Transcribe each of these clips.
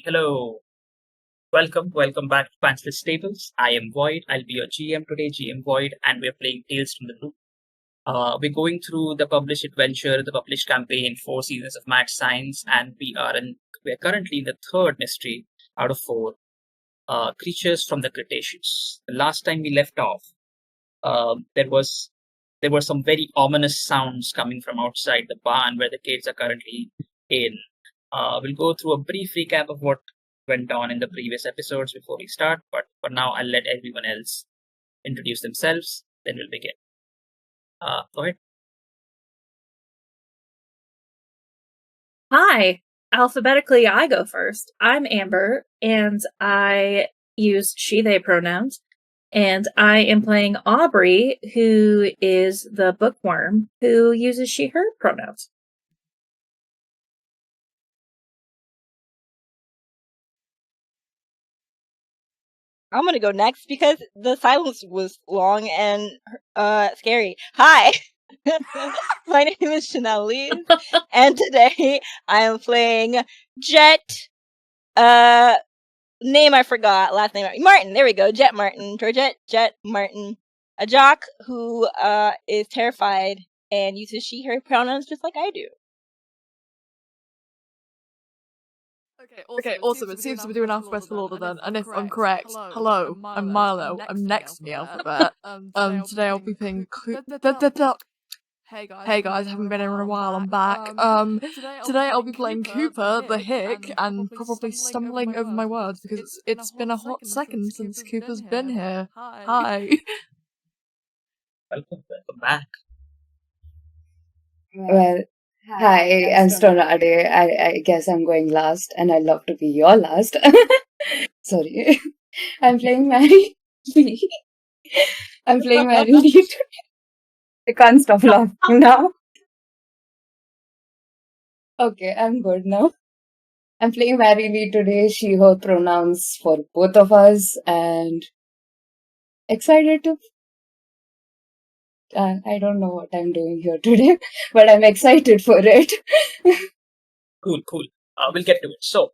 Hello. Welcome back to Pantsless Tables. I am Void. I'll be your GM today, GM Void, and we're playing Tales from the Loop. We're going through the published adventure, the published campaign, 4 seasons of Mad Science, and we're currently in the third mystery out of four. Creatures from the Cretaceous. The last time we left off, there were some very ominous sounds coming from outside the barn where the kids are currently in. We'll go through a brief recap of what went on in the previous episodes before we start, but for now, I'll let everyone else introduce themselves, then we'll begin. Go ahead. Hi. Alphabetically, I go first. I'm Amber, and I use she, they pronouns. And I am playing Aubrey, who is the bookworm, who uses she, her pronouns. I'm gonna go next because the silence was long and scary. Hi, my name is Chanel Lee, and today I am playing Jet. Name I forgot. Last name Martin. There we go. Jet Martin. Georgette Jet Martin. A jock who is terrified and uses she/her pronouns just like I do. Okay, awesome. It seems we're doing alphabetical order then, and if I'm correct, hello, I'm Milo. I'm next in the alphabet. Today I'll be playing Hey guys, I haven't been here in a while. I'm back. Today I'll be playing Cooper, the hick, and probably stumbling over my words because it's been a hot second since Cooper's been here. Hi. Welcome back. Well, hi, I'm Stålenhag. I guess I'm going last, and I'd love to be your last. Sorry. I'm playing Mary Lee. I'm playing Mary Lee today. I can't stop laughing now. Okay, I'm good now. I'm playing Mary Lee today, she, her pronouns for both of us, and excited to. I don't know what I'm doing here today, but I'm excited for it. Cool. We'll get to it. So,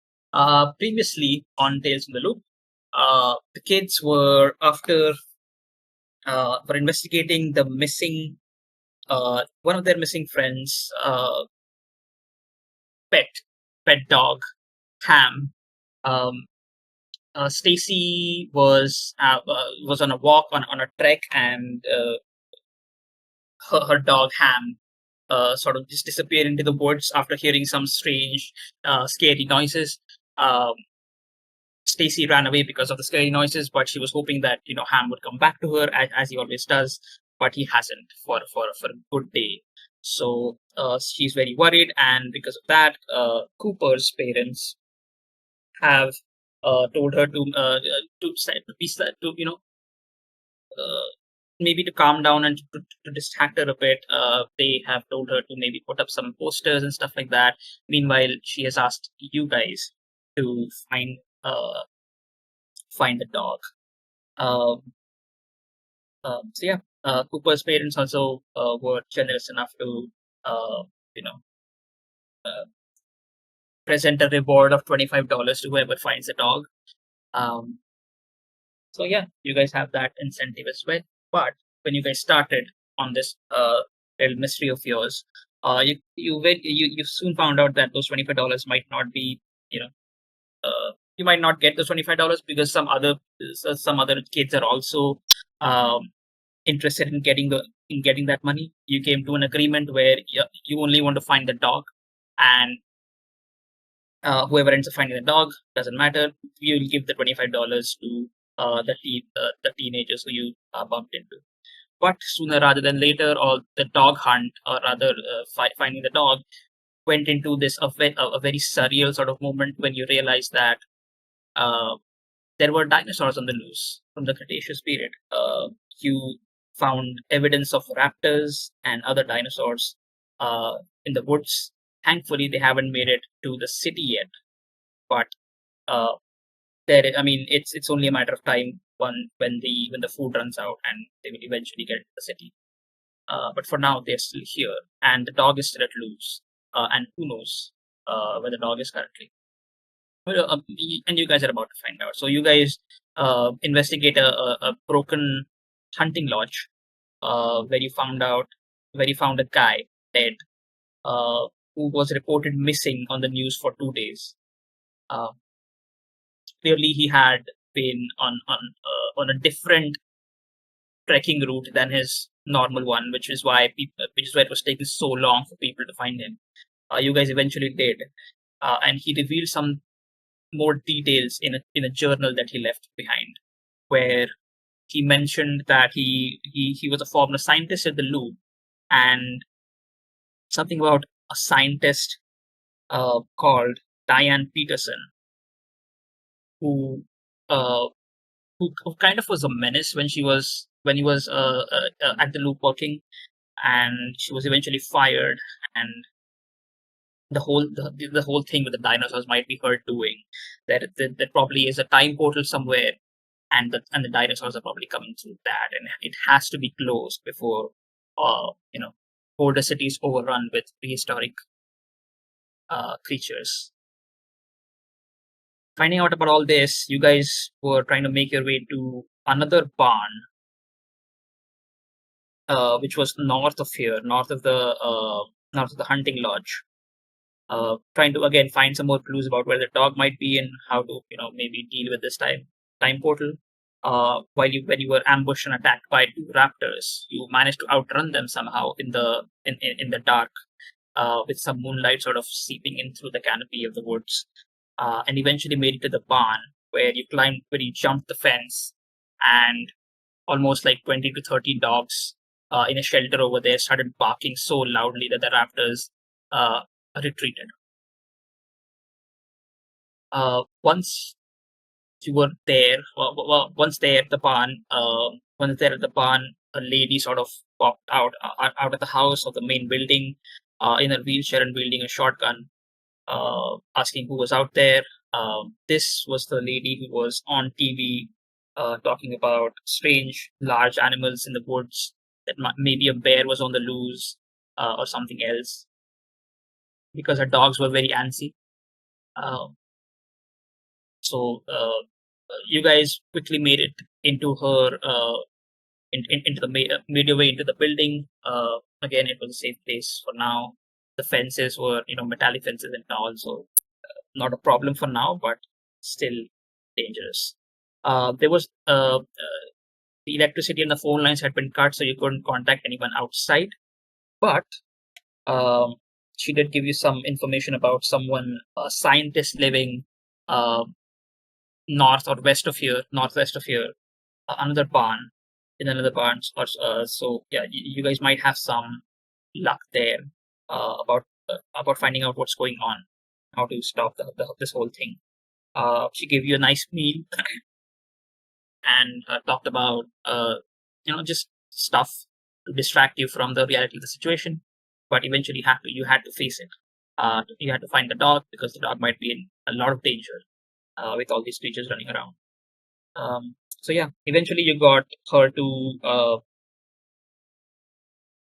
previously on Tales from the Loop, the kids were were investigating the missing, one of their missing friends, pet dog, Ham. Stacy was on a walk on a trek, and her dog Ham sort of just disappeared into the woods after hearing some strange, scary noises. Stacy ran away because of the scary noises, but she was hoping that Ham would come back to her as he always does, but he hasn't for a good day. So she's very worried, and because of that, Cooper's parents have told her maybe to calm down and to distract her a bit. They have told her to maybe put up some posters and stuff like that. Meanwhile, she has asked you guys to find the dog. So yeah, Cooper's parents also were generous enough to present a reward of $25 to whoever finds the dog. So yeah, you guys have that incentive as well. But when you guys started on this little mystery of yours, you soon found out that those $25 might not be, you might not get those $25 because some other kids are also interested in getting that money. You came to an agreement where you only want to find the dog, and whoever ends up finding the dog doesn't matter. You'll give the $25 to the teenagers who you bumped into. But sooner rather than later, or the dog hunt, or rather finding the dog, went into this a very surreal sort of moment when you realized that there were dinosaurs on the loose from the Cretaceous period. You found evidence of raptors and other dinosaurs in the woods. Thankfully, they haven't made it to the city yet, but it's only a matter of time when the food runs out, and they will eventually get to the city. But for now, they're still here, and the dog is still at loose. And who knows where the dog is currently? and you guys are about to find out. So you guys investigate a broken hunting lodge where you found a guy dead who was reported missing on the news for 2 days. Uh, Clearly, he had been on a different trekking route than his normal one, which is why it was taking so long for people to find him. You guys eventually did, and he revealed some more details in a journal that he left behind, where he mentioned that he was a former scientist at the Louvre, and something about a scientist called Diane Peterson, who uh, who kind of was a menace when he was at the Louvre working, and she was eventually fired, and the whole thing with the dinosaurs might be her doing. There probably is a time portal somewhere, and the dinosaurs are probably coming through that, and it has to be closed before older cities overrun with prehistoric creatures. Finding out about all this, you guys were trying to make your way to another barn, which was north of here, north of the hunting lodge. Trying to again find some more clues about where the dog might be and how to maybe deal with this time portal. When you were ambushed and attacked by two raptors, you managed to outrun them somehow in the dark, with some moonlight sort of seeping in through the canopy of the woods, and eventually made it to the barn where you jumped the fence, and almost like 20 to 30 dogs in a shelter over there started barking so loudly that the raptors retreated. Once you were there, once there at the barn, a lady sort of popped out of the house of the main building, in a wheelchair and wielding a shotgun, asking who was out there. This was the lady who was on TV, talking about strange large animals in the woods, that maybe a bear was on the loose, or something else, because her dogs were very antsy. So you guys quickly made it into her into made your way into the building. Again, it was a safe place for now. The fences were metallic fences and all, so not a problem for now, but still dangerous. There was the electricity and the phone lines had been cut, so you couldn't contact anyone outside. But um, she did give you some information about a scientist living northwest of here, another barn, in another barn. So yeah, you guys might have some luck there, about finding out what's going on, how to stop this whole thing. She gave you a nice meal and talked about just stuff to distract you from the reality of the situation. But eventually, you had to face it. You had to find the dog because the dog might be in a lot of danger with all these creatures running around. So yeah, eventually you got her to.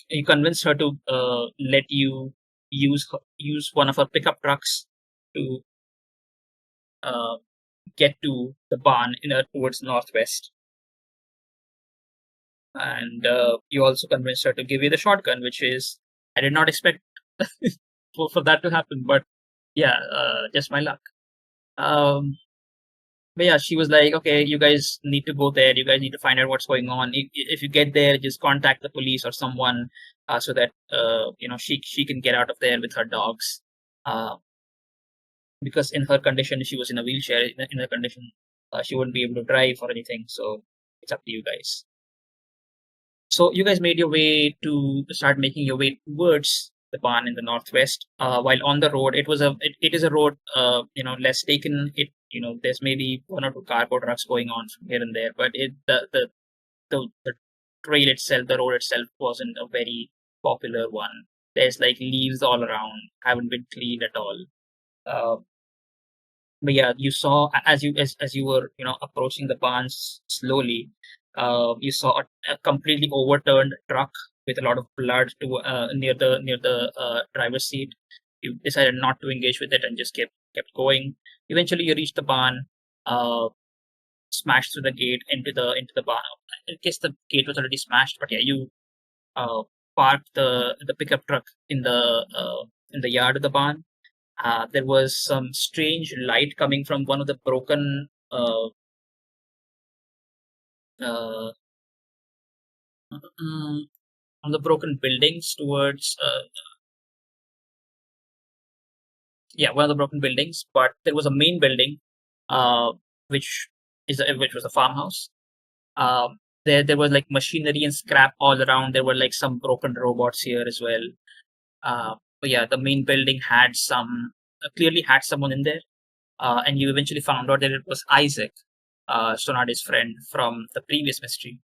You convinced her to let you use one of her pickup trucks to get to the barn towards northwest, and you also convinced her to give you the shotgun, which is, I did not expect for that to happen, but yeah, just my luck. But yeah, she was like, okay, you guys need to go there. You guys need to find out what's going on. If you get there, just contact the police or someone, so that she can get out of there with her dogs. Because in her condition, she was in a wheelchair. In her condition, she wouldn't be able to drive or anything. So it's up to you guys. So you guys made your way to start making your way towards the barn in the northwest. While on the road, it is a road, less taken. There's maybe one or two cargo trucks going on from here and there, but the trail itself, the road itself, wasn't a very popular one. There's like leaves all around, haven't been cleaned at all. But yeah, you saw, as you were approaching the barns slowly, you saw a completely overturned truck with a lot of blood near the driver's seat. You decided not to engage with it and just kept going. Eventually, you reach the barn, smash through the gate into the barn. I guess the gate was already smashed, but yeah, you park the pickup truck in the yard of the barn. There was some strange light coming from one of the broken uh, on the broken buildings towards one of the broken buildings. But there was a main building, which which was a farmhouse. There was like machinery and scrap all around. There were like some broken robots here as well. But yeah, the main building had clearly had someone in there. And you eventually found out that it was Isaac, Sonade's friend from the previous mystery.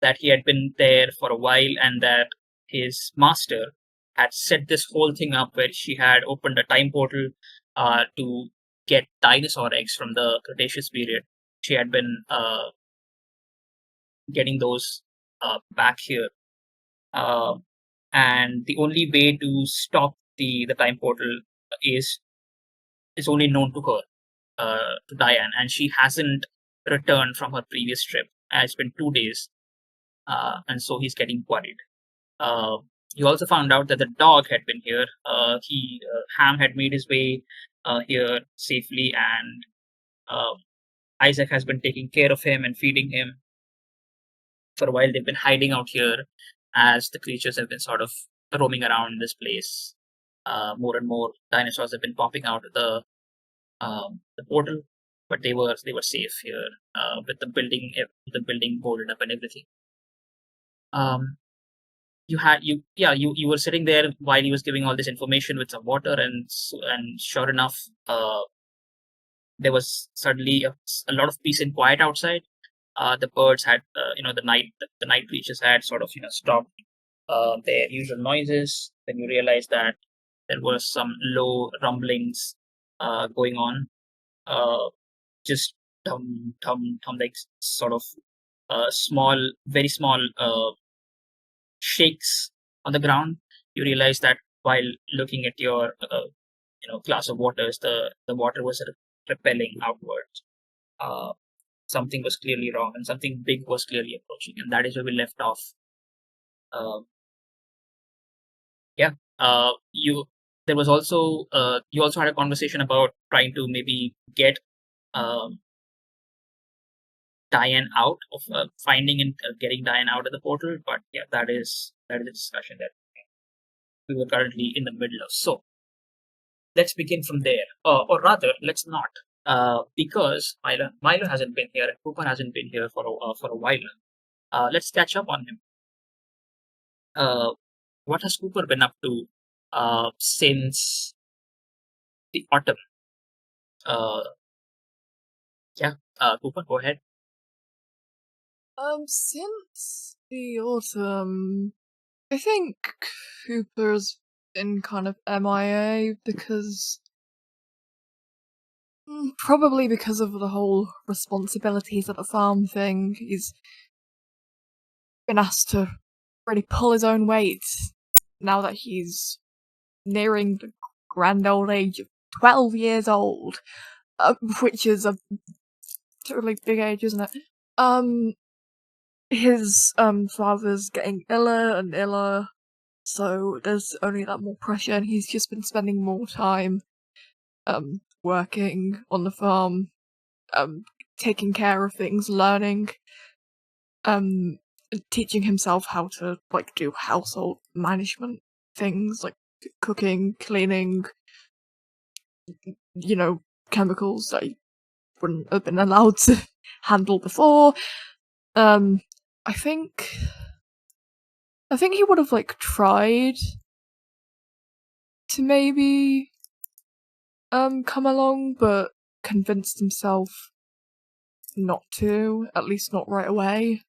That he had been there for a while, and that his master had set this whole thing up where she had opened a time portal to get dinosaur eggs from the Cretaceous period. She had been getting those back here. And the only way to stop the time portal is only known to her, to Diane, and she hasn't returned from her previous trip. It's been 2 days, and so he's getting worried. You also found out that the dog had been here. Ham had made his way here safely, and Isaac has been taking care of him and feeding him. For a while, they've been hiding out here as the creatures have been sort of roaming around in this place. More and more dinosaurs have been popping out of the portal, but they were safe here with the building boarded up and everything. You were sitting there while he was giving all this information with some water, and sure enough, there was suddenly a lot of peace and quiet outside. The birds had, the night creatures had sort of, stopped their usual noises. Then you realize that there were some low rumblings going on, just tum, like sort of very small shakes on the ground. You realize that while looking at your glass of waters, the water was repelling outwards. Something was clearly wrong, and something big was clearly approaching, and that is where we left off. There was also you also had a conversation about trying to maybe get Diane out of finding and getting Diane out of the portal, but yeah, that is a discussion that we were currently in the middle of. So let's begin from there, or rather, let's not, because Milo hasn't been here and Cooper hasn't been here for a while. Let's catch up on him. What has Cooper been up to since the autumn? Cooper, go ahead. Since the autumn, I think Cooper's been kind of MIA because probably because of the whole responsibilities at the farm thing. He's been asked to really pull his own weight now that he's nearing the grand old age of 12 years old, which is a totally big age, isn't it? His father's getting iller and iller, so there's only that more pressure, and he's just been spending more time working on the farm, taking care of things, learning, teaching himself how to do household management things like cooking, cleaning, chemicals that he wouldn't have been allowed to handle before. I think he would have tried to maybe come along, but convinced himself not to, at least not right away,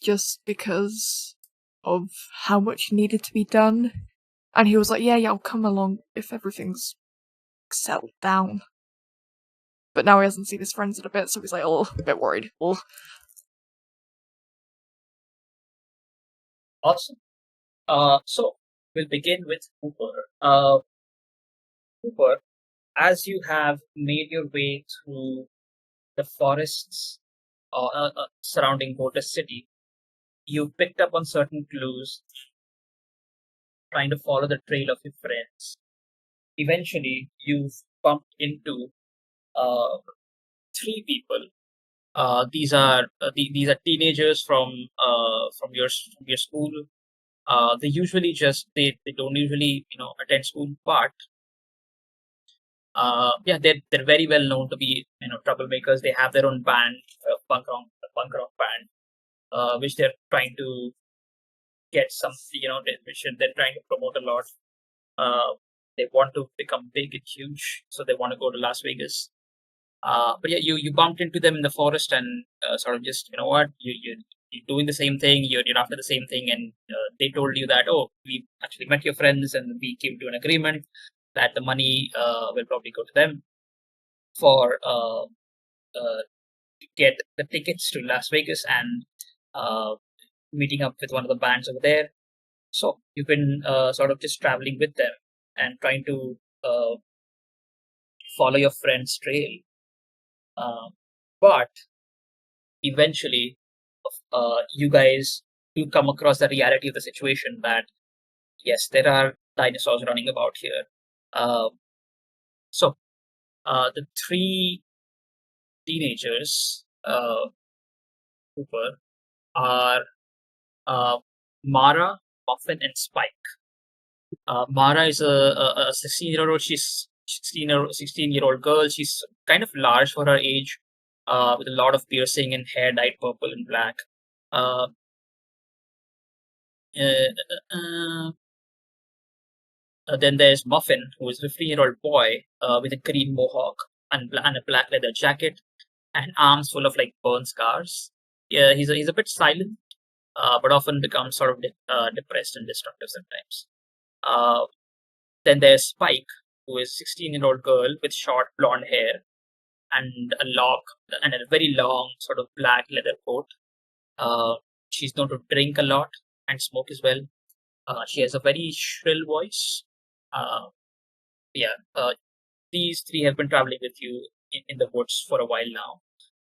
just because of how much needed to be done. And he was like, yeah, I'll come along if everything's settled down. But now he hasn't seen his friends in a bit, so he's like, oh, a bit worried. Oh. Awesome. So we'll begin with Cooper. Cooper, as you have made your way through the forests surrounding Boulder City, you picked up on certain clues, trying to follow the trail of your friends. Eventually, you've bumped into uh, three people. These are teenagers from your school. They usually they don't usually attend school, but yeah, they're very well known to be troublemakers. They have their own band, punk rock band, which they're trying to get some which they're trying to promote a lot. They want to become big and huge, so they want to go to Las Vegas. But yeah, you bumped into them in the forest and sort of just what you're doing the same thing. You're after the same thing, and they told you that we actually met your friends and we came to an agreement that the money will probably go to them for to get the tickets to Las Vegas and uh, meeting up with one of the bands over there. So you've been sort of just traveling with them and trying to follow your friend's trail. But eventually, you guys do come across the reality of the situation that yes, there are dinosaurs running about here. Uh, so the three teenagers, Cooper, are Mara, Muffin, and Spike. Mara is a 16-year-old. She's 16-year-old girl. She's kind of large for her age, with a lot of piercing and hair dyed purple and black. Uh, uh, then there's Muffin, who is a 15-year-old boy with a green mohawk and a black leather jacket and arms full of like burn scars. Yeah, he's a bit silent, but often becomes sort of depressed and destructive sometimes. Uh, then there's Spike, who is 16-year-old girl with short blonde hair and a lock and a very long sort of black leather coat. She's known to drink a lot and smoke as well. She has a very shrill voice. Uh, yeah, these three have been traveling with you in the woods for a while now,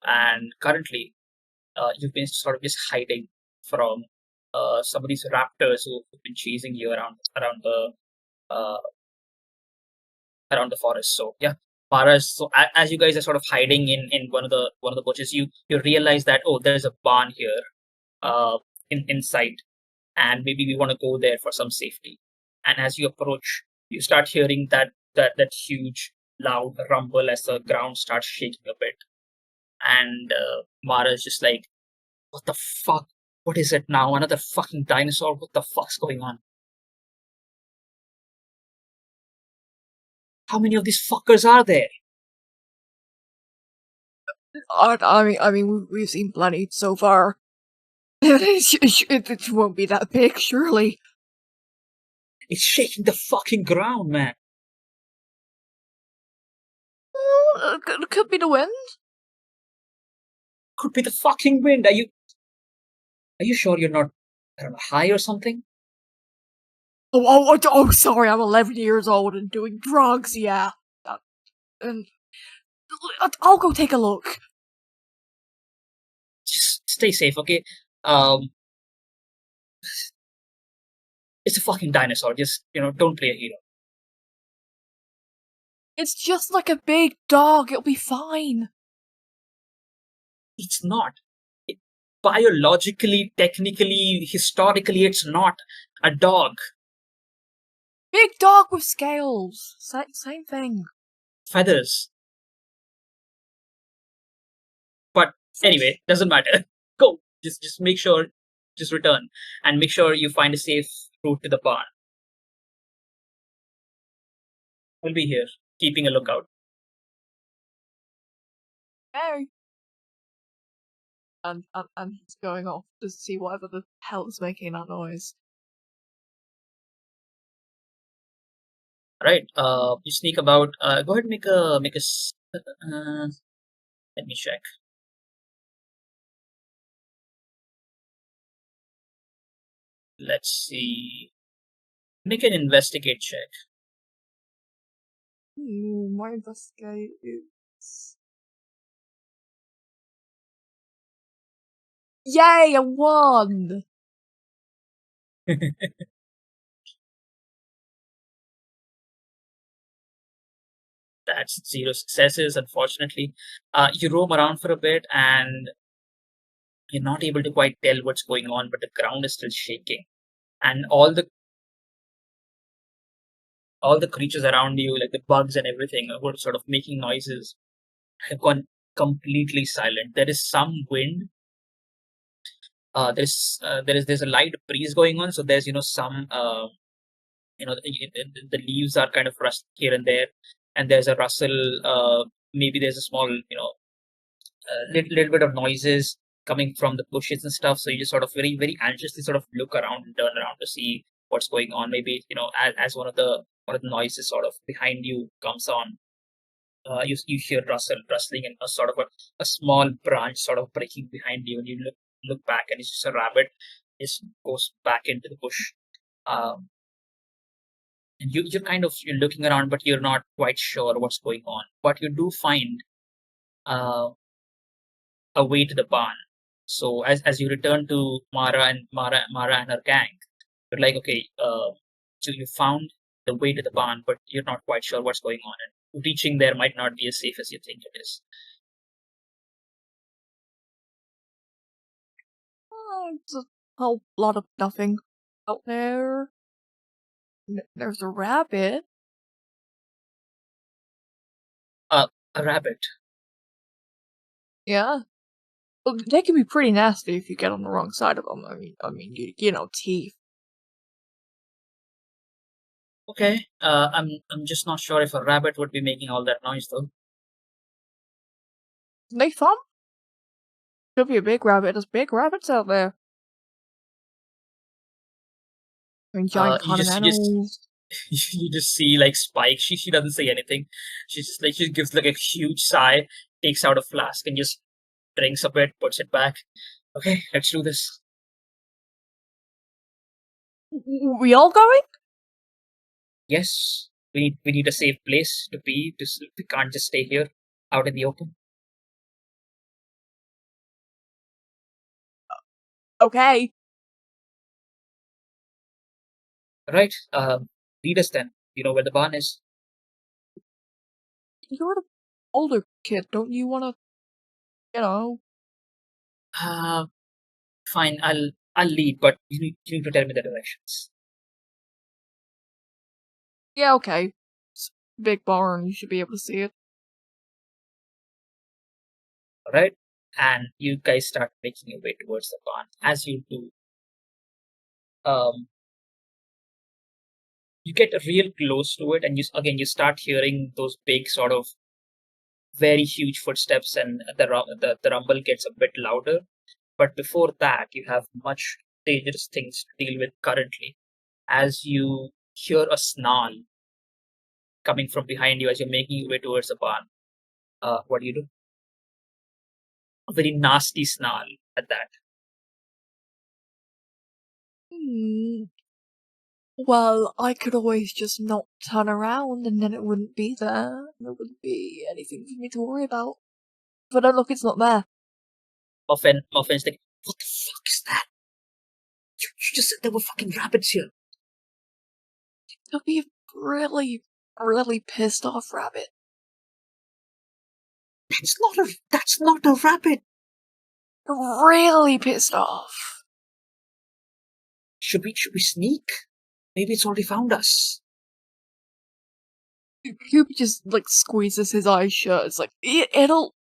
and currently you've been sort of just hiding from some of these raptors who've been chasing you uh, around the forest. So yeah, Paras. So as you guys are sort of hiding in one of the bushes, you realize that there's a barn here, in sight, and maybe we want to go there for some safety. And as you approach, you start hearing that huge loud rumble as the ground starts shaking a bit. And Mara's just like, "What the fuck? What is it now? Another fucking dinosaur? What the fuck's going on? How many of these fuckers are there?" We've seen plenty so far. It won't be that big, surely. It's shaking the fucking ground, man. Could be the wind. Could be the fucking wind. Are you sure you're not, I don't know, high or something? Sorry, I'm 11 years old and doing drugs, yeah. And I'll go take a look. Just stay safe, okay? It's a fucking dinosaur. Just don't play a hero. It's just like a big dog, it'll be fine. It's not. Biologically, technically, historically, it's not a dog. Big dog with scales. Same thing. Feathers. But anyway, doesn't matter. Go. Just make sure. Just return and make sure you find a safe route to the barn. We'll be here, keeping a lookout. Hey. And he's going off to see whatever the hell is making that noise. All right. You sneak about. Go ahead and let me check. Let's see. Make an investigate check. My investigate is... Yay, I won! That's 0 successes, unfortunately. You roam around for a bit and you're not able to quite tell what's going on, but the ground is still shaking. And all the creatures around you, like the bugs and everything, who are sort of making noises, have gone completely silent. There is some wind. There's a light breeze going on, so there's some the leaves are kind of rust here and there, and there's a rustle. Maybe there's a small little bit of noises coming from the bushes and stuff. So you just sort of very very anxiously sort of look around and turn around to see what's going on. Maybe as one of the noises sort of behind you comes on, you hear rustling and a sort of a small branch sort of breaking behind you, and you look back and it's just a rabbit. Just goes back into the bush. And you're looking around, but you're not quite sure what's going on. But you do find uh, a way to the barn. So as you return to Mara and her gang, you're like, okay, so you found the way to the barn, but you're not quite sure what's going on, and reaching there might not be as safe as you think it is. It's a whole lot of nothing out there. There's a rabbit. A rabbit. Yeah. Well, they can be pretty nasty if you get on the wrong side of them. I mean, you know, teeth. Okay. I'm just not sure if a rabbit would be making all that noise though. They thump? Could be a big rabbit. There's big rabbits out there. I mean, giant You just continentals. you just see like Spike. She doesn't say anything. She's just like, she gives like a huge sigh, takes out a flask and just drinks a bit, puts it back. Okay, let's do this. We all going? Yes, we need a safe place to be. We can't just stay here out in the open. Okay. Right. Lead us then. You know where the barn is. You're the older kid. Don't you want to, you know? Fine. I'll lead, but you need to tell me the directions. Yeah, okay. It's a big barn. You should be able to see it. All right. And you guys start making your way towards the barn. As you do, you get real close to it, and you start hearing those big sort of very huge footsteps, and the rumble gets a bit louder. But before that, you have much dangerous things to deal with currently. As you hear a snarl coming from behind you as you're making your way towards the barn, what do you do? A very nasty snarl at that. Well, I could always just not turn around and then it wouldn't be there. There wouldn't be anything for me to worry about. If I don't look, it's not there. Muffin's like, what the fuck is that? You just said there were fucking rabbits here. I'll be a really, really pissed off rabbit. That's not a rabbit. Really pissed off. Should we sneak? Maybe it's already found us. Cooper just, like, squeezes his eyes shut. It's like, we'll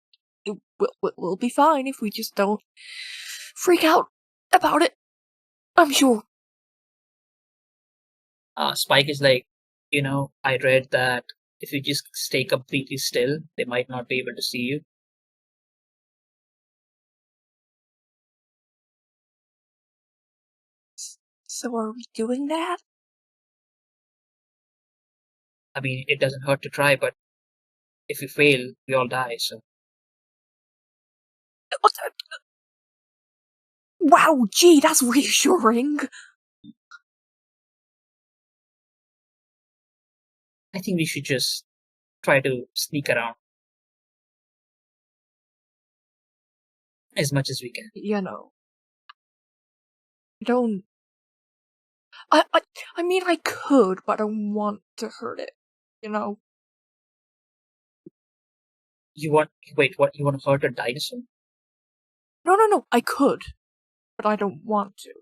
be fine if we just don't freak out about it. I'm sure. Spike is like, I read that if you just stay completely still, they might not be able to see you. So are we doing that? I mean, it doesn't hurt to try, but if we fail, we all die, so. Wow, gee, that's reassuring. I think we should just try to sneak around as much as we can. You know, I don't. I mean, I could, but I don't want to hurt it. You know. Wait, what? You want to hurt a dinosaur? No. I could, but I don't want to.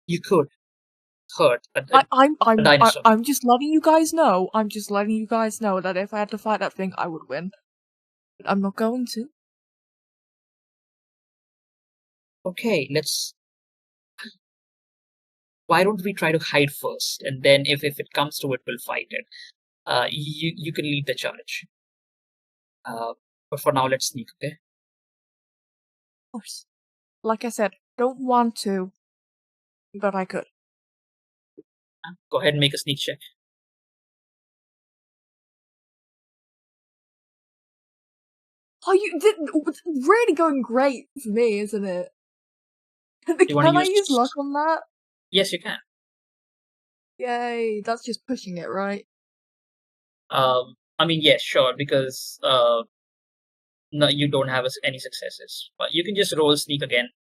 You could hurt a I'm dinosaur. I'm just letting you guys know. I'm just letting you guys know that if I had to fight that thing, I would win. But I'm not going to. Okay, why don't we try to hide first, and then if it comes to it, we'll fight it. You can lead the charge. But for now, let's sneak, okay? Of course. Like I said, don't want to, but I could. Go ahead and make a sneak check. Oh, it's really going great for me, isn't it? You wanna Can I use- use luck on that? Yes, you can. Yay, that's just pushing it, right? I mean, yes, sure, because no, you don't have any successes. But you can just roll sneak again.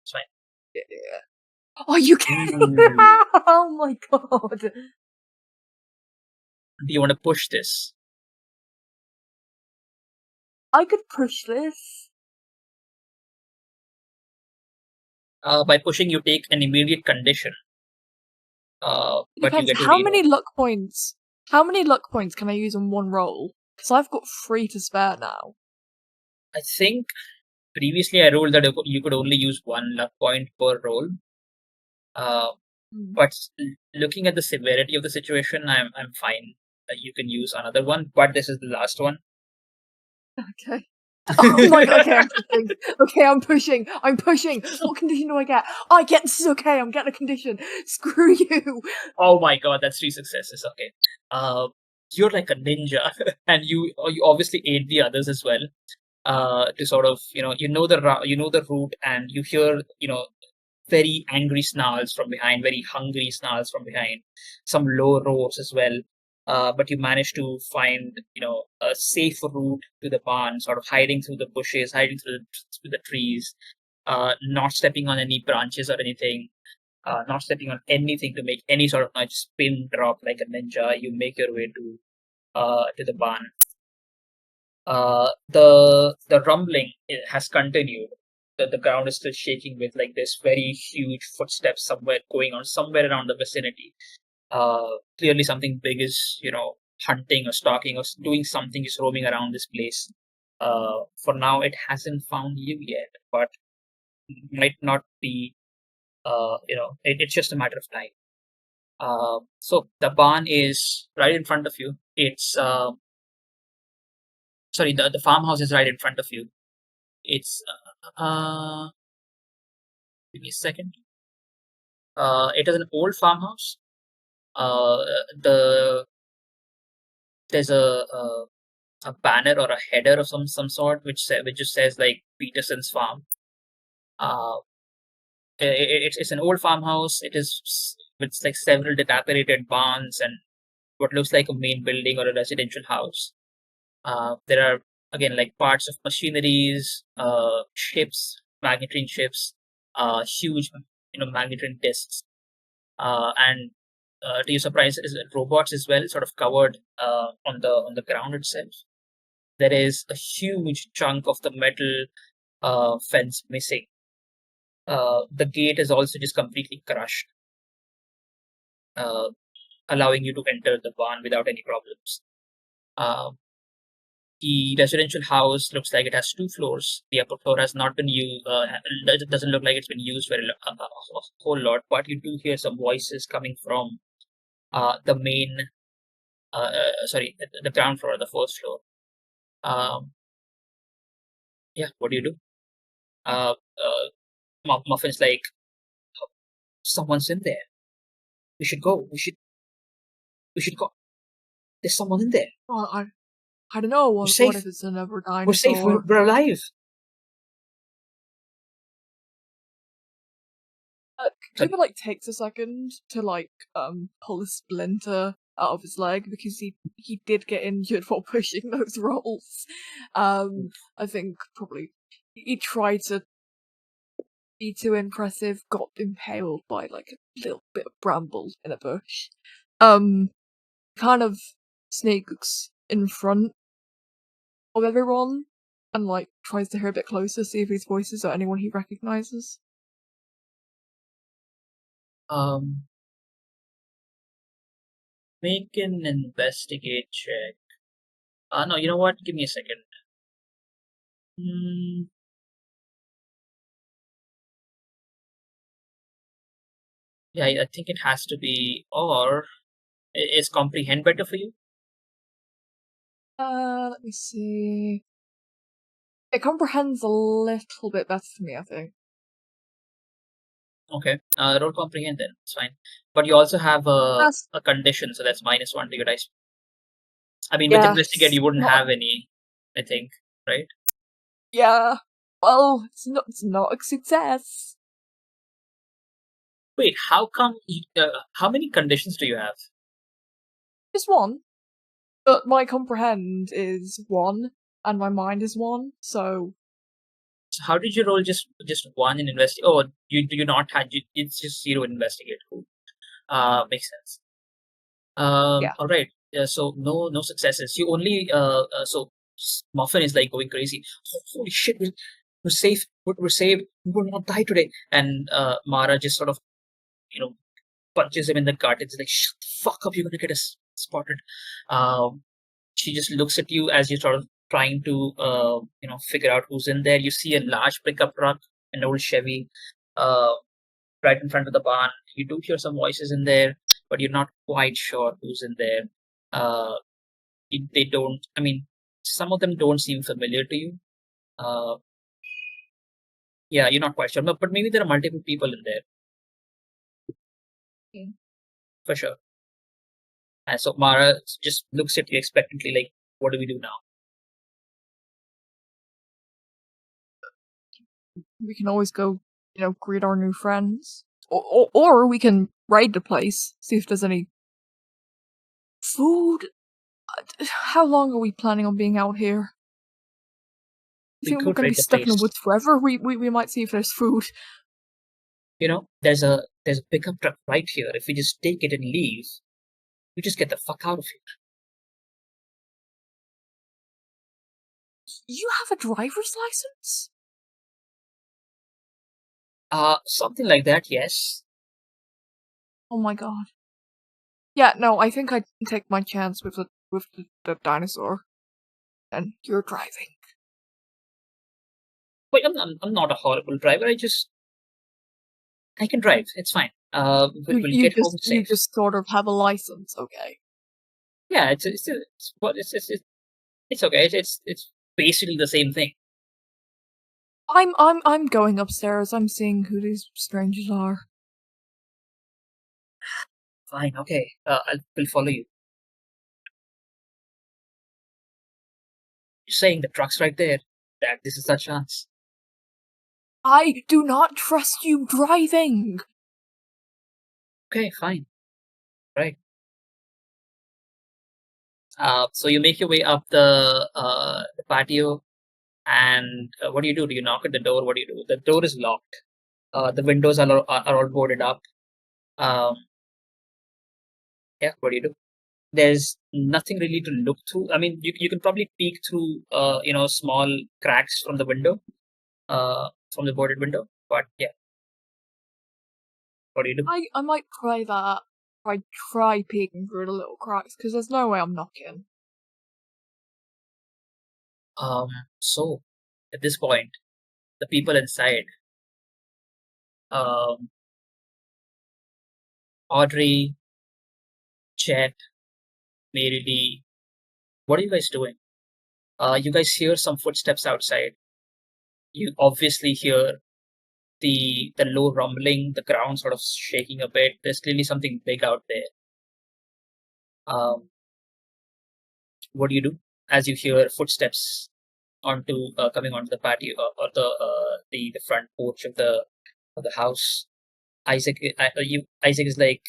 It's fine. Yeah. Oh, you can! Ooh. Oh my god! Do you want to push this? I could push this. By pushing, you take an immediate condition. But you Depends. get to How reroll. many luck points? How many luck points can I use on one roll? Because I've got 3 to spare now. I think previously I rolled that you could only use 1 luck point per roll. But looking at the severity of the situation, I'm fine. You can use another one, but this is the last one. Okay. Oh my god, okay, I'm pushing. Okay, I'm pushing. What condition do I get? I get, this is okay, I'm getting a condition. Screw you. Oh my god, that's 3 successes. Okay. You're like a ninja, and you obviously aid the others as well. To sort of, you know the route, and you hear, very angry snarls from behind, very hungry snarls from behind, some low roars as well. But you manage to find, a safe route to the barn, sort of hiding through the bushes, hiding through the trees, not stepping on any branches or anything, not stepping on anything to make any sort of noise. Spin drop like a ninja. You make your way to the barn. The rumbling has continued. The ground is still shaking with like this very huge footsteps going on somewhere around the vicinity. Clearly something big is, hunting or stalking or doing something, is roaming around this place. For now, it hasn't found you yet, but might not be. It's just a matter of time. So the barn is right in front of you. It's sorry, the farmhouse is right in front of you. It's give me a second. It is an old farmhouse. There's a banner or a header of some sort which just says like Peterson's farm. It's an old farmhouse. It is with like several dilapidated barns and what looks like a main building or a residential house. There are again like parts of machineries, ships, magnetron ships, huge magnetron discs, and to your surprise, is robots as well, sort of covered on the ground itself. There is a huge chunk of the metal fence missing. The gate is also just completely crushed, allowing you to enter the barn without any problems. The residential house looks like it has 2 floors. The upper floor has not been used. It doesn't look like it's been used a whole lot. But you do hear some voices coming from the main. Sorry, the ground floor, the first floor. Yeah, what do you do? Muffin's like, someone's in there. We should go. We should go. There's someone in there. Well, I don't know. What safe. if it's another dinosaur? We're safe. We're alive. Cooper like takes a second to like pull a splinter out of his leg because he did get injured while pushing those rolls. I think probably he tried to be too impressive, got impaled by like a little bit of bramble in a bush. Kind of sneaks in front of everyone and like tries to hear a bit closer, see if his voices or anyone he recognizes. Make an investigate check. No, you know what? Give me a second. Yeah, I think it has to be, or is comprehend better for you? Let me see. It comprehends a little bit better for me, I think. Okay. Roll comprehend then. It's fine. But you also have That's- a condition, so that's -1 to your dice. I mean, with Yes, investigate, you wouldn't not- have any, I think, right? Yeah. Well, it's not a success. Wait, how come? How many conditions do you have? Just one. But my comprehend is 1, and my mind is 1, so So how did you roll just one in investigate? Oh, you do you not had you? It's just 0 in investigate. Cool. Makes sense. Yeah. All right. So no successes. You only so Muffin is like going crazy. Oh, holy shit! We're safe. We're saved. We will not die today. And Mara just sort of punches him in the gut. It's like, shut the fuck up! You're gonna get us spotted. She just looks at you as you're sort of trying to figure out who's in there. You see a large pickup truck, an old Chevy, right in front of the barn. You do hear some voices in there, but you're not quite sure who's in there. They don't. I mean, some of them don't seem familiar to you. Yeah, you're not quite sure, but maybe there are multiple people in there. For sure. And so Mara just looks at you expectantly, like, what do we do now? we can always go, greet our new friends. Or we can raid the place, see if there's any food. How long are we planning on being out here? You We think we're could gonna be raid the stuck in the place. woods forever? We might see if there's food. There's a pickup truck right here. If we just take it and leave, we just get the fuck out of here. You have a driver's license? Something like that, yes. Oh my god. Yeah, no, I think I'd take my chance with the dinosaur. And you're driving. Wait, I'm not a horrible driver. I can drive. It's fine. We'll get home safe. You just sort of have a license, okay? Yeah, it's okay. It's basically the same thing. I'm going upstairs. I'm seeing who these strangers are. Fine, okay. We'll follow you. You're saying the truck's right there. That this is our chance. I do not trust you driving. Okay, fine. Right. So you make your way up the patio, and what do you do? Do you knock at the door? What do you do? The door is locked. The windows are all boarded up. Yeah, what do you do? There's nothing really to look through. I mean, you can probably peek through small cracks from the window, from the boarded window. But yeah, what do you do? I might try that. I try peeking through the little cracks because there's no way I'm knocking. So at this point, the people inside, Audrey, Chet, Mary D, what are you guys doing? You guys hear some footsteps outside. You obviously hear the low rumbling, the ground sort of shaking a bit. There's clearly something big out there. What do you do as you hear footsteps coming onto the patio or the front porch of the house? Isaac is like,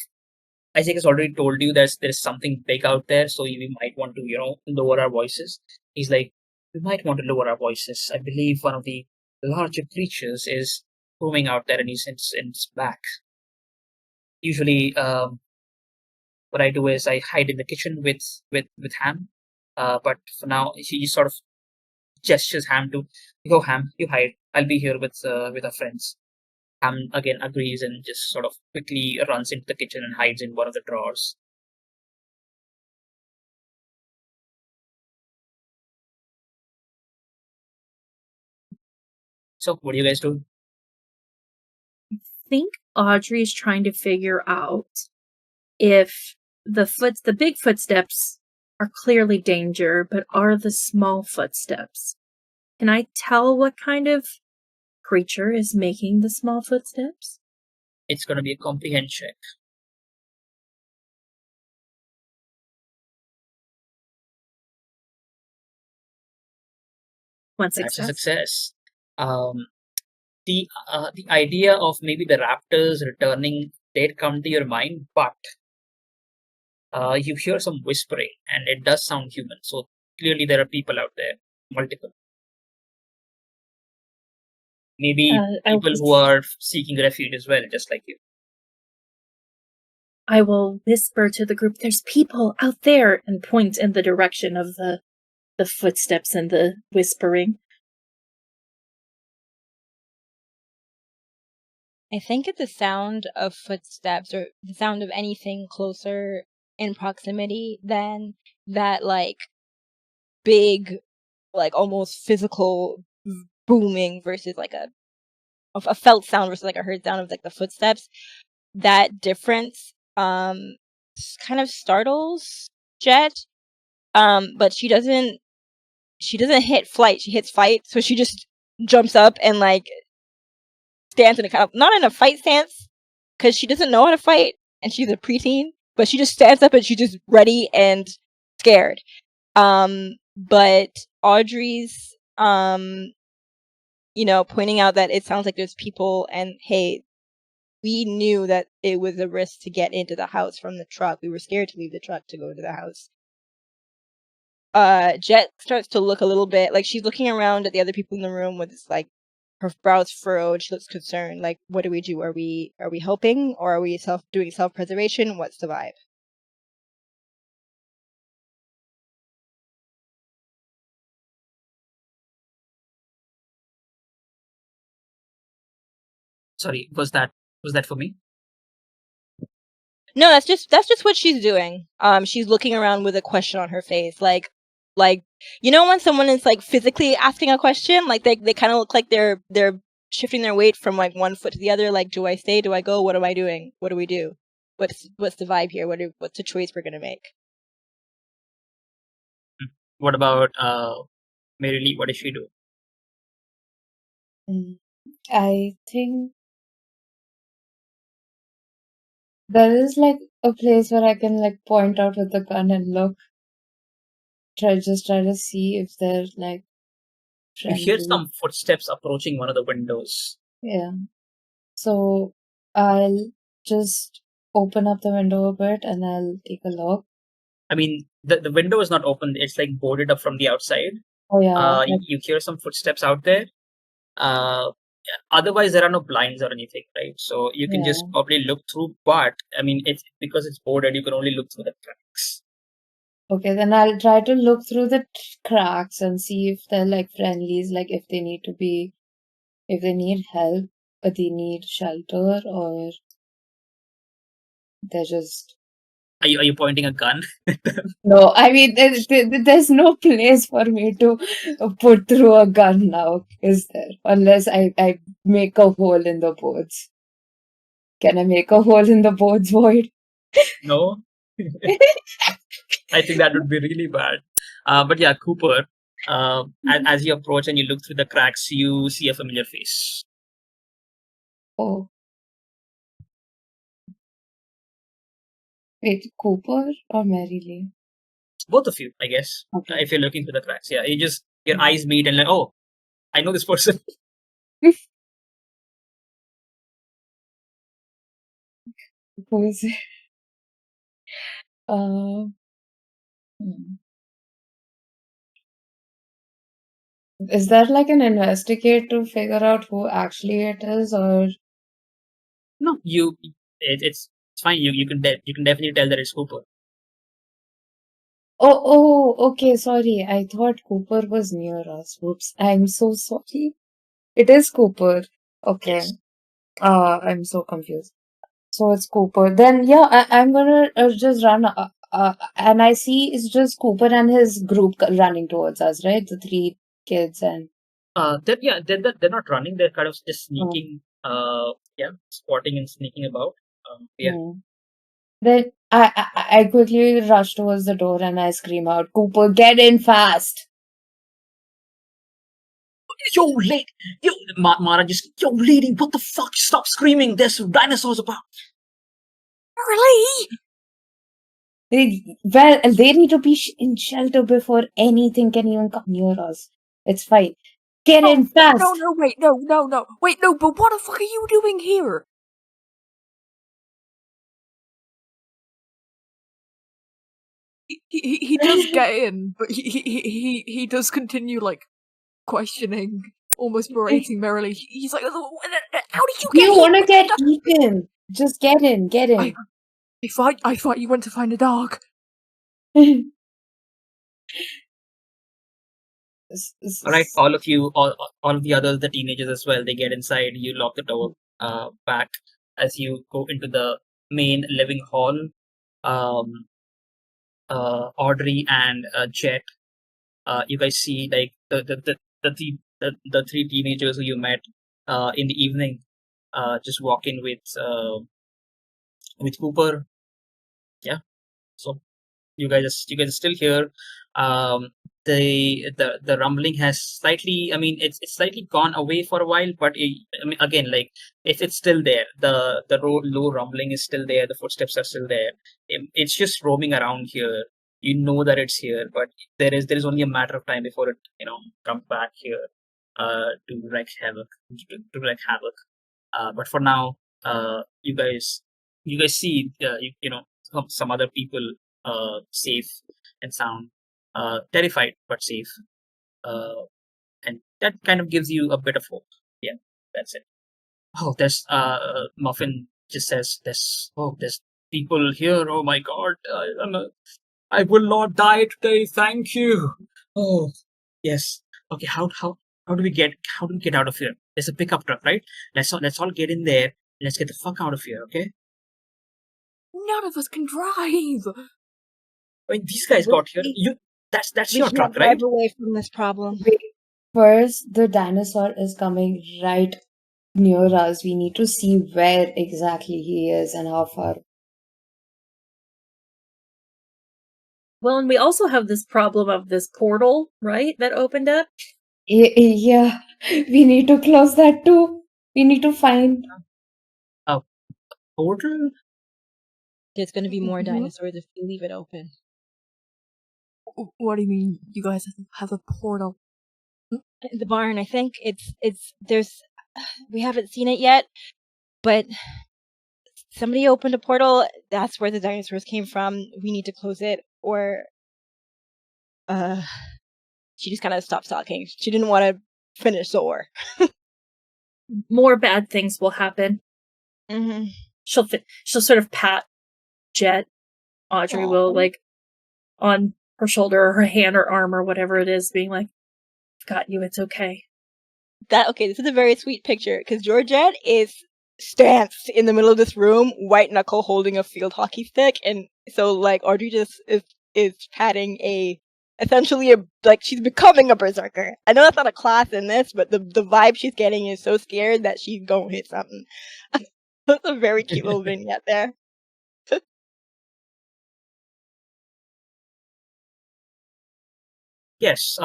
Isaac has already told you there's something big out there, so we might want to lower our voices. He's like, we might want to lower our voices. I believe one of the larger creatures is roaming out there, and he's in its back. Usually, what I do is I hide in the kitchen with Ham. But for now, he sort of gestures Ham to go. Ham, you hide. I'll be here with our friends. Ham again agrees and just sort of quickly runs into the kitchen and hides in one of the drawers. So, what do you guys do? I think Audrey's trying to figure out if the big footsteps are clearly danger, but are the small footsteps? Can I tell what kind of creature is making the small footsteps? It's going to be a comprehend check. One That's a success. success. The idea of maybe the raptors returning did come to your mind, but you hear some whispering, and it does sound human. So clearly, there are people out there, multiple. Maybe people who are seeking refuge as well, just like you. I will whisper to the group, "There's people out there," and point in the direction of the footsteps and the whispering. I think it's the sound of footsteps or the sound of anything closer in proximity than that, like, big, like, almost physical booming versus like a felt sound versus like a heard sound of like the footsteps. That difference kind of startles Jet. But she doesn't hit flight, she hits fight, so she just jumps up and like stands in a kind of, not in a fight stance, because she doesn't know how to fight and she's a preteen, but she just stands up and she's just ready and scared. But Audrey's pointing out that it sounds like there's people, and hey, we knew that it was a risk to get into the house from the truck. We were scared to leave the truck to go to the house. Jet starts to look a little bit like she's looking around at the other people in the room with this, like, her brows furrowed. She looks concerned. Like, what do we do? Are we helping, or are we doing self-preservation? What's the vibe? Sorry, was that for me? No, that's just what she's doing. She's looking around with a question on her face, like when someone is like physically asking a question, like they kind of look like they're shifting their weight from like one foot to the other. Like, do I stay? Do I go? What am I doing? What do we do? What's the vibe here? What's the choice we're gonna make? What about Mary Lee? What does she do? I think there is like a place where I can like point out with the gun and look. Try to see if they're like You hear friendly. some footsteps approaching one of the windows. Yeah. So I'll just open up the window a bit and I'll take a look. I mean, the window is not open; it's like boarded up from the outside. Oh yeah. You hear some footsteps out there. Otherwise, there are no blinds or anything, right? So you can just Yeah. probably look through. But I mean, it's because it's boarded, you can only look through the cracks. Okay, then I'll try to look through the cracks and see if they're like friendlies, like if they need help, or they need shelter, or they're just. Are you pointing a gun? No, I mean, there's no place for me to put through a gun now, is there? Unless I make a hole in the boards. Can I make a hole in the boards, Void? No. I think that would be really bad. But yeah, Cooper, as you approach and you look through the cracks, you see a familiar face. Oh. Wait, Cooper or Mary Lee? Both of you, I guess. Okay. If you're looking through the cracks, yeah, your eyes meet and like, oh, I know this person. Who is it? Uh, hmm. Is that like an investigate to figure out who actually it is, or No, it's fine. You can definitely tell that it's Cooper. okay, sorry. I thought Cooper was near us. Whoops. I'm so sorry. It is Cooper. Okay. Yes. I'm so confused. So it's Cooper. Then yeah, I'm gonna just run. And I see it's just Cooper and his group running towards us, right? The three kids and They're not running. They're kind of just oh, sneaking. Spotting and sneaking about. Yeah. hmm. Then I quickly rush towards the door and I scream out, "Cooper, get in fast!" Yo, lady, Mara just, yo, lady, what the fuck? Stop screaming! There's dinosaurs about. Really? Well, they need to be in shelter before anything can even come near us. It's fine. Get in fast! No, wait, no. Wait, no, but what the fuck are you doing here? He does get in, but he does continue, like, questioning, almost berating Merrily. He's like, how did you get You here? want to get eaten? Just get in, get in. I thought you went to find a dog. All right, all of you, all of the others, the teenagers as well, they get inside. You lock the door back as you go into the main living hall. Audrey and Jet, you guys see like the three teenagers who you met in the evening, just walk in with Cooper. Yeah, so you guys are still here. The rumbling has slightly, I mean, it's slightly gone away for a while, but I mean, again, like it's still there. The low rumbling is still there. The footsteps are still there. It's just roaming around here. You know that it's here, but there is only a matter of time before it comes back here to wreak havoc. To wreak havoc. But for now, you guys see some other people safe and sound, terrified but safe, and that kind of gives you a bit of hope. Yeah, that's it. Oh, there's Muffin just says there's people here. Oh my God, I will not die today. Thank you. Oh yes. Okay, how do we get out of here? There's a pickup truck, right? Let's all get in there. Let's get the fuck out of here. Okay. None of us can drive. When these guys got here, that's We your can't truck, drive right? away from this problem. Wait, first, the dinosaur is coming right near us. We need to see where exactly he is and how far. Well, and we also have this problem of this portal, right, that opened up. Yeah, we need to close that too. We need to find. Portal? There's going to be more Mhm. dinosaurs if we leave it open. What do you mean? You guys have a portal? The barn, I think there's we haven't seen it yet, but somebody opened a portal. That's where the dinosaurs came from. We need to close it, or she just kind of stopped talking. She didn't want to finish the war. More bad things will happen. Mm-hmm. She'll sort of pat Jet. Audrey will, like, on her shoulder or her hand or arm or whatever it is, being like, "I've got you. It's okay." This is a very sweet picture because Georgette is stanced in the middle of this room, white knuckle holding a field hockey stick, and so like Audrey just is patting essentially like she's becoming a berserker. I know that's not a class in this, but the vibe she's getting is so scared that she's gonna hit something. That's a very cute little vignette there. Yes.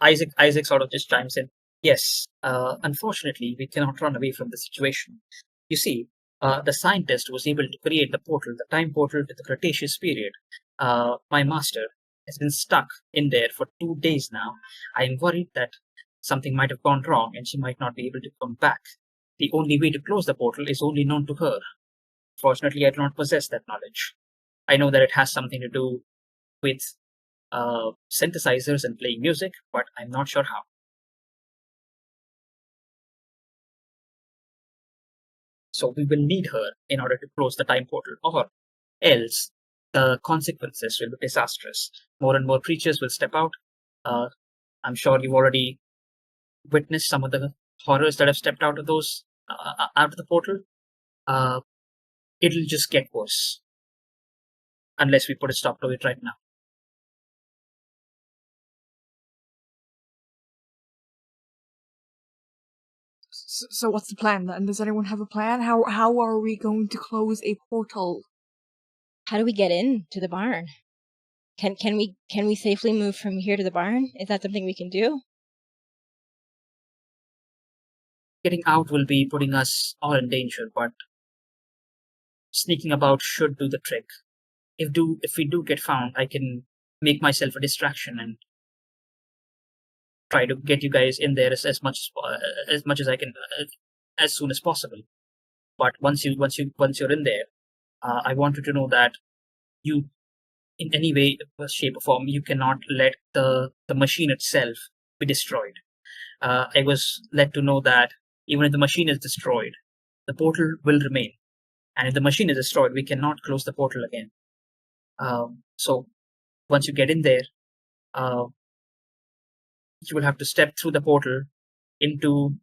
Isaac sort of just chimes in. Yes. Unfortunately, we cannot run away from the situation. You see, the scientist was able to create the portal, the time portal to the Cretaceous period. My master has been stuck in there for 2 days now. I am worried that something might have gone wrong and she might not be able to come back. The only way to close the portal is only known to her. Fortunately, I do not possess that knowledge. I know that it has something to do with synthesizers and playing music, but I'm not sure how. So we will need her in order to close the time portal, or else the consequences will be disastrous. More and more creatures will step out. I'm sure you've already witnessed some of the horrors that have stepped out of those out of the portal. It'll just get worse unless we put a stop to it right now. So what's the plan then? Does anyone have a plan? How are we going to close a portal? How do we get into the barn? Can we safely move from here to the barn? Is that something we can do? Getting out will be putting us all in danger, but sneaking about should do the trick. If we do get found, I can make myself a distraction and try to get you guys in there as much as I can as soon as possible. But once you're in there, I want you to know that you, in any way, shape, or form, you cannot let the machine itself be destroyed. I was led to know that even if the machine is destroyed, the portal will remain, and if the machine is destroyed, we cannot close the portal again. So once you get in there, you will have to step through the portal into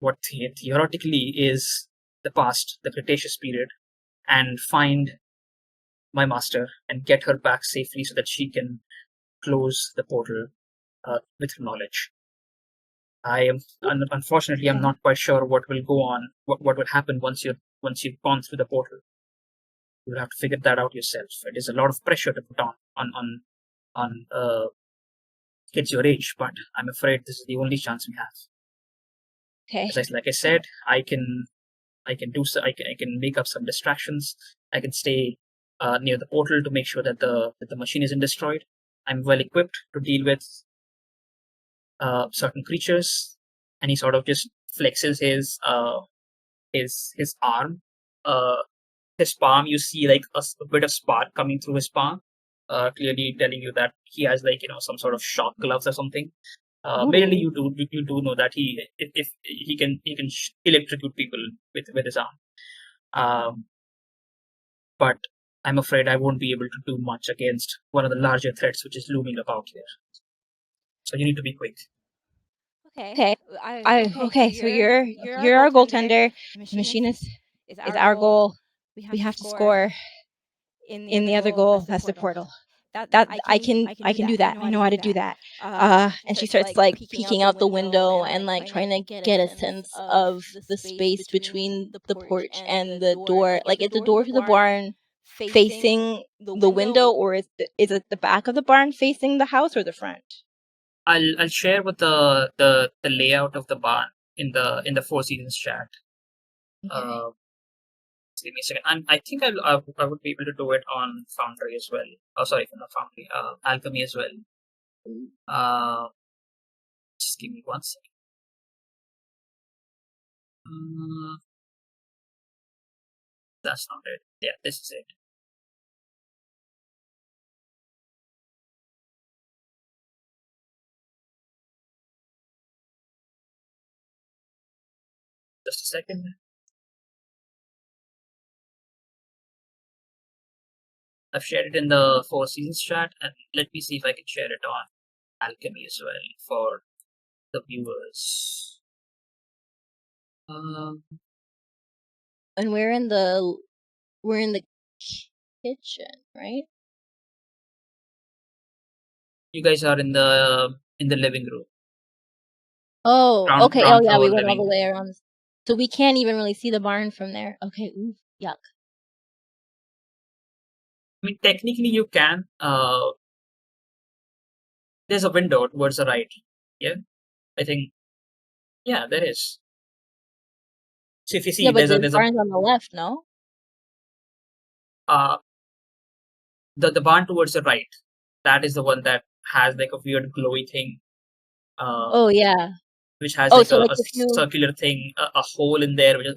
what theoretically is the past, the Cretaceous period, and find my master and get her back safely so that she can close the portal with her knowledge. Unfortunately, I'm not quite sure what will go on, what will happen once you've gone through the portal. You'll have to figure that out yourself. It is a lot of pressure to put on kids your age, but I'm afraid this is the only chance we have. Okay. Like I said, I can make up some distractions. I can stay near the portal to make sure that the machine isn't destroyed. I'm well equipped to deal with certain creatures, and he sort of just flexes his arm. His palm, you see like a bit of spark coming through his palm, clearly telling you that he has some sort of shock gloves or something. Mainly, you do know that if he can electrocute people with his arm. But I'm afraid I won't be able to do much against one of the larger threats which is looming about here. So you need to be quick. Okay. So you're our goaltender. The machine is our goal. We have to score in the other goal. That's the portal. That I can do that. I know how to do that. And she starts like peeking out the window and like trying to get a sense of the space between the porch and the door. Like, is the door to the barn facing the window, or is it the back of the barn facing the house or the front? I'll share with the layout of the barn in the Four Seasons chat. Okay. Give me a second. I think I would be able to do it on Foundry as well. Oh, sorry, not Foundry. Alchemy as well. Just give me 1 second. That's not it. Yeah, this is it. Just a second. I've shared it in the Four Seasons chat, and let me see if I can share it on Alchemy as well for the viewers. And we're in the kitchen, right? You guys are in the living room. Oh, okay. Ground Oh, yeah, we floor went all living. the way around. So we can't even really see the barn from there. Okay, ooh, yuck. I mean, technically you can. There's a window towards the right. Yeah, I think. Yeah, there is. So if you see, Yeah, but there's the barn's on the left, no? The barn towards the right. That is the one that has like a weird glowy thing. Oh, yeah. Which has Oh, like so a like if you... circular thing, a hole in there, which is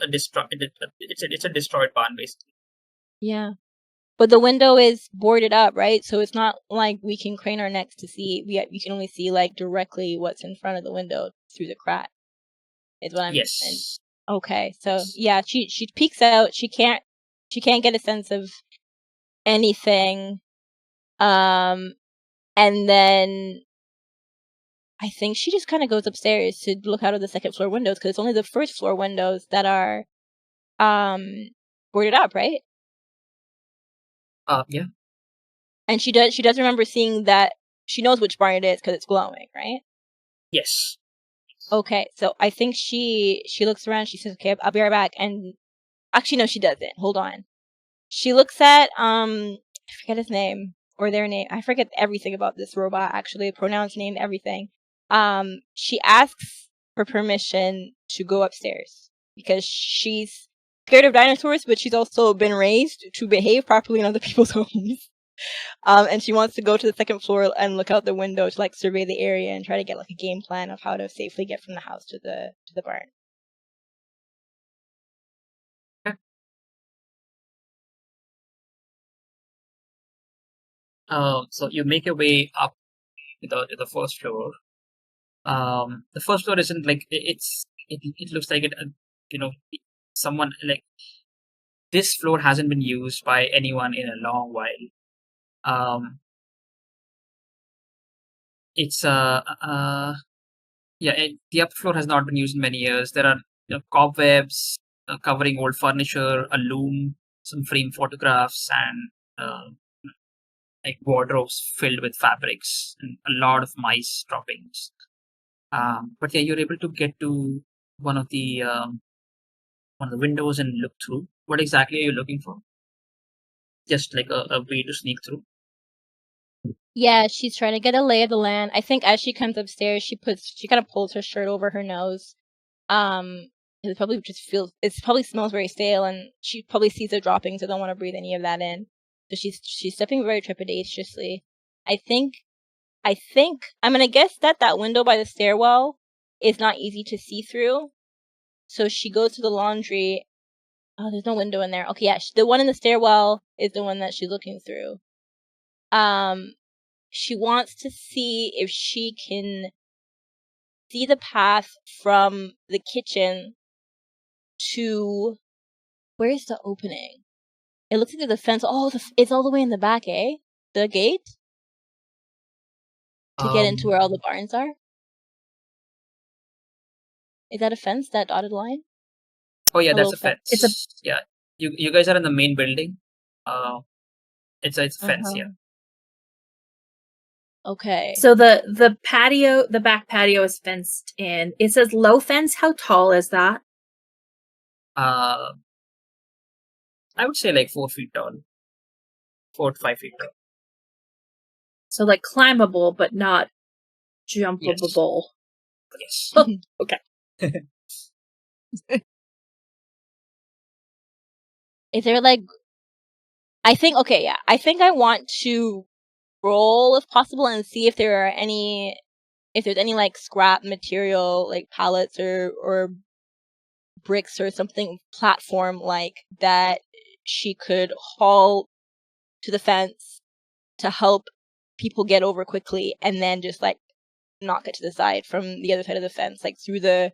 it's a destroyed barn basically. Yeah. But the window is boarded up, right? So it's not like we can crane our necks to see. We can only see like directly what's in front of the window through the crack. Is what I'm. Yes. Okay, so yeah, she peeks out. She can't get a sense of anything. And then I think she just kind of goes upstairs to look out of the second floor windows because it's only the first floor windows that are boarded up, right? Yeah. And she does remember seeing that. She knows which barn it is because it's glowing, right? Yes. Okay, so I think she looks around. She says, "Okay, I'll be right back." And actually, no, she doesn't. Hold on. She looks at I forget his name or their name. I forget everything about this robot. Actually, pronouns, name, everything. She asks for permission to go upstairs because she's scared of dinosaurs, but she's also been raised to behave properly in other people's homes. And she wants to go to the second floor and look out the window to like survey the area and try to get like a game plan of how to safely get from the house to the barn. So you make your way up to the first floor. The first floor isn't like it looks like someone like this floor hasn't been used by anyone in a long while. It's the upper floor has not been used in many years. There are cobwebs covering old furniture, a loom, some framed photographs, and like wardrobes filled with fabrics, and a lot of mice droppings. But yeah, you're able to get to one of the windows and look through. What exactly are you looking for? Just like a way to sneak through. Yeah, she's trying to get a lay of the land. I think as she comes upstairs, she kind of pulls her shirt over her nose. It probably smells very stale, and she probably sees the droppings. So don't want to breathe any of that in. So she's stepping very trepidatiously. I think I'm gonna guess that window by the stairwell is not easy to see through. So she goes to the laundry. Oh, there's no window in there. Okay, yeah, the one in the stairwell is the one that she's looking through. She wants to see if she can see the path from the kitchen to where's the opening? It looks like there's a fence. Oh, it's all the way in the back, eh? The gate to get into where all the barns are. Is that a fence? That dotted line? Oh yeah, A that's little a fence. It's Yeah. You guys are in the main building. It's a fence. Yeah. Okay. So the patio, the back patio is fenced in. It says low fence. How tall is that? I would say like 4 feet tall, 4 to 5 feet tall. So like climbable, but not jumpable. Yes. Oh, okay. Is there like? I think I want to roll if possible and see if there's any like scrap material like pallets or bricks or something platform like that she could haul to the fence to help people get over quickly and then just like knock it to the side from the other side of the fence, like through the.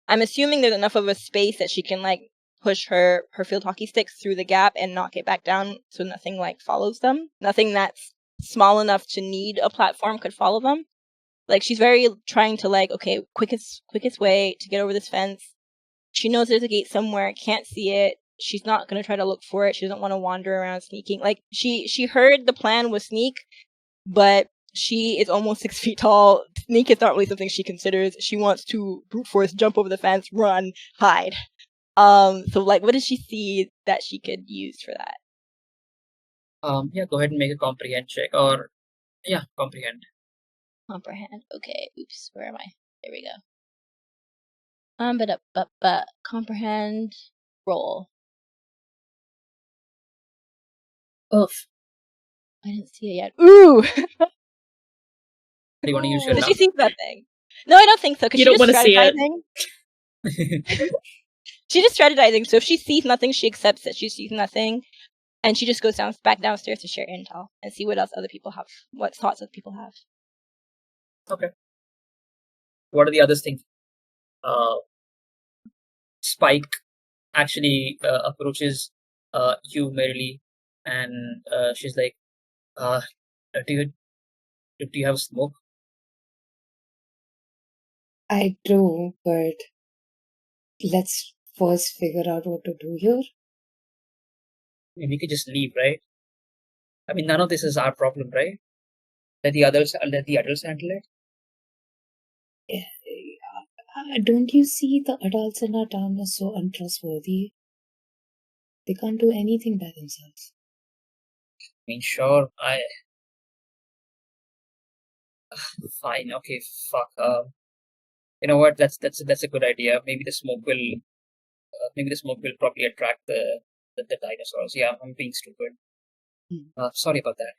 I'm assuming there's enough of a space that she can like push her field hockey sticks through the gap and knock it back down so nothing like follows them. Nothing that's small enough to need a platform could follow them. Like she's very trying to like, okay, quickest way to get over this fence. She knows there's a gate somewhere, can't see it. She's not going to try to look for it. She doesn't want to wander around sneaking. Like she heard the plan was sneak, but she is almost 6 feet tall. Sneak is not really something she considers. She wants to brute force, jump over the fence, run, hide. So like, what does she see that she could use for that? Yeah, go ahead and make a comprehend check, or yeah, comprehend. Comprehend. Okay. Oops. Where am I? There we go. But comprehend. Roll. Oof. I didn't see it yet. Ooh. Do you want to use your So luck? she sees nothing. No, I don't think so. Because You she's don't just wanna see it. strategizing. She's just strategizing. So if she sees nothing, she accepts that she sees nothing. And she just goes back downstairs to share intel and see what else other people have, what thoughts other people have. Okay. What are the other things? Spike actually approaches you merrily, and she's like, do you have smoke? I do, but let's first figure out what to do here. I mean, we could just leave, right? I mean, none of this is our problem, right? Let the adults handle it. Don't you see the adults in our town are so untrustworthy? They can't do anything by themselves. I mean, sure, fine, okay, fuck. You know what? That's a good idea. Maybe the smoke will probably attract the dinosaurs. Yeah, I'm being stupid. Sorry about that.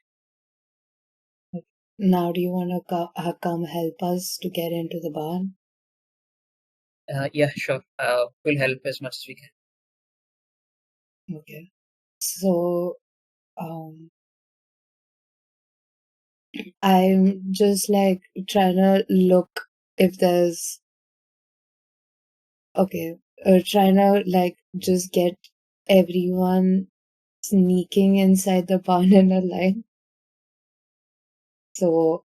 Now, do you want to come help us to get into the barn? Yeah, sure. We'll help as much as we can. Okay. So, I'm just like trying to look if there's trying to like just get everyone sneaking inside the barn in a line. So,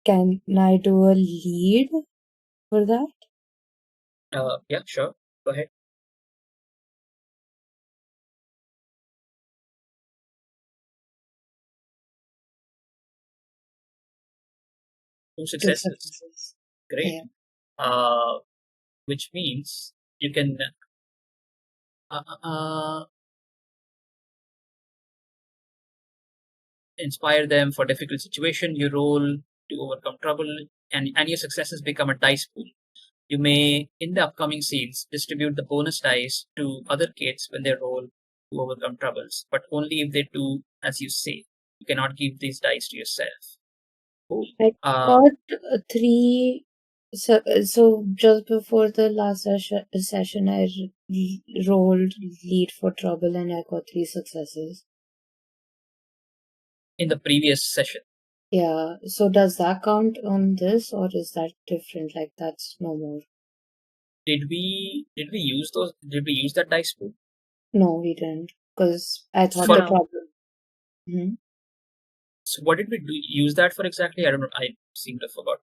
can I do a lead for that? Yeah, sure. Go ahead. Two Two successes. successes. Great. Yeah. Which means you can inspire them for difficult situation. You roll to overcome trouble, and your successes become a dice pool. You may, in the upcoming scenes, distribute the bonus dice to other kids when they roll to overcome troubles, but only if they do as you say. You cannot give these dice to yourself. Cool. I got 3. So just before the last session, I rolled lead for trouble and I got 3 successes. In the previous session. Yeah. So does that count on this, or is that different? Like that's no more. Did we use those? Did we use that dice pool? No, we didn't, because I thought For the now. problem. Mhm. So what did we use that for exactly? I don't know. I seem to have forgot.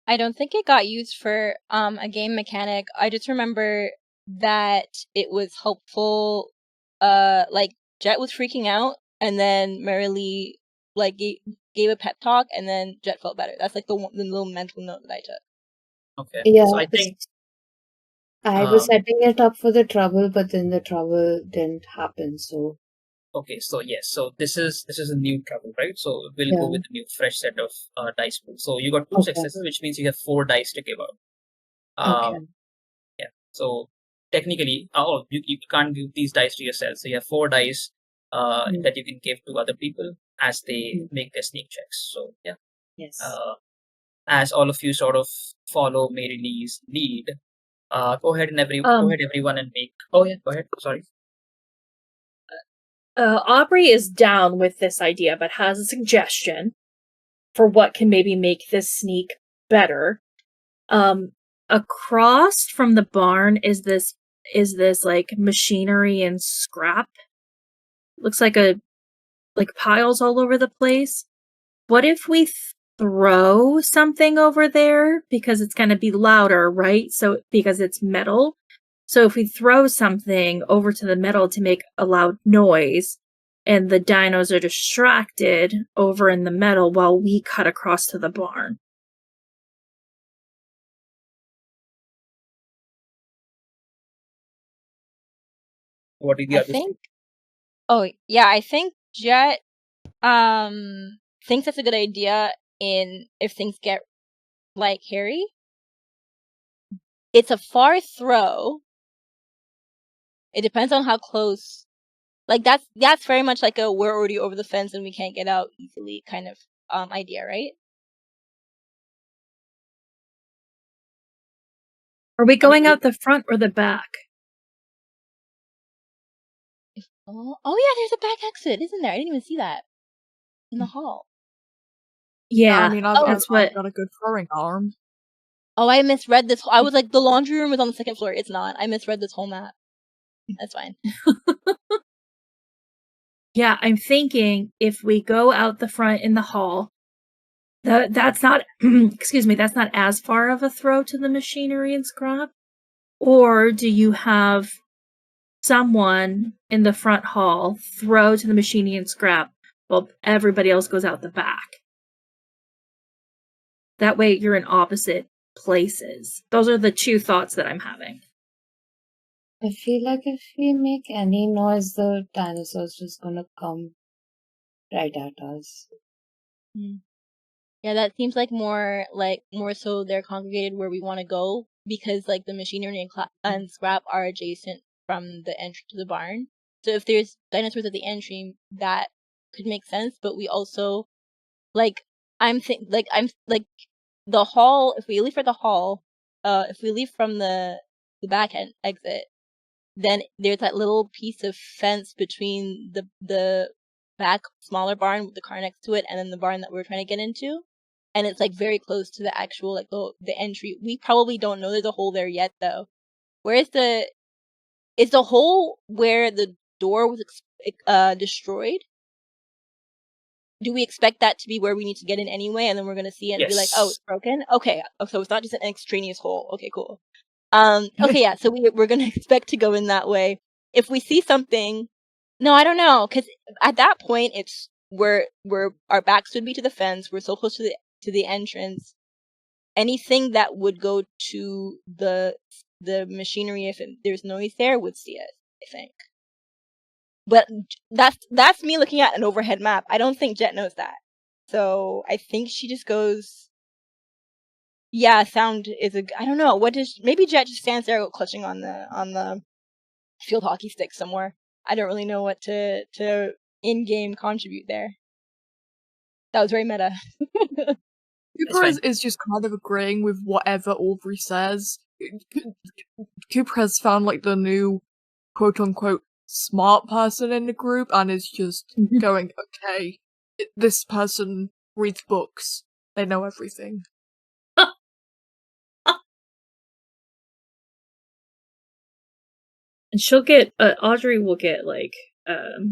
I don't think it got used for a game mechanic. I just remember that it was helpful. Like Jet was freaking out, and then Merrily like gave a pep talk, and then Jet felt better. That's like the little mental note that I took. Okay. Yeah, So I think I was setting it up for the trouble, but then the trouble didn't happen. So okay. So yes. So this is a new trouble, right? So we'll go with a new fresh set of dice pool. So you got 2 successes, which means you have 4 dice to give out. Yeah. So technically, you can't give these dice to yourself. So you have 4 dice that you can give to other people as they make their sneak checks. So yeah. Yes. As all of you sort of follow Mary Lee's lead, go ahead everyone and make. Oh yeah, go ahead. Sorry. Aubrey is down with this idea, but has a suggestion for what can maybe make this sneak better. Across from the barn is this like machinery and scrap. Looks like piles all over the place. What if we throw something over there, because it's going to be louder, right? So because it's metal. So if we throw something over to the metal to make a loud noise, and the dinos are distracted over in the metal while we cut across to the barn. What did the others think? Oh yeah, I think Jet thinks that's a good idea if things get like hairy. It's a far throw. It depends on how close. Like that's very much like a we're already over the fence and we can't get out easily kind of idea, right? Are we going out the front or the back? Oh yeah, there's a back exit, isn't there? I didn't even see that in the hall. Yeah, I mean, I've that's what. got a good throwing arm. Oh, I misread this. I was like, the laundry room is on the second floor. It's not. I misread this whole map. That's fine. Yeah, I'm thinking if we go out the front in the hall, that's not, excuse me, that's not as far of a throw to the machinery and scrap. Or do you have someone in the front hall throw to the machinery and scrap while everybody else goes out the back? That way you're in opposite places. Those are the two thoughts that I'm having. I feel like if we make any noise, the dinosaurs just gonna come right at us. Yeah, that seems like more so they're congregated where we want to go, because like the machinery and scrap are adjacent from the entry to the barn. So if there's dinosaurs at the entry, that could make sense. But we also the hall. If we leave for the hall, if we leave from the back end exit, then there's that little piece of fence between the back smaller barn with the car next to it and then the barn that we're trying to get into. And it's like very close to the actual like the entry. We probably don't know there's a hole there yet though. Where is the hole where the door was destroyed? Do we expect that to be where we need to get in anyway, and then we're gonna see it and be like, oh, it's broken? Okay, so it's not just an extraneous hole. Okay, cool. Okay, yeah, so we're gonna expect to go in that way. If we see something, no, I don't know, because at that point it's where our backs would be to the fence. We're so close to the entrance. Anything that would go to the machinery, if there's noise there, would see it, I think. But that's me looking at an overhead map. I don't think Jet knows that. So I think she just goes, yeah, sound is I don't know. Maybe Jet just stands there clutching on the field hockey stick somewhere. I don't really know what to in-game contribute there. That was very meta. Cooper is just kind of agreeing with whatever Aubrey says. Cooper has found like the new quote-unquote smart person in the group and is just going, okay, this person reads books. They know everything. And she'll get Audrey will get like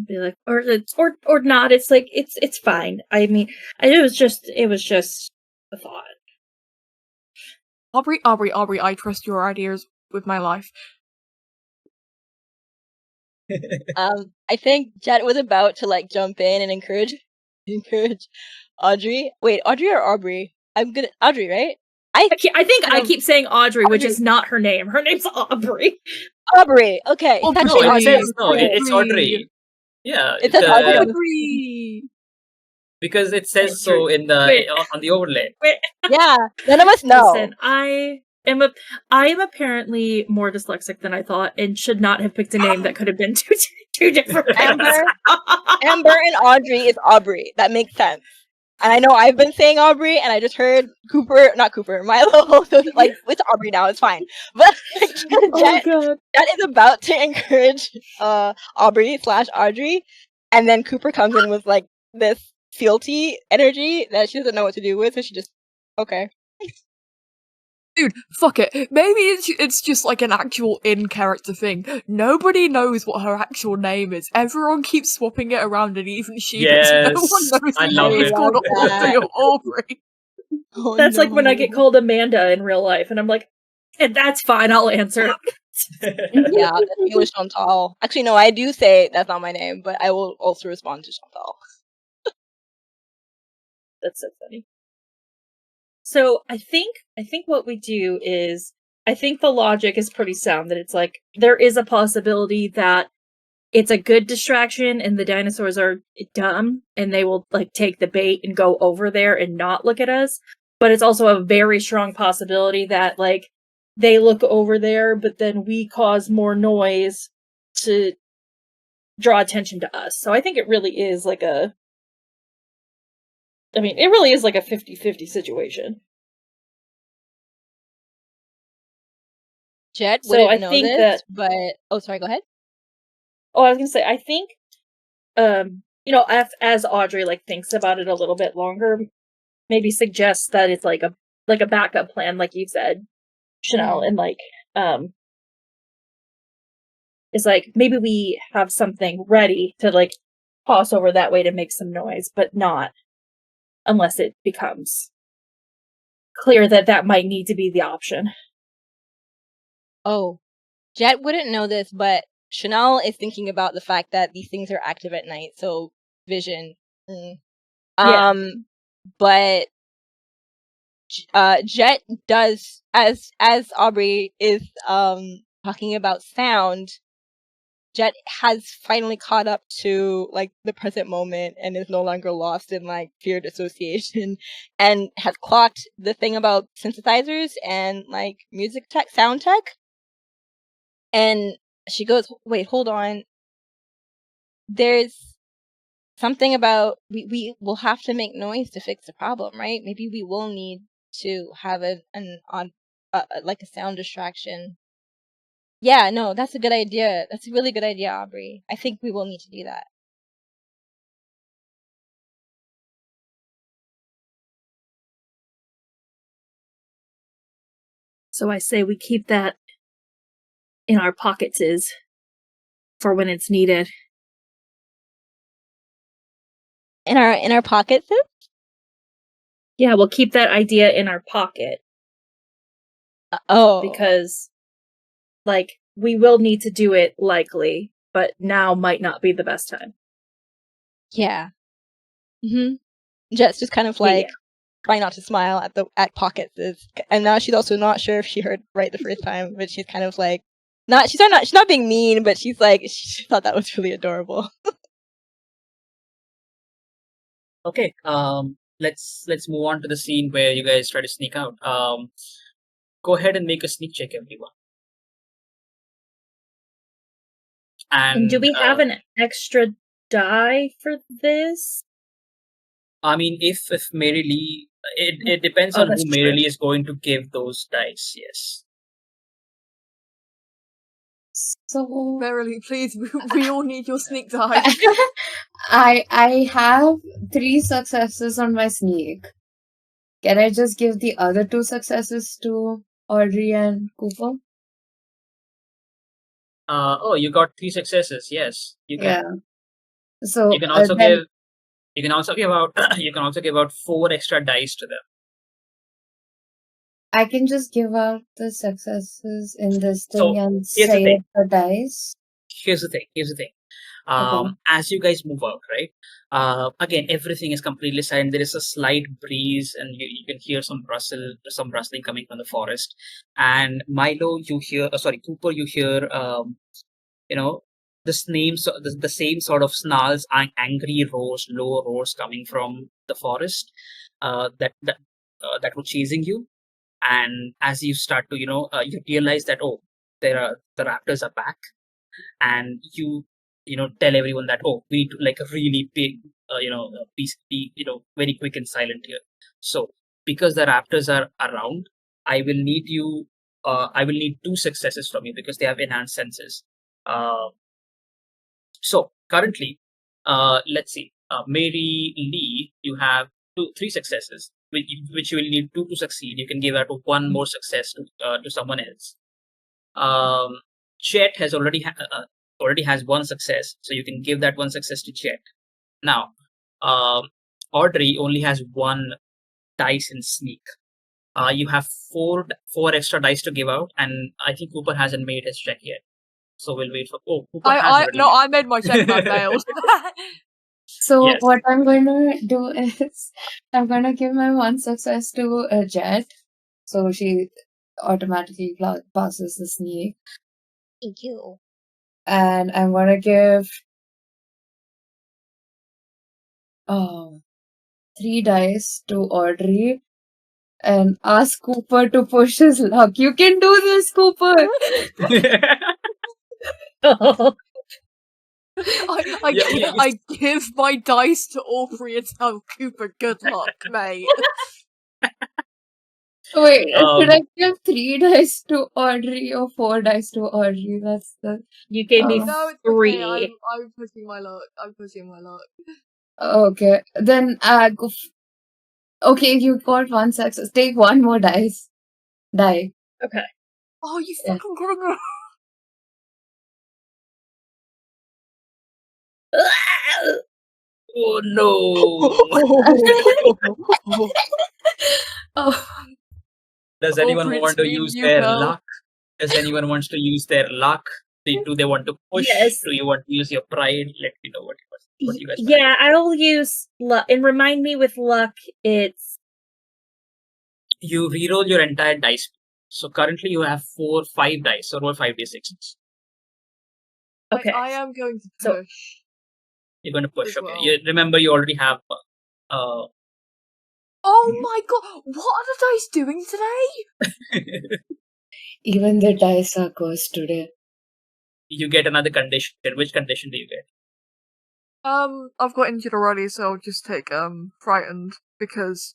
be like or not. It's like it's fine. I mean, it was just a thought. Aubrey, I trust your ideas with my life. I think Jet was about to like jump in and encourage Audrey. Wait, Audrey or Aubrey? Audrey, right? I keep saying Audrey, which is not her name. Her name's Aubrey. Aubrey. Okay. Oh, it's no, actually it's Audrey. Yeah, it says Audrey. Because it says so in the on the overlay. Yeah, none of us know. Listen, I am apparently more dyslexic than I thought, and should not have picked a name that could have been two different names. Amber and Audrey is Aubrey. That makes sense. And I know I've been saying Aubrey, and I just heard Milo. So like it's Aubrey now. It's fine. But Jet is about to encourage Aubrey / Audrey, and then Cooper comes in with like this fealty energy that she doesn't know what to do with, so she just okay. Dude, fuck it. Maybe it's just like an actual in-character thing. Nobody knows what her actual name is. Everyone keeps swapping it around, and even she does. No one knows I love it's it. called Audrey or Aubrey. Oh, That's like when I get called Amanda in real life, and I'm like, that's fine, I'll answer. Yeah, that's me with Chantal. Actually, no, I do say that's not my name, but I will also respond to Chantal. That's so funny. So I think what we do is, I think the logic is pretty sound, that it's like there is a possibility that it's a good distraction and the dinosaurs are dumb and they will like take the bait and go over there and not look at us. But it's also a very strong possibility that like they look over there, but then we cause more noise to draw attention to us. So I think it really is like a 50-50 situation. Jet So I wouldn't know think this, that but oh, sorry, go ahead. I was gonna say, I think, as Audrey thinks about it a little bit longer, maybe suggests that it's like a backup plan, like you said, Chanel, and is maybe we have something ready to toss over that way to make some noise, but not unless it becomes clear that might need to be the option. Oh, Jet wouldn't know this, but Chanel is thinking about the fact that these things are active at night, so vision. Yeah. But Jet does, as Aubrey is talking about sound, Jet has finally caught up to the present moment and is no longer lost in feared association, and has clocked the thing about synthesizers and music tech, sound tech. And she goes, wait, hold on. There's something about we will have to make noise to fix the problem, right? Maybe we will need to have a sound distraction. Yeah, no, that's a good idea. That's a really good idea, Aubrey. I think we will need to do that. So I say we keep that in our pockets for when it's needed. In our pockets? Yeah, we'll keep that idea in our pocket. Because we will need to do it likely, but now might not be the best time. Yeah. Jet's just kind of trying not to smile at pockets, and now she's also not sure if she heard right the first time, but she's kind of she's not being mean, but she's she thought that was really adorable. Okay, let's move on to the scene where you guys try to sneak out. Go ahead and make a sneak check, everyone. And do we have an extra die for this? I mean, if Mary Lee, it depends on who Mary Lee is going to give those dice. Yes. So Verily, please, we all need your sneak die. I have 3 successes on my sneak. Can I just give the other 2 successes to Audrey and Cooper? Oh, you got 3 successes. Yes, you can. Yeah. So you can also give. You can also give out. You can also give out 4 extra dice to them. I can just give out the successes in this thing and say it for dice. Here's the thing. Okay. As you guys move out, right? Again, everything is completely silent. There is a slight breeze, and you can hear some rustling coming from the forest. And Milo, you hear. Cooper, you hear. The same sort of snarls and angry roars, low roars coming from the forest. That were chasing you. And as you start to, you realize that the raptors are back, and you tell everyone that we need to a really big be very quick and silent here. So because the raptors are around, I will need 2 successes from you because they have enhanced senses. So currently, let's see, Mary Lee, you have 3 successes, which you will need 2 to succeed. You can give out 1 more success to someone else. Chet has already has 1 success, so you can give that 1 success to Chet. Now, Audrey only has 1 dice in sneak. You have 4 extra dice to give out, and I think Cooper hasn't made his check yet. So we'll wait for. Cooper has already. I made my check and I failed. So what I'm going to do is I'm going to give my 1 success to Jet, so she automatically passes the sneak. Thank you. And I'm going to give 3 dice to Audrey and ask Cooper to push his luck. You can do this, Cooper! I give my dice to Aubrey and tell Cooper, good luck, mate. Wait, should I Um, give 3 dice to Audrey or 4 dice to Audrey? That's the. You gave me No, it's three. okay. I'm pushing my luck. I'm pushing my luck. Okay, then okay, you got 1 success. Take 1 more dice. Die. Okay. Oh, you Yeah. fucking criminal! oh no! Oh, Does Oh, anyone Prince, want to me and use you, their pal. luck? Does anyone wants to use their luck? Do they want to push? Yes. Do you want to use your pride? Let me know what you guys. Yeah, I'll use luck. And remind me with luck, it's You reroll your entire dice. So currently you have 5 dice. So roll 5d6s. okay. I am going to So- push. You're going to push. As Okay. well. You remember you already have. Oh my god! What are the dice doing today? even the dice are cursed today. You get another condition. Which condition do you get? I've got injured already, so I'll just take frightened because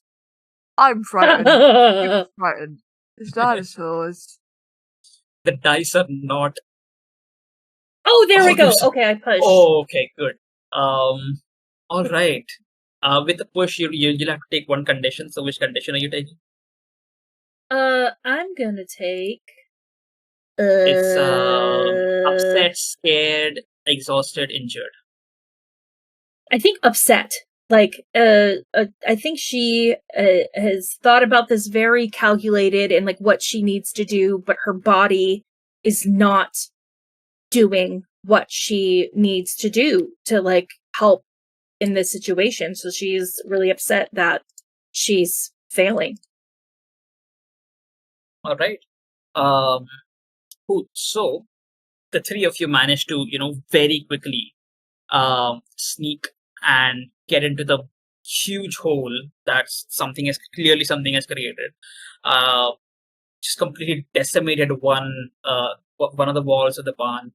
I'm frightened. You're frightened. It's dinosaurs. The dice are not. Oh, there we Oh, go. there's- Okay, I pushed. Oh, okay, good. All right. With the push, you'll have to take one condition. So which condition are you taking? I'm gonna take. It's upset, scared, exhausted, injured. I think upset. Like, I think she has thought about this very calculated and like what she needs to do, but her body is not doing what she needs to do to like help in this situation. So she's really upset that she's failing. All right. Cool. So the three of you managed to, very quickly sneak and get into the huge hole that something has created. Just completely decimated one of the walls of the barn.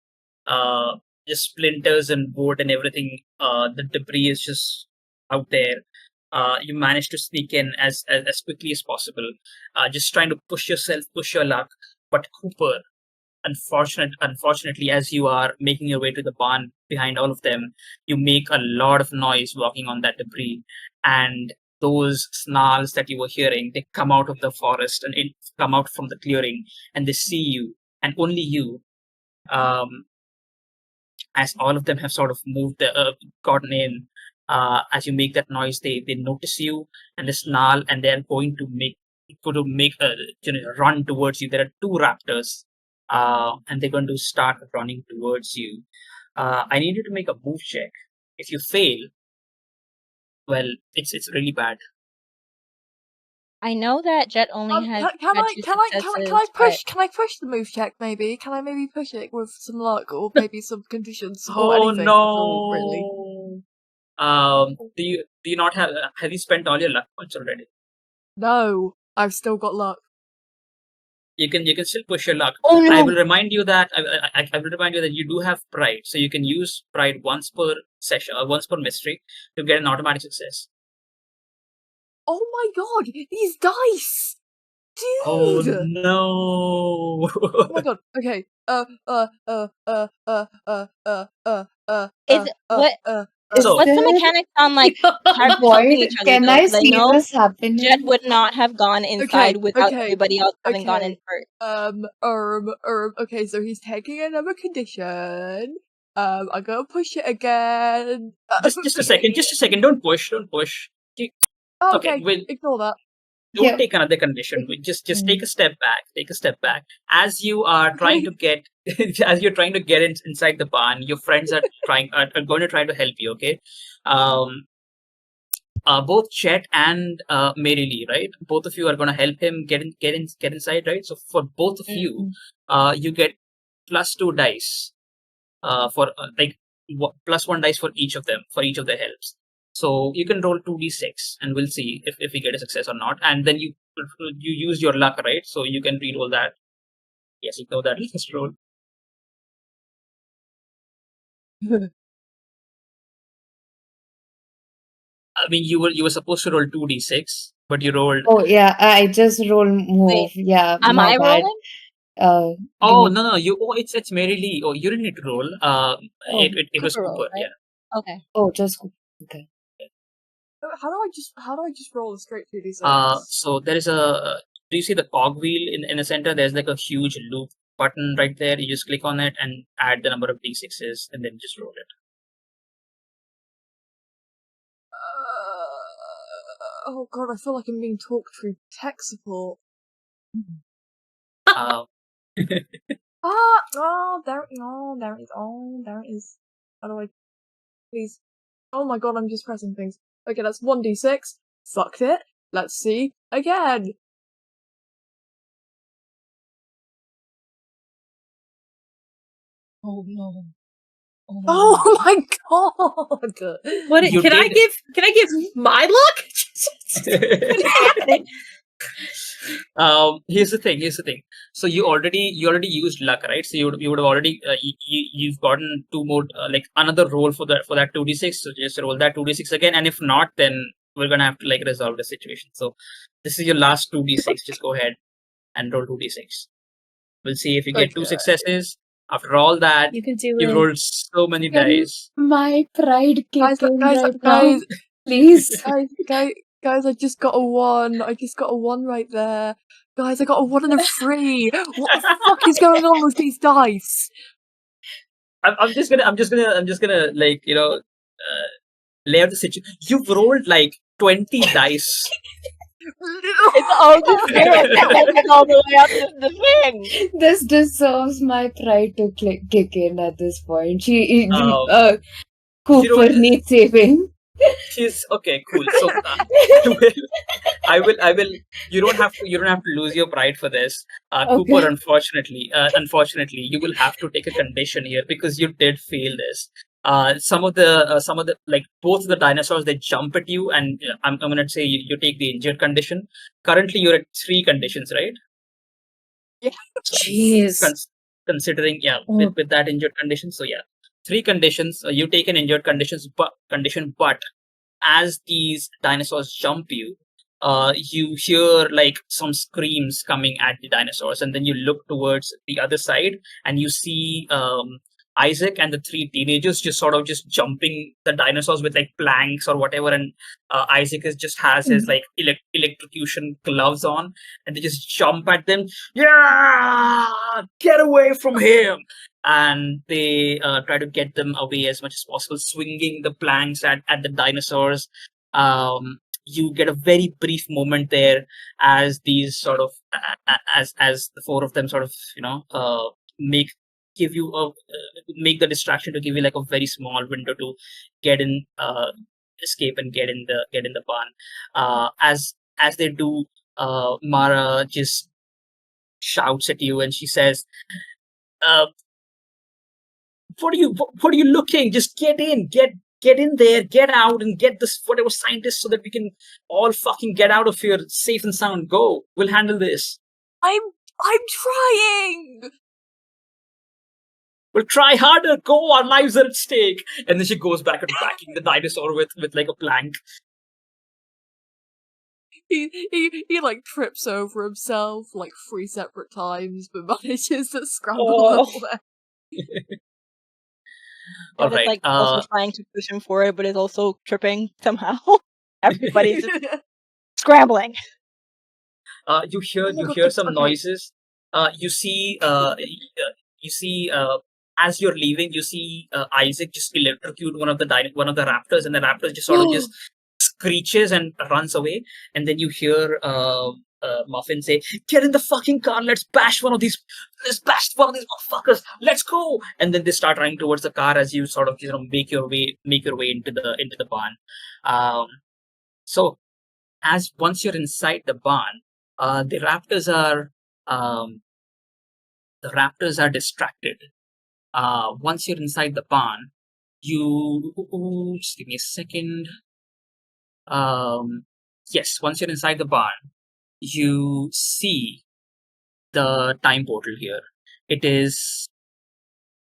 Just splinters and wood and everything. The debris is just out there. You managed to sneak in as quickly as possible. Just trying to push your luck. But Cooper, unfortunately, as you are making your way to the barn behind all of them, you make a lot of noise walking on that debris, and those snarls that you were hearing, they come out of the forest and come out from the clearing, and they see you, and only you. As all of them have sort of gotten in, as you make that noise, they notice you and they snarl, and they're going to make a run towards you. There are 2 raptors, and they're going to start running towards you. I need you to make a move check. If you fail, well, it's really bad. I know that Jet only has Can had I 2 can I successes, push? Can I push the move check? Maybe can I maybe push it with some luck or maybe some conditions or Oh anything at all? Really? no! Do you not have you spent all your luck points already? No, I've still got luck. You can still push your luck. Oh no! I will remind you that I will remind you that you do have pride, so you can use pride once per session or once per mystery to get an automatic success. Oh my god, these dice, Oh dude! no! Oh my god. Okay. So- What's the mechanics on like helping Void, each other can though? I 'Cause I see know this happening? Jet would not have gone inside without everybody else having gone in first. Okay, so he's taking another condition. I'm gonna push it again. just a second. Don't push. Okay, we'll ignore that. don't take another condition. Just take a step back. As you are trying to get as you're trying to get inside the barn, your friends are going to try to help you. Okay. Both Chet and Mary Lee, right? Both of you are going to help him get inside, right? So for both of you, you get +2 dice for plus 1 dice for each of them, for each of their helps. So you can roll 2d6 and we'll see if we get a success or not. And then you use your luck, right? So you can re-roll that. Yes, ignore that. Just roll. I mean, you were supposed to roll 2d6. but you rolled. Oh yeah, I just roll move. Wait, Yeah, am my I bad. rolling? Give Oh me. no, you. Oh, it's merely. Oh, you didn't need to roll. Oh, It was Cooper roll, Cooper. right? Yeah. Okay. oh, just okay. How do I just roll a straight 2d6? So there is a. Do you see the cogwheel in the center? There's like a huge loop button right there. You just click on it and add the number of d6s, and then just roll it. Oh god, I feel like I'm being talked through tech support. Uh, Oh, there it is. Oh, there it is. How do I, please? Oh my god, I'm just pressing things. Okay, that's 1d6. Fucked it. Let's see again. Oh no. Oh, no. Oh my god. What You can I did- give my luck? Here's the thing. So you already used luck, right? So you would have already you've gotten two more like another roll for that 2d6. So just roll that 2d6 again, and if not, then we're gonna have to like resolve the situation. So this is your last 2d6. Just go ahead and roll 2d6. We'll see if you get two Okay. successes. After all that, You can do you it. rolled so many Can dice. my pride kick in right now? Guys, Please. guys, I just got a 1. I just got a 1 right there. Guys, I got a 1 and a 3. What the fuck is going on with these dice? I'm just gonna like lay out the situation. You've rolled like 20 dice. It's all just spirit all the way up the thing. This deserves my pride to kick in at this point. Oh. Cooper needs saving. She's okay, cool. So I will. You don't have to lose your pride for this, Okay. Cooper. Unfortunately, you will have to take a condition here because you did fail this. Some of the like both of the dinosaurs, they jump at you, and I'm gonna say you take the injured condition. Currently, you're at 3 conditions, right? Jeez. Considering Oh. with that injured condition, so 3 conditions. You take an injured condition, but as these dinosaurs jump you, you hear like some screams coming at the dinosaurs, and then you look towards the other side, and you see Isaac and the 3 teenagers just sort of just jumping the dinosaurs with like planks or whatever, and Isaac has his like electrocution gloves on, and they just jump at them. Yeah, get away from him! And they try to get them away as much as possible, swinging the planks at the dinosaurs. You get a very brief moment there as these sort of as the 4 of them sort of make give you a make the distraction to give you like a very small window to get in, escape and get in the barn. As they do, Mara just shouts at you and she says, what are you looking? Just get in there, get out and get this whatever scientists so that we can all fucking get out of here safe and sound. Go, we'll handle this. I'm trying. We'll try harder. Go, our lives are at stake. And then she goes back and backing the dinosaur with like a plank. He like trips over himself like 3 separate times, but manages to scramble Oh. up there. All It's right. like also trying to push him forward, but is also tripping somehow. Everybody's just scrambling. You hear my God, some okay. noises. You see as you're leaving, you see Isaac just electrocute one of the raptors, and the raptor just sort of just screeches and runs away. And then you hear Muffin say, "Get in the fucking car. Let's bash one of these motherfuckers. Let's go!" And then they start running towards the car as you sort of make your way into the barn. So once you're inside the barn, the raptors are distracted. Once you're inside the barn, you just give me a second. Yes, once you're inside the barn, you see the time portal here. It is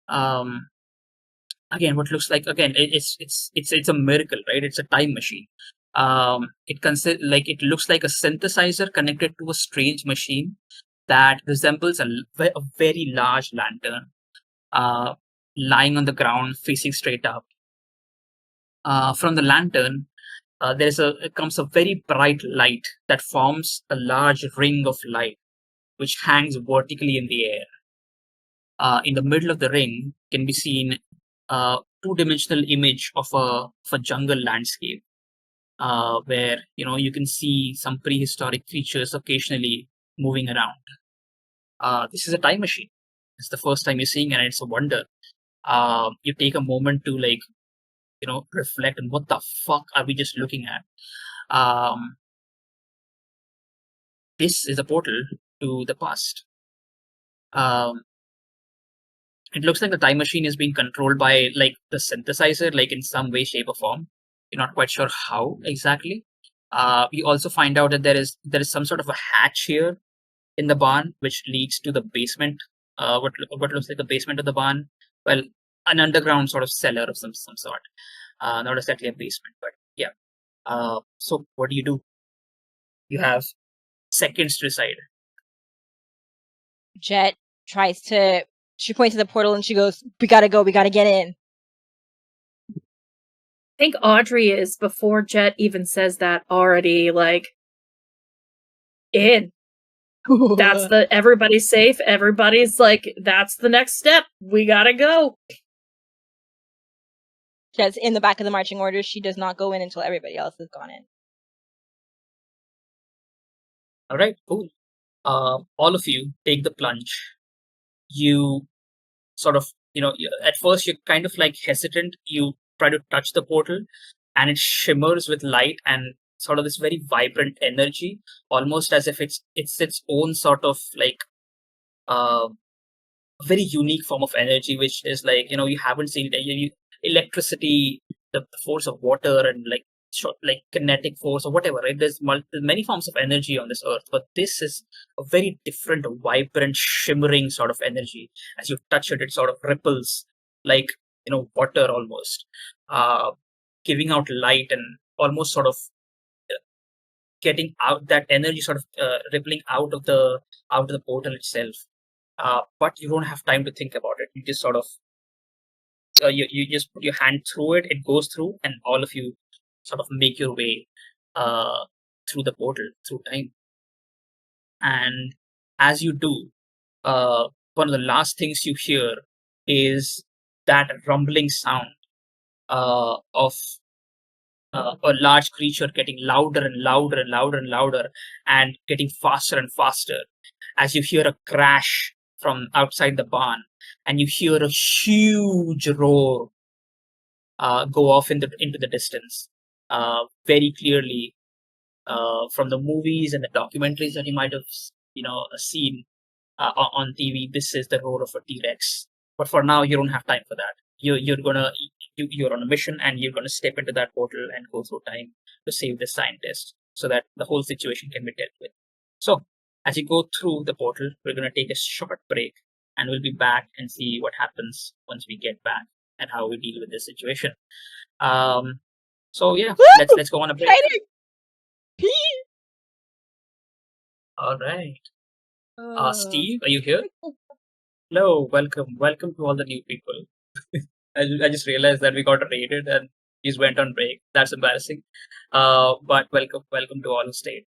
again what looks like it's a miracle, right? It's a time machine. It looks like a synthesizer connected to a strange machine that resembles a very large lantern lying on the ground facing straight up. From the lantern, comes a very bright light that forms a large ring of light which hangs vertically in the air. In the middle of the ring can be seen a two-dimensional image of a jungle landscape, where you can see some prehistoric creatures occasionally moving around. This is a time machine. It's the first time you're seeing it, and it's a wonder. You take a moment to reflect on what the fuck are we just looking at. This is a portal to the past. It looks like the time machine is being controlled by the synthesizer, in some way, shape, or form. You're not quite sure how exactly. We also find out that there is some sort of a hatch here in the barn, which leads to the basement. What looks like the basement of the barn. Well, an underground sort of cellar of some sort. Not exactly a basement, but yeah. So what do? You have seconds to decide. Jet she points to the portal and she goes, "We gotta go, we gotta get in." I think Audrey is, before Jet even says that, already in. That's everybody's safe. Everybody's that's the next step. We gotta go. Jet's in the back of the marching orders. She does not go in until everybody else has gone in. All right, cool. All of you take the plunge. You sort of, at first you're kind of hesitant. You try to touch the portal and it shimmers with light and sort of this very vibrant energy, almost as if it's its own sort of very unique form of energy, which is you haven't seen it. Electricity, the force of water, and kinetic force or whatever, right? There's many forms of energy on this earth, but this is a very different, vibrant, shimmering sort of energy. As you touch it, it sort of ripples like water almost, giving out light and almost sort of getting out that energy, sort of rippling out of the portal itself. But you don't have time to think about it. You just sort of you just put your hand through it, it goes through, and all of you sort of make your way through the portal, through time. And as you do, one of the last things you hear is that rumbling sound of a large creature getting louder and louder and louder and louder and getting faster and faster, as you hear a crash from outside the barn, and you hear a huge roar go off into the distance, very clearly from the movies and the documentaries that you might have seen on TV. This is the roar of a T-Rex. But for now, you don't have time for that. You're on a mission, and you're gonna step into that portal and go through time to save the scientist, so that the whole situation can be dealt with. So as you go through the portal, we're gonna take a short break, and we'll be back and see what happens once we get back and how we deal with this situation. So yeah, let's go on a break. All right. Steve, are you here? Hello, welcome to all the new people. I just realized that we got raided and just went on break. That's embarrassing. But welcome to all who stayed.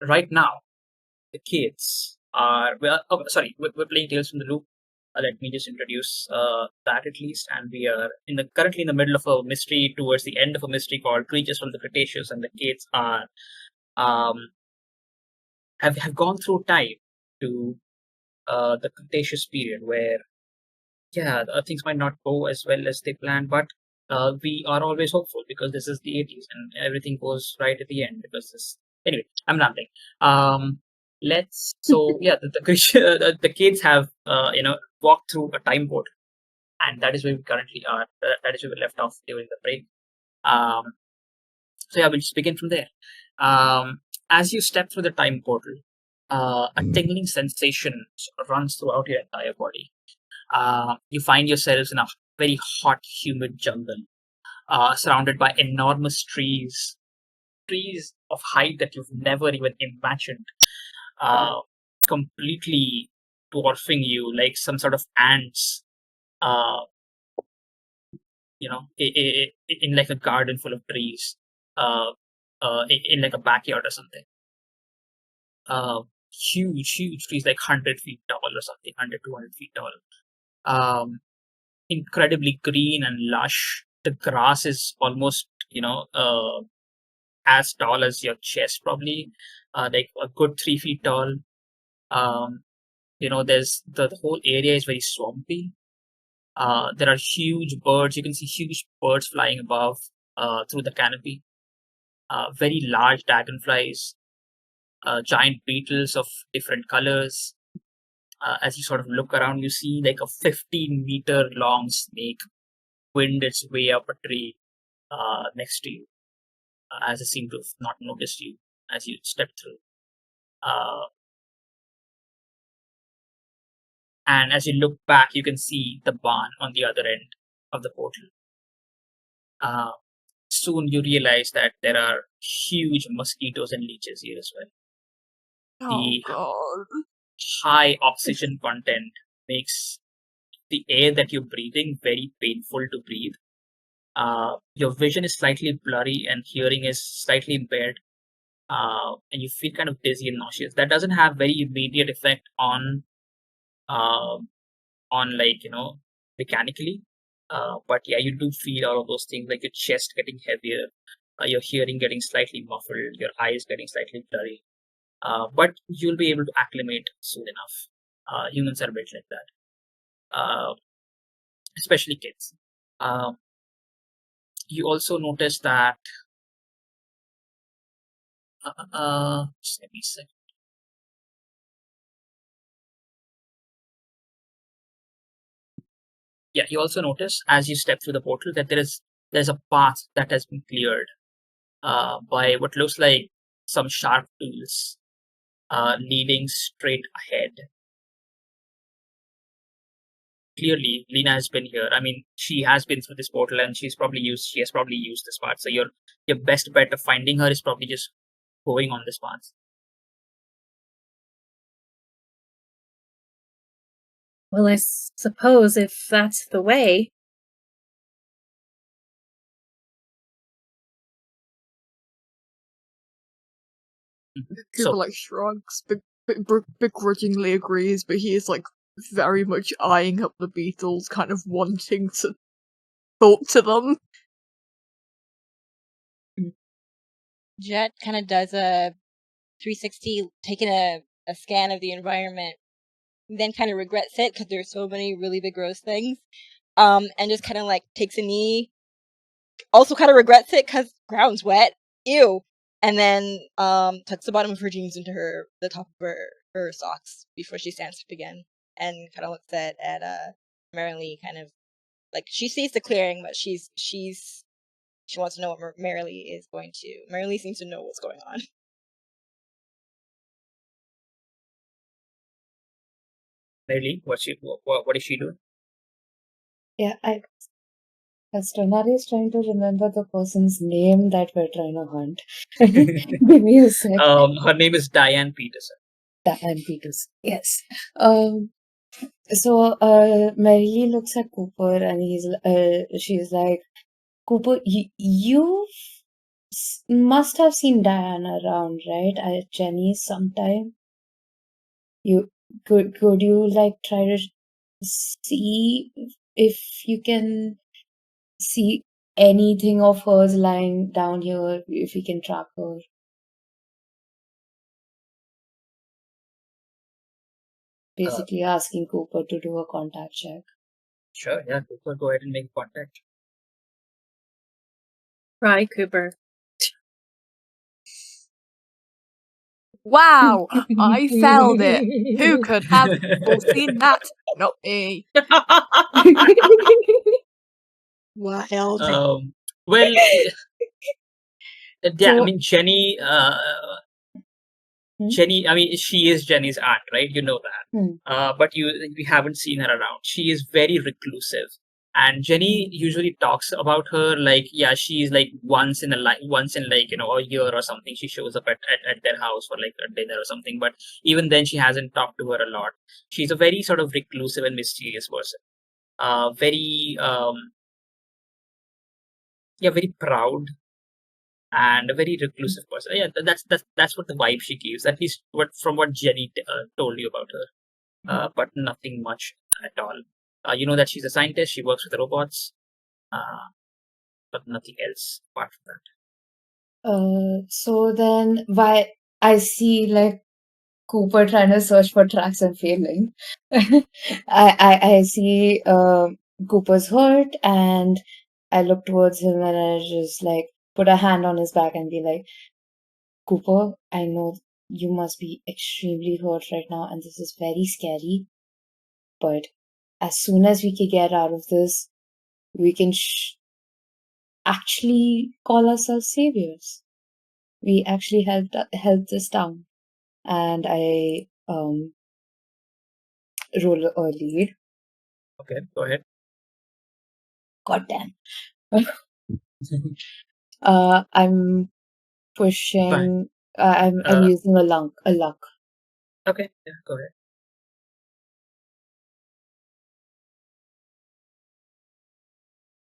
Right now, the kids are we're playing Tales from the Loop. Let me just introduce that at least. And we are currently in the middle of a mystery, towards the end of a mystery called Creatures from the Cretaceous, and the kids are have gone through time to the Cretaceous period, where things might not go as well as they planned, but we are always hopeful because this is the 80s and everything goes right at the end. Because anyway, I'm rambling. The kids have walked through a time portal, and that is where we currently are. That is where we left off during the break. So yeah, we'll just begin from there. As you step through the time portal, a tingling sensation runs throughout your entire body. You find yourselves in a very hot, humid jungle. surrounded by enormous trees of height that you've never even imagined, completely dwarfing you like some sort of ants, uh, in like a garden full of trees, uh, in like a backyard or something. Huge trees, like 100 feet tall or something, 100, 200 feet tall. Incredibly green and lush. The grass is almost, as tall as your chest, probably, like a good 3 feet tall. There's the whole area is very swampy. There are huge birds. You can see huge birds flying above, through the canopy. Very large dragonflies, giant beetles of different colors. As you sort of look around, you see like a 15-meter long snake wind its way up a tree, next to you, as it seemed to have not noticed you as you stepped through. And as you look back, you can see the barn on the other end of the portal. Soon you realize that there are huge mosquitoes and leeches here as well. Oh The god. high oxygen content makes the air that you're breathing very painful to breathe. Your vision is slightly blurry and hearing is slightly impaired, and you feel kind of dizzy and nauseous. That doesn't have very immediate effect on like, mechanically, but yeah, you do feel all of those things, like your chest getting heavier, your hearing getting slightly muffled, your eyes getting slightly blurry. But you'll be able to acclimate soon enough. Humans are built like that, especially kids. You also notice that, just let me see. Yeah, you also notice as you step through the portal that there's a path that has been cleared, by what looks like some sharp tools, leading straight ahead. Clearly, Lena has been here. I mean, she has been through this portal, and she has probably used this path. So your best bet of finding her is probably just going on this path. Well, I suppose if that's the way. Cooper like shrugs, begrudgingly agrees, but he is like very much eyeing up the beetles, kind of wanting to talk to them. Jet kind of does a 360, taking a scan of the environment, then kind of regrets it because there's so many really big gross things, and just kind of like takes a knee. Also kind of regrets it because ground's wet. Ew. And then tucks the bottom of her jeans into the top of her socks before she stands up again, and kind of looks at Marilee, kind of like she sees the clearing, but she wants to know what Marilee is going to. Marilee seems to know what's going on. Marilee, what is she doing? Yeah, Stonari is trying to remember the person's name that we're trying to hunt. Give me a sec. Her name is Diane Peterson. Diane Peters. Yes. So Marilee looks at Cooper and she's like, Cooper, you must have seen Diane around, right? At Jenny's sometime. You could you like try to see if you can see anything of hers lying down here, if we can track her? Basically asking Cooper to do a contact check. Sure, yeah, Cooper, go ahead and make contact. Right, Cooper. Wow, I failed it. Who could have foreseen that? Not me. Wild. Well, yeah, I So- mean, Jenny, Jenny, I mean, she is Jenny's aunt, right? You know that. But we haven't seen her around. She is very reclusive, And Jenny usually talks about her like, yeah, she's like once in like a year or something. She shows up at their house for like a dinner or something. But even then, she hasn't talked to her a lot. She's a very sort of reclusive and mysterious person. Very very proud and a very reclusive person. Yeah, that's what the vibe she gives. At least what Jenny told you about her. But nothing much at all. You know that she's a scientist. She works with robots. But nothing else apart from that. So then why I see like Cooper trying to search for tracks and failing. I see Cooper's hurt and I look towards him and I just like put a hand on his back and be like, Cooper, I know you must be extremely hurt right now and this is very scary, but as soon as we can get out of this, we can actually call ourselves saviors. We actually helped this town. And I roll a lead. Okay, go ahead. God damn. I'm pushing. I'm using a luck. Okay, yeah, go ahead.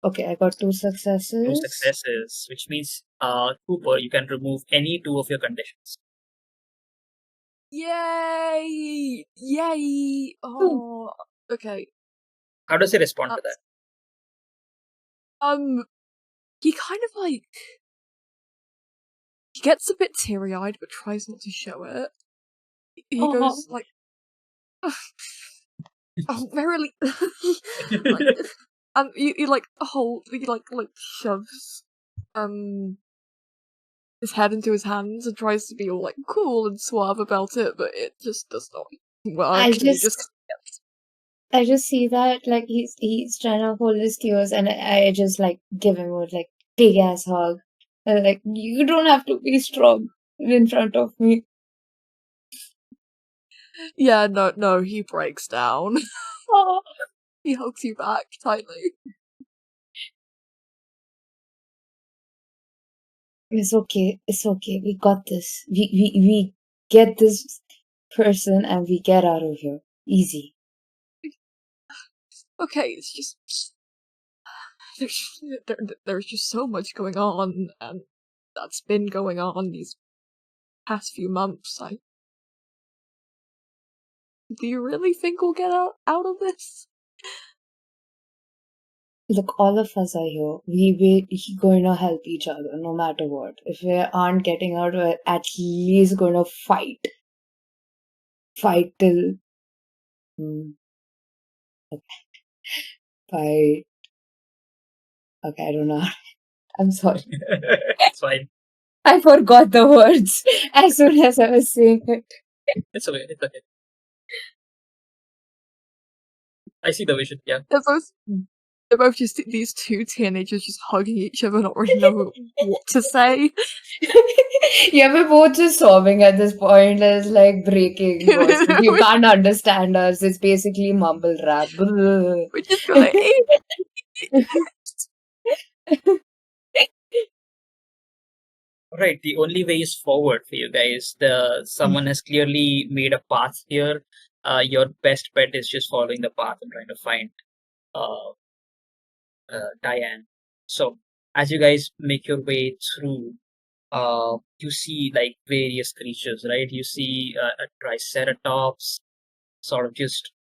Okay, I got 2 successes. 2 successes, which means Cooper, you can remove any 2 of your conditions. Yay! Yay! Oh, okay. How does he respond to that? He kind of like he gets a bit teary-eyed, but tries not to show it. He goes like, "Oh, merrily," like, and he like shoves his head into his hands and tries to be all like cool and suave about it, but it just does not work. I just see that like he's trying to hold his tears and I just like give him a like big ass hug. And, like, you don't have to be strong in front of me. Yeah, no, he breaks down. Oh. He hugs you back tightly. It's okay. We got this. We get this person and we get out of here. Easy. Okay, it's just there's just so much going on, and that's been going on these past few months. Do you really think we'll get out of this? Look, all of us are here. We're going to help each other no matter what. If we aren't getting out, we're at least going to fight. Fight till... Okay. Fight. Okay, I don't know. I'm sorry. It's fine. I forgot the words as soon as I was saying it. It's okay. I see the vision, yeah. They're both just these 2 teenagers just hugging each other, not really know what to say. Yeah, we're both just sobbing at this point. It's like breaking voices. You can't understand us. It's basically mumble rap. We're just like, Right, the only way is forward for you guys. Someone has clearly made a path here. Your best bet is just following the path and trying to find Diane. So as you guys make your way through, you see like various creatures, right? You see a triceratops sort of just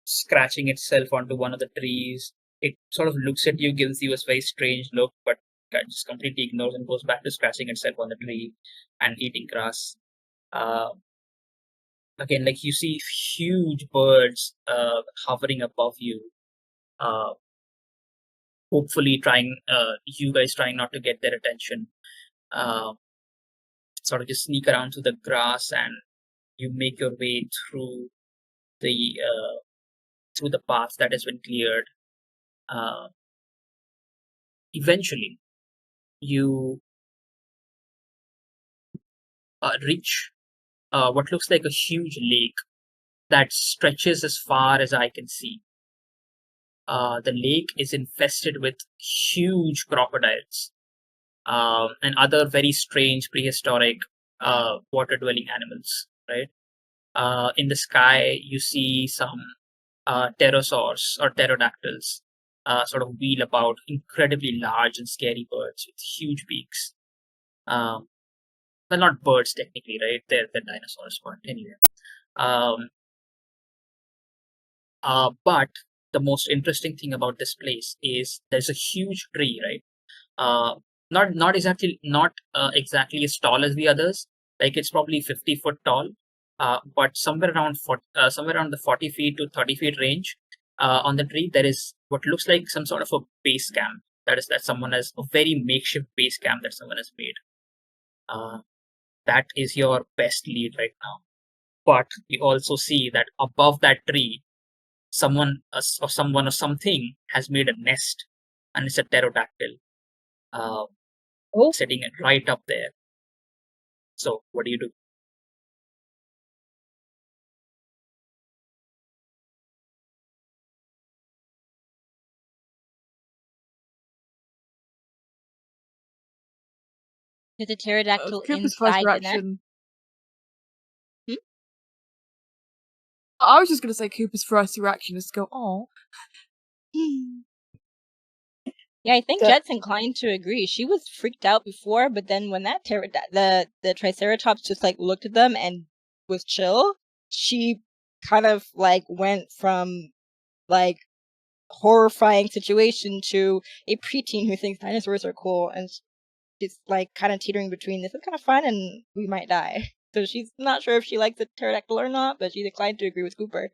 scratching itself onto one of the trees. It sort of looks at you, gives you a very strange look, but just completely ignores and goes back to scratching itself on the tree and eating grass. Again, like you see huge birds hovering above you, hopefully you guys trying not to get their attention. Sort of just sneak around through the grass and you make your way through the path that has been cleared. Eventually, you reach what looks like a huge lake that stretches as far as I can see. the lake is infested with huge crocodiles and other very strange prehistoric water-dwelling animals, right? In the sky, you see some pterosaurs or pterodactyls sort of wheel about, incredibly large and scary birds with huge beaks. Well, not birds technically, right? They're dinosaurs, but anyway. But the most interesting thing about this place is there's a huge tree, right? Not exactly as tall as the others. Like it's probably 50 foot tall, but somewhere around the 40 feet to 30 feet range. On the tree, there is what looks like some sort of a base camp. That someone has a very makeshift base camp that someone has made. That is your best lead right now. But you also see that above that tree, someone or something has made a nest, and it's a pterodactyl sitting right up there. So what do you do? Is the pterodactyl Cooper's first inside the nest? reaction. I was just going to say Cooper's first reaction is to go, oh. Yeah, I think Jet's inclined to agree. She was freaked out before, but then when that the Triceratops just like looked at them and was chill, she kind of like went from like horrifying situation to a preteen who thinks dinosaurs are cool, and she's like kind of teetering between this is kind of fun and we might die. So she's not sure if she likes the pterodactyl or not, but she's inclined to agree with Cooper.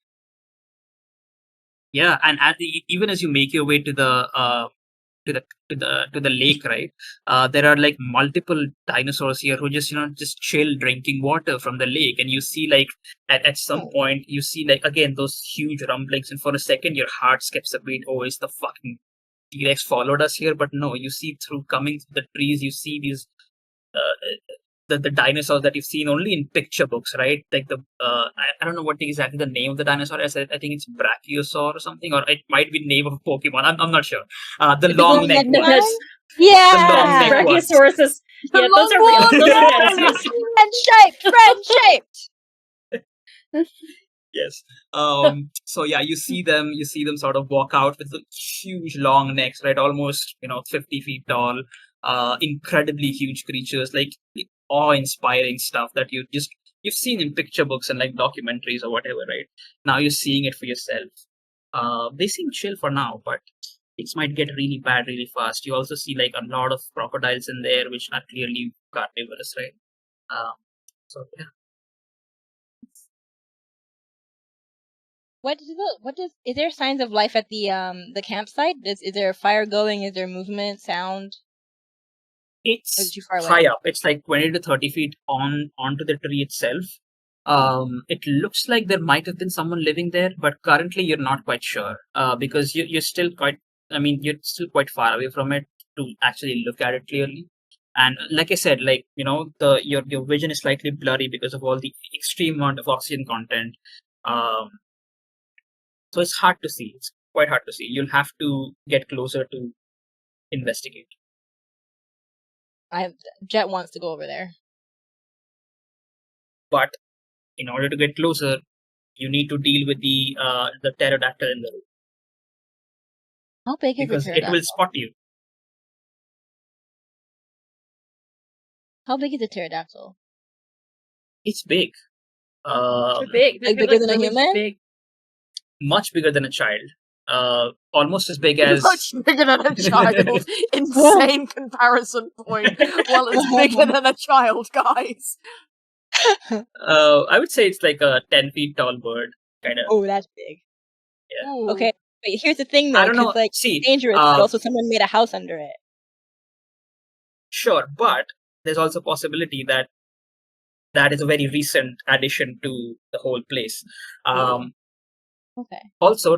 Yeah, and even as you make your way to the lake, right? There are like multiple dinosaurs here who just chill drinking water from the lake, and you see like at some point you see like again those huge rumblings, and for a second your heart skips a beat. Oh, is the fucking T-Rex followed us here? But no, you see coming through the trees, you see these the dinosaurs that you've seen only in picture books, right? Like I don't know what exactly the name of the dinosaur is. I think it's Brachiosaur or something, or it might be the name of a Pokemon. I'm not sure. The long neck ones. Yeah, the long neck ones. Brachiosaurus is those are real. Those are dinosaurs. Friend shaped. Yes. So yeah, you see them sort of walk out with the huge long necks, right? Almost 50 feet tall. Incredibly huge creatures, like awe-inspiring stuff that you've seen in picture books and like documentaries or whatever, right? Now you're seeing it for yourself. They seem chill for now, but things might get really bad really fast. You also see like a lot of crocodiles in there, which are clearly carnivorous, right? So yeah. Is there signs of life at the campsite? Is there a fire going? Is there movement, sound? It's high up. It's like 20 to 30 feet onto the tree itself. It looks like there might have been someone living there, but currently you're not quite sure. Because you're still quite far away from it to actually look at it clearly. And like I said, like your vision is slightly blurry because of all the extreme amount of oxygen content. So it's hard to see. It's quite hard to see. You'll have to get closer to investigate. Jet wants to go over there. But in order to get closer, you need to deal with the pterodactyl in the room. How big is the pterodactyl? Because it will spot you. How big is the pterodactyl? It's big. Big. Like bigger than a human? Big. Much bigger than a child. Almost as big as... Much bigger than a child. Insane comparison point. Well, it's bigger than a child, guys. I would say it's like a 10 feet tall bird, kind of. Oh, that's big. Yeah. Ooh. Okay, wait, here's the thing though. I don't know. Like, See, it's dangerous, but also someone made a house under it. Sure, but there's also a possibility that is a very recent addition to the whole place. Okay. Also,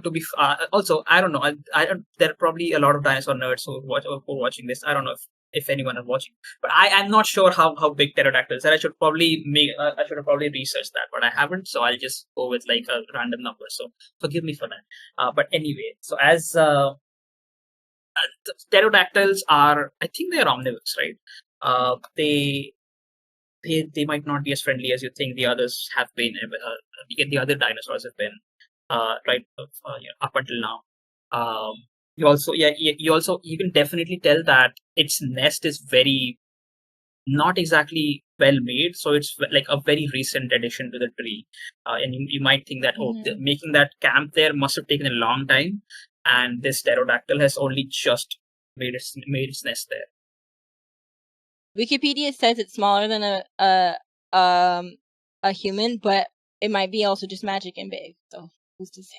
I don't know. There are probably a lot of dinosaur nerds who are watching this. I don't know if if anyone are watching. But I'm not sure how big pterodactyls are. I should probably research that, but I haven't. So I'll just go with like a random number. So forgive me for that. But anyway, so as pterodactyls are, I think they're omnivores, right? They might not be as friendly as you think the others have been. The other dinosaurs have been, right, up until now. You also, you can definitely tell that its nest is very not exactly well made, so it's like a very recent addition to the tree. And you might think that making that camp there must have taken a long time, and this pterodactyl has only just made its nest there. Wikipedia says it's smaller than a human, but it might be also just magic and big. So who's to say?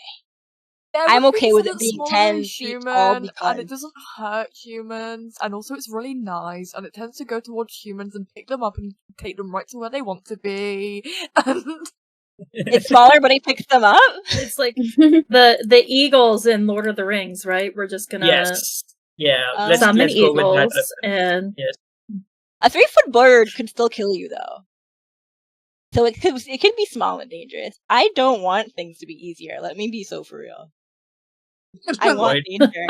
Yeah, I'm would be okay with it considered being smaller than 10 a feet tall human, because and it doesn't hurt humans, and also it's really nice, and it tends to go towards humans and pick them up and take them right to where they want to be. And it's smaller, but it picks them up. It's like the eagles in Lord of the Rings, right? We're just gonna Yes. Yeah. summon Let's go with that. eagles, and Yes. A 3-foot bird could still kill you, though. So it can be small and dangerous. I don't want things to be easier. Let me be so for real. I want danger.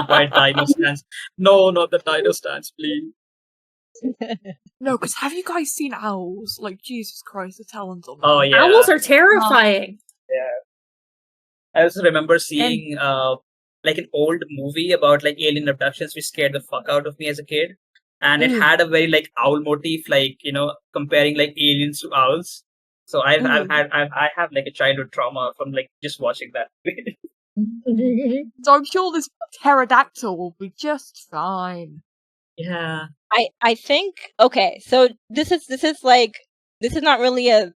White dino stands. No, not the dino stands, please. no, because have you guys seen owls? Like, Jesus Christ, the talons on them. Oh yeah, owls are terrifying. Yeah. I also remember seeing like an old movie about like alien abductions, which scared the fuck out of me as a kid. And it had a very like owl motif, like comparing like aliens to owls. So I have like a childhood trauma from like just watching that. So I'm sure this pterodactyl will be just fine. Yeah. I think okay, so this is not really a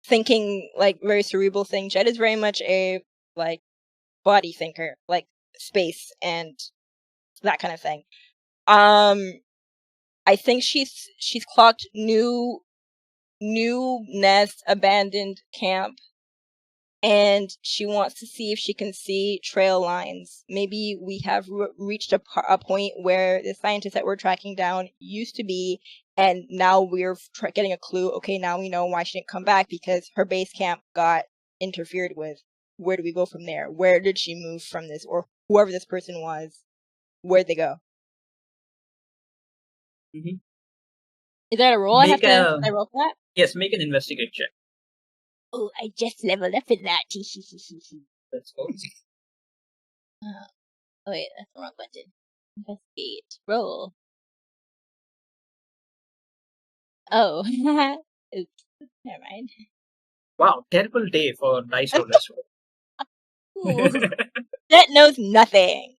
thinking like very cerebral thing. Jed is very much a like body thinker, like space and that kind of thing. I think she's clocked new nest, abandoned camp, and she wants to see if she can see trail lines. Maybe we have reached a point where the scientists that we're tracking down used to be, and now we're getting a clue. Okay, now we know why she didn't come back, because her base camp got interfered with. Where do we go from there? Where did she move from this, or whoever this person was? Where'd they go? Mm-hmm. Is that a roll? I roll for that? Yes, make an investigate check. Oh, I just leveled up in that. Let's go. Oh wait, that's the wrong button. Investigate. Roll. Oh. Oops. Never mind. Wow, terrible day for dice rollers. That knows nothing.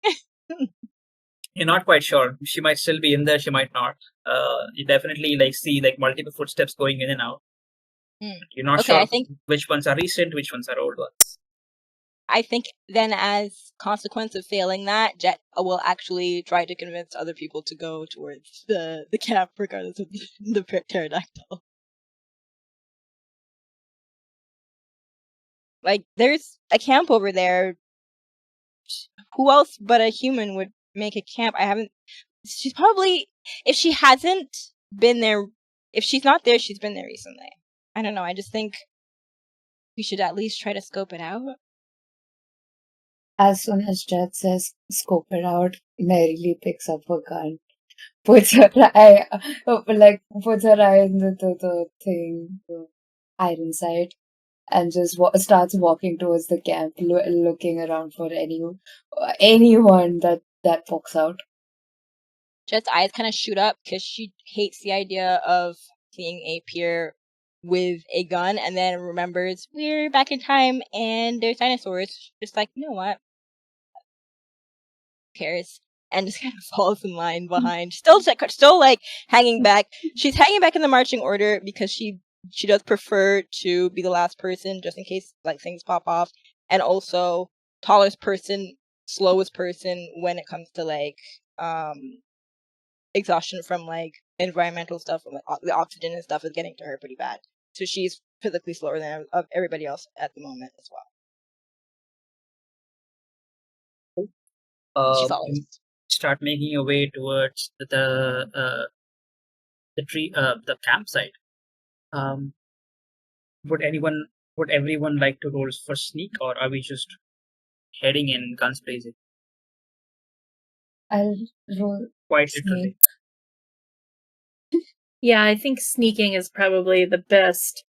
You're not quite sure. She might still be in there, she might not. You definitely like see like multiple footsteps going in and out. You're not sure which ones are recent, which ones are old ones. I think then, as consequence of failing that, Jet will actually try to convince other people to go towards the camp, regardless of the pterodactyl. Like, there's a camp over there. Who else but a human would make a camp? She's probably, if she hasn't been there, if she's not there, she's been there recently. I don't know, I just think we should at least try to scope it out. As soon as Jet says scope it out, Mary Lee picks up her gun, puts her eye in the thing, the iron sight, and just starts walking towards the camp, looking around for anyone that walks out. Jet's eyes kind of shoot up because she hates the idea of seeing a peer with a gun, and then remembers we're back in time and there's dinosaurs. Just like, you know what? Who cares? And just kind of falls in line behind. Still like hanging back. She's hanging back in the marching order because she does prefer to be the last person, just in case like things pop off. And also tallest person, slowest person when it comes to like exhaustion from like environmental stuff, and like the oxygen and stuff is getting to her pretty bad. So she's physically slower than everybody else at the moment as well. She follows. start making your way towards the campsite. Um, would everyone like to roll for sneak, or are we just heading in guns blazing? I'll roll Quite sneak. literally. Yeah, I think sneaking is probably the best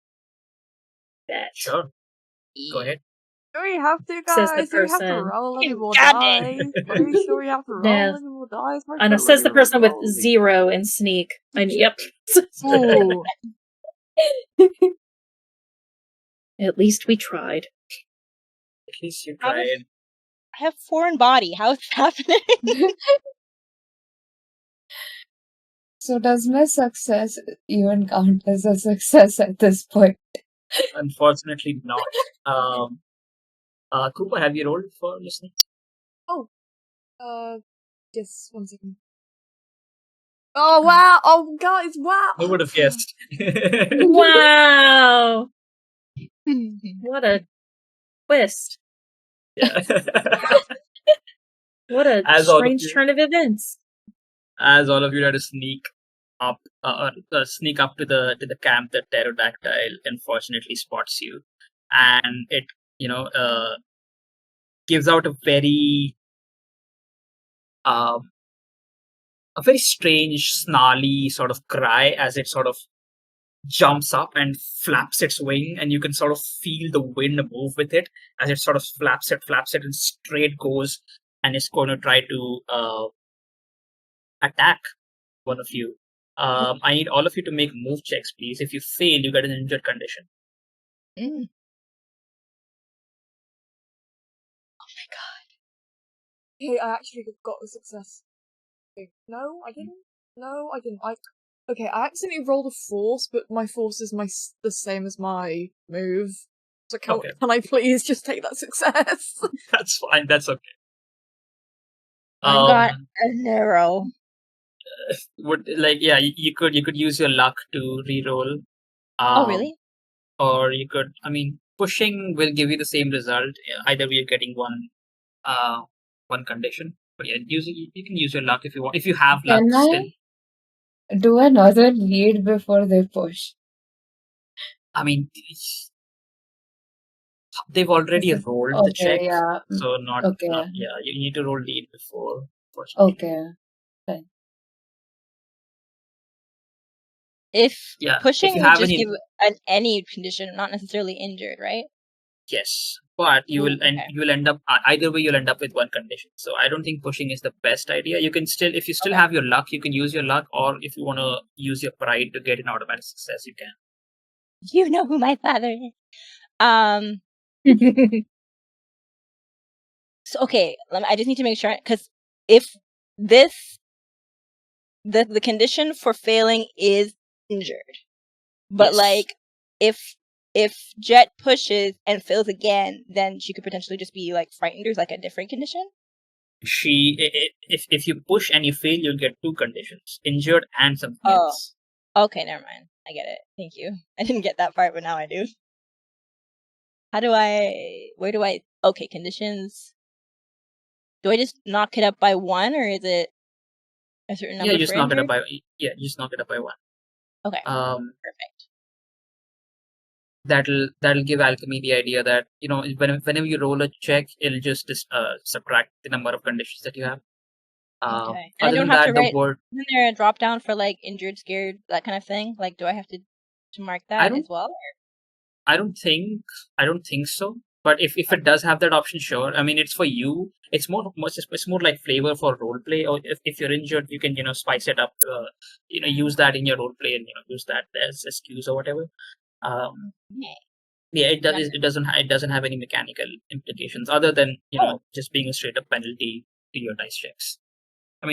bet. Sure. Go ahead. Do we have to, Says the guys? Do we have to person. roll any more Got it. dice? Are you sure we have to roll No. any more dice? I know, says the person with 0 in sneak. Yep. Ooh. At least we tried. At least you How is- tried. I have foreign body. How's it happening? So does my success even count as a success at this point? Unfortunately, not. Cooper, have you rolled for listening? Just 1 second. Oh, wow! Oh, guys, wow! Who would have guessed? Wow! What a twist. Yeah. What a As all of strange you- turn of events. As all of you try to sneak up to the camp, the pterodactyl unfortunately spots you, and it gives out a very strange, snarly sort of cry as it sort of jumps up and flaps its wing, and you can sort of feel the wind move with it as it sort of flaps it, and straight goes, and it's going to try to attack one of you. I need all of you to make move checks, please. If you fail, you get an injured condition. Mm. Hey, I actually got a success. Okay. No, I didn't. Okay, I accidentally rolled a force, but my force is the same as my move. So Okay. can I please just take that success? That's fine. That's okay. I got a 0. You could use your luck to re-roll. Oh, really? Or you could, pushing will give you the same result. Either way, you're getting one condition. But yeah, you can use your luck if you want. If you have luck Can still. I do another lead before they push? They've already Is it- rolled the check, yeah. so Okay. you need to roll lead before. Okay. If Yeah, if pushing you would have just any- give any condition, not necessarily injured, right? Yes, but you will Ooh, okay. you will end up either way. You'll end up with one condition. So I don't think pushing is the best idea. You can still, if you still Okay. have your luck, you can use your luck, or if you want to use your pride to get an automatic success, you can. You know who my father is. So okay, I just need to make sure, because if the condition for failing is injured, but Yes. if Jet pushes and fails again, then she could potentially just be frightened. There's a different condition. If you push and you fail, you'll get two conditions: injured and something Oh. else. Okay, never mind. I get it. Thank you. I didn't get that part, but now I do. Where do I? Okay, conditions. Do I just knock it up by 1, or is it a certain number? Yeah, just for knock it up injured? just knock it up by 1. Okay, perfect. That'll give Alchemy the idea that whenever you roll a check, it'll just subtract the number of conditions that you have. Okay, and I Other don't than have to that, write. the word Isn't there a drop down for injured, scared, that kind of thing? Do I have to mark that as well? I don't think so. But if it does have that option, sure. It's for you. It's more like flavor for roleplay. Or if you're injured, you can spice it up. Use that in your roleplay and use that as excuse or whatever. Yeah, it does. It doesn't have any mechanical implications other than just being a straight up penalty to your dice checks.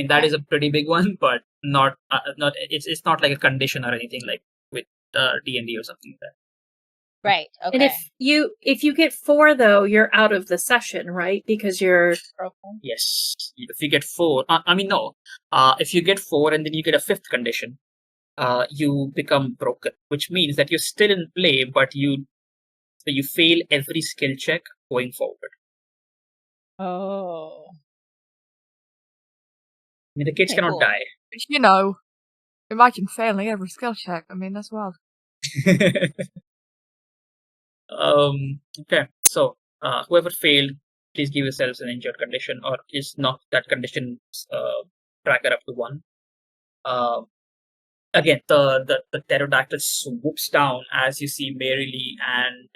That is a pretty big one, but not it's not like a condition or anything like with D&D or something like that. Right. Okay. And if you get 4 though, you're out of the session, right? Because you're broken. Yes. If you get 4, no. If you get 4 and then you get a 5th condition, you become broken, which means that you're still in play, but you fail every skill check going forward. Oh. mean, the kids Okay, cannot cool. die. But, you know, imagine failing every skill check. I mean, that's wild. Okay, so whoever failed, please give yourselves an injured condition, or is knock that condition tracker up to 1. Again, the pterodactyl swoops down as you see Merrily and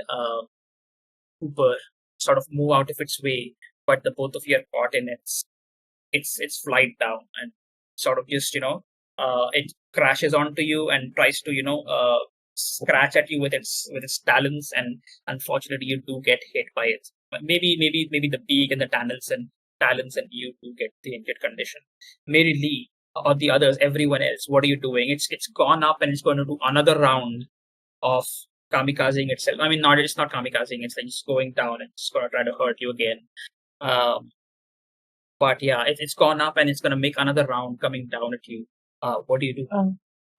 Cooper sort of move out of its way, but the both of you are caught in its flight down, and sort of just it crashes onto you and tries to scratch at you with its talons, and unfortunately you do get hit by it. Maybe the beak and the talons and you do get the injured condition. Mary Lee or the others, everyone else, what are you doing? It's gone up and it's going to do another round of kamikazing itself. I mean, it's not kamikazing, it's like just going down and it's going to try to hurt you again. But yeah, it's gone up and it's going to make another round coming down at you. What do you do?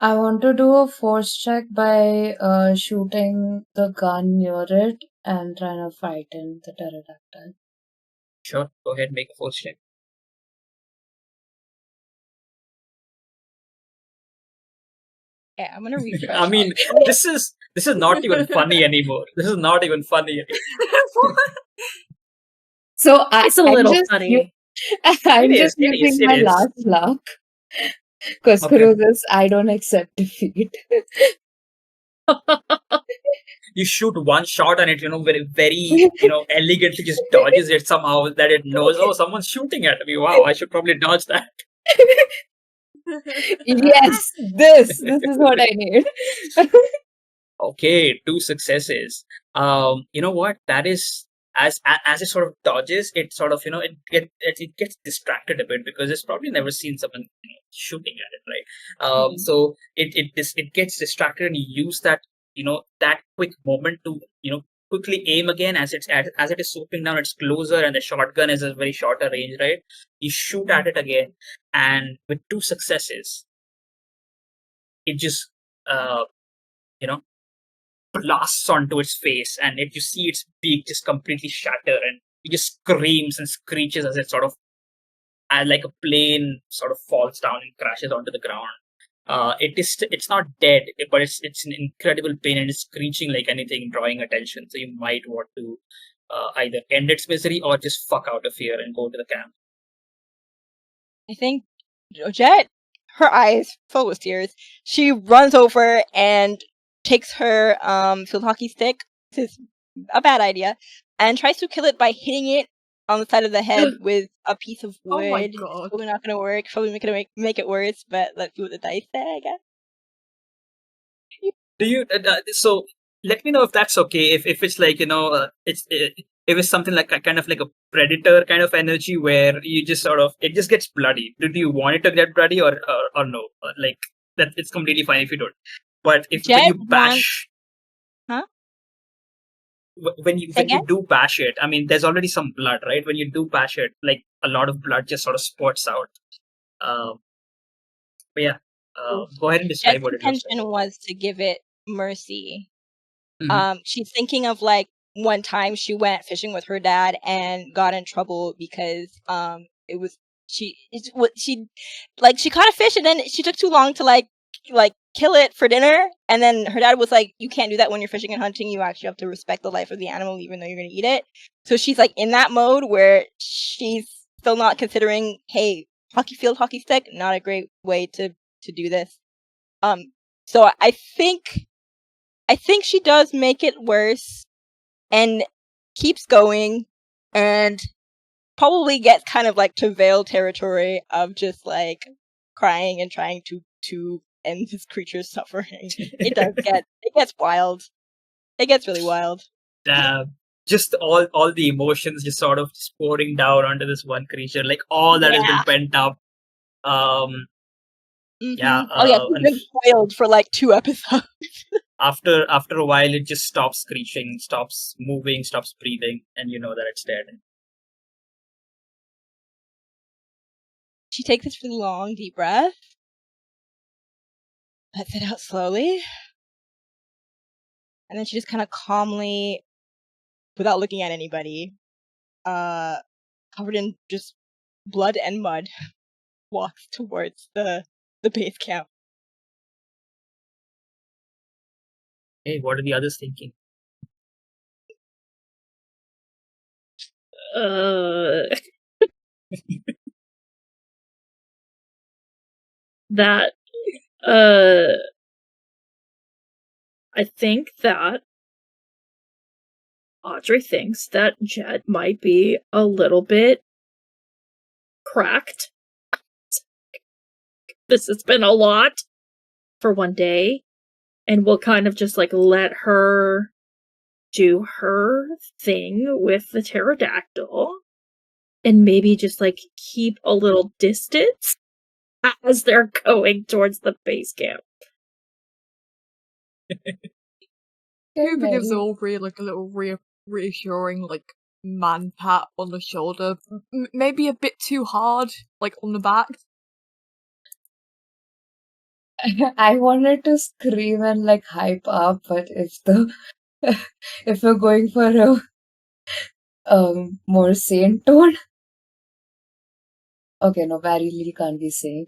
I want to do a force check by shooting the gun near it and trying to fight in the pterodactyl. Sure, go ahead, make a force check. Yeah, I'm gonna refresh. I mean, this is not even funny anymore. This is not even funny anymore. So It's a little funny. I'm It just is, it is, using it my is. last luck. Because Okay. Cruises, I don't accept defeat. You shoot one shot and it, very elegantly just dodges it somehow, that it knows, oh, someone's shooting at me. Wow, I should probably dodge that. Yes, this is what I need. Okay, 2 successes. You know what? That is, as it sort of dodges, it sort of it gets distracted a bit because it's probably never seen someone shooting at it, right? Mhm. So it gets distracted, and you use that that quick moment to quickly aim again as it is swooping down. It's closer, and the shotgun is a very shorter range, right? You shoot at it again, and with 2 successes, it just blasts onto its face, and if you see its beak just completely shatter, and it just screams and screeches as it sort of, like a plane, sort of falls down and crashes onto the ground. It's not dead, but it's an incredible pain, and it's screeching like anything, drawing attention. So you might want to either end its misery or just fuck out of here and go to the camp. I think Jet, her eyes full with tears, she runs over and takes her field hockey stick. This is a bad idea, and tries to kill it by hitting it on the side of the head with a piece of wood. Oh my It's god. probably not gonna work. Probably gonna make it worse. But let's see what the dice say, I guess. Do you so let me know if that's okay, if it's like if it's something like a kind of like a predator kind of energy where you just sort of, it just gets bloody. Do you want it to get bloody or no? Like that, it's completely fine if you don't. But when Jet you bash, Huh? when you do bash it, I mean, there's already some blood, right? When you do bash it, like a lot of blood just sort of spurts out. But yeah, go ahead and describe Jet's what it looks intention was to give it mercy. like. She's thinking of like one time she went fishing with her dad and got in trouble because it was she caught a fish and then she took too long to like kill it for dinner, and then her dad was like, you can't do that when you're fishing and hunting. You actually have to respect the life of the animal even though you're going to eat it. So she's like in that mode where she's still not considering, hey, hockey stick, not a great way to do this. So I think she does make it worse and keeps going, and probably gets kind of like to Veil territory of just like crying and trying to end this creature's suffering. It gets wild. It gets really wild. Just all the emotions just sort of just pouring down onto this one creature, like all that has been pent up. Yeah. Oh yeah, it's been spoiled for like 2 episodes. After a while, it just stops screeching, stops moving, stops breathing, and you know that it's dead. She takes this really long, deep breath, lets it out slowly, and then she just kind of calmly, without looking at anybody, covered in just blood and mud, walks towards the base camp. Hey, what are the others thinking? That I think that Audrey thinks that Jet might be a little bit cracked. This has been a lot for one day, and we'll kind of just like let her do her thing with the pterodactyl and maybe just like keep a little distance as they're going towards the base camp. Cooper gives Aubrey like a little reassuring like man pat on the shoulder, maybe a bit too hard, like on the back. I wanted to scream and like hype up, but if we're going for a more sane tone, okay, no, Barry Lee can't be sane.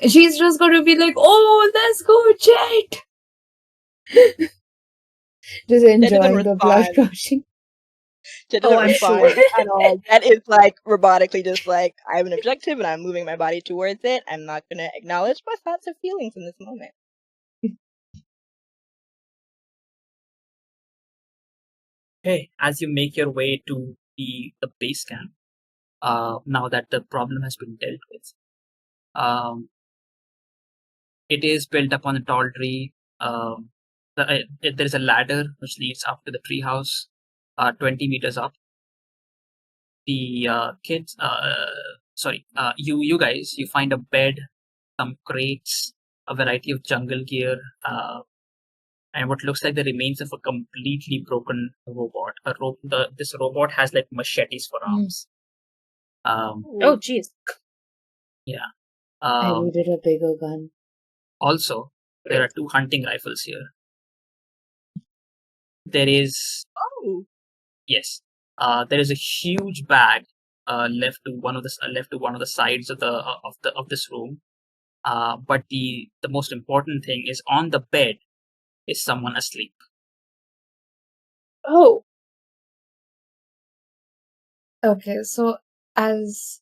She's just going to be like, "Oh, let's go, Jet!" Just enjoying the blood rushing. Jet doesn't respond at all. That is like robotically just like, I have an objective and I'm moving my body towards it. I'm not going to acknowledge my thoughts or feelings in this moment. Hey, as you make your way to the base camp, now that the problem has been dealt with, it is built up on a tall tree. There is a ladder which leads up to the treehouse, 20 meters up. The kids, you guys, you find a bed, some crates, a variety of jungle gear, and what looks like the remains of a completely broken robot. This robot has like machetes for arms. Oh, jeez. Yeah. I needed a bigger gun. Also, there are 2 hunting rifles here. There is. Oh. Yes. There is a huge bag left to one of the sides of this room. But the most important thing is on the bed is someone asleep. Oh. Okay, so as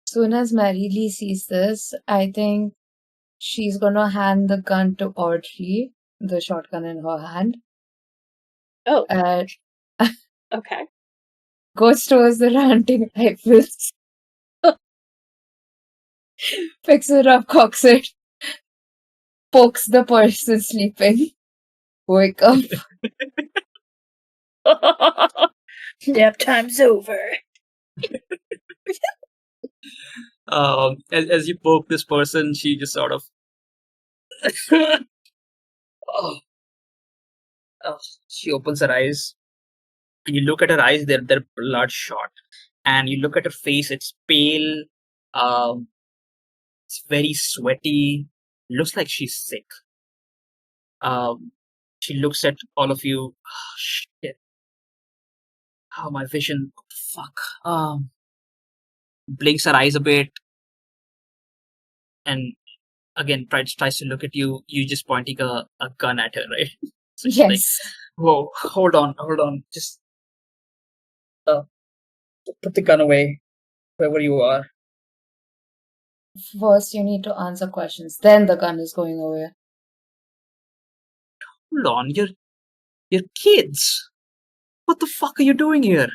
soon as Mary Lee sees this, I think she's gonna hand the gun to Audrey, the shotgun in her hand. Oh. Okay. Goes towards the hunting rifles. Picks it up, cocks it, pokes the person sleeping. Wake up. Nap time's over. As you poke this person, she just sort of she opens her eyes, and you look at her eyes, they're bloodshot, and you look at her face, it's pale, it's very sweaty, looks like she's sick. She looks at all of you. Oh, shit. Oh, my vision. Fuck. Blinks her eyes a bit, and again tries to look at you. You just pointing a gun at her, right? So she's like, whoa, hold on. Just put the gun away, wherever you are. First, you need to answer questions. Then the gun is going away. Hold on, you're kids. What the fuck are you doing here?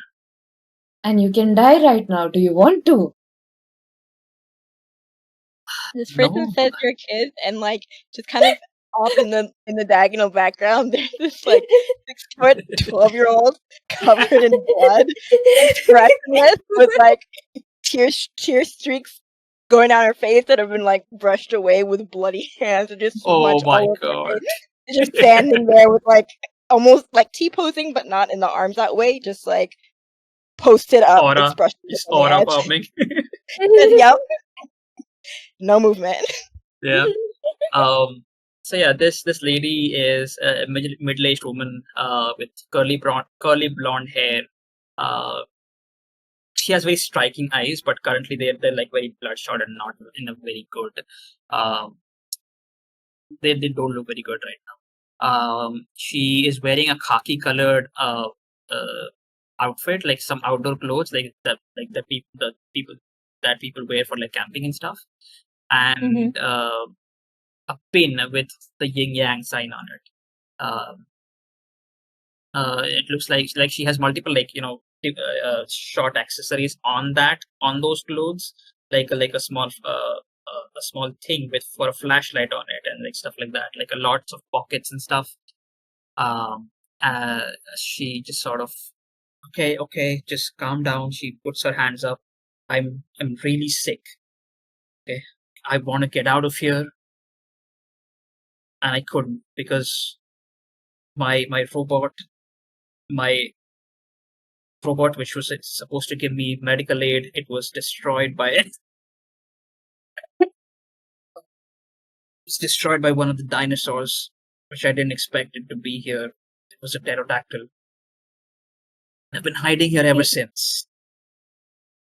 And you can die right now. Do you want to? This person says you're kids, and like just kind of off in the diagonal background, there's this like 6-foot 12-year-old covered in blood, expressionless, with like tear streaks going down her face that have been like brushed away with bloody hands, and just oh my god, just standing there with like almost like T-posing, but not in the arms that way, just like posted up aura, expression. just aura bombing. Yep. No movement. Yeah. So yeah, this lady is a middle-aged woman with curly blonde hair, she has very striking eyes, but currently they're like very bloodshot and not in a very good. They don't look very good right now. She is wearing a khaki colored outfit, like some outdoor clothes, like the people that people wear for like camping and stuff, and a pin with the yin yang sign on it. It looks like she has multiple short accessories on those clothes, like a small thing with for a flashlight on it and like stuff like that, like a lots of pockets and stuff. She just sort of okay, just calm down. She puts her hands up. I'm really sick. Okay, I want to get out of here, and I couldn't because my robot, which was supposed to give me medical aid, it was destroyed by it. It's destroyed by one of the dinosaurs, which I didn't expect it to be here. It was a pterodactyl. I've been hiding here ever since.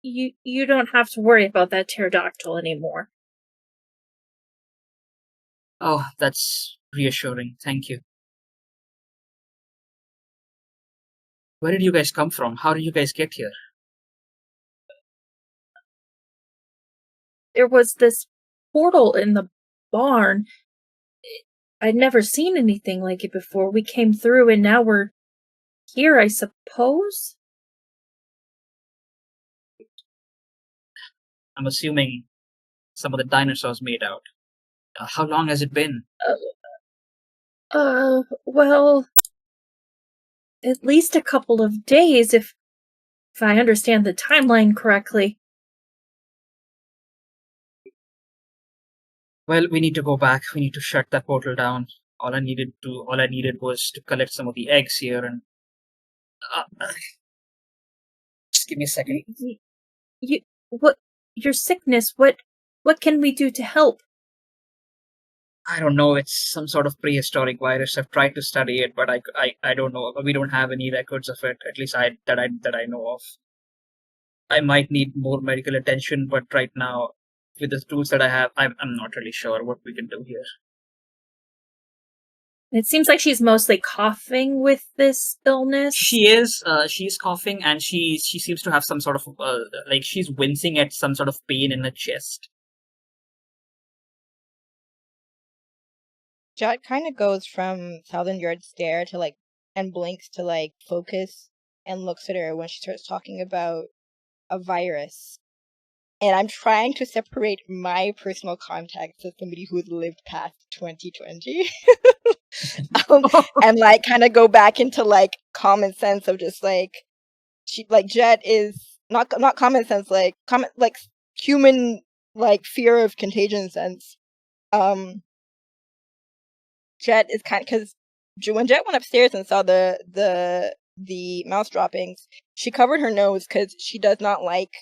You don't have to worry about that pterodactyl anymore. Oh, that's reassuring. Thank you. Where did you guys come from? How did you guys get here? There was this portal in the barn. I'd never seen anything like it before. We came through and now we're here, I suppose? I'm assuming some of the dinosaurs made out. How long has it been? Well, at least a couple of days, if I understand the timeline correctly. Well, we need to go back. We need to shut that portal down. All I needed was to collect some of the eggs here and. Just give me a second. Your sickness? What can we do to help? I don't know. It's some sort of prehistoric virus. I've tried to study it, but I don't know. We don't have any records of it. At least that I know of. I might need more medical attention, but right now, with the tools that I have, I'm not really sure what we can do here. It seems like she's mostly coughing with this illness. She's coughing, and she seems to have some sort of like she's wincing at some sort of pain in her chest. Jet kind of goes from 1,000-yard stare to like, and blinks to like focus and looks at her when she starts talking about a virus. And I'm trying to separate my personal context as somebody who's lived past 2020. And like kind of go back into like common sense of just like Jet is not common sense, like human like fear of contagion sense. Jet is kind of, because when Jet went upstairs and saw the mouse droppings, she covered her nose because she does not like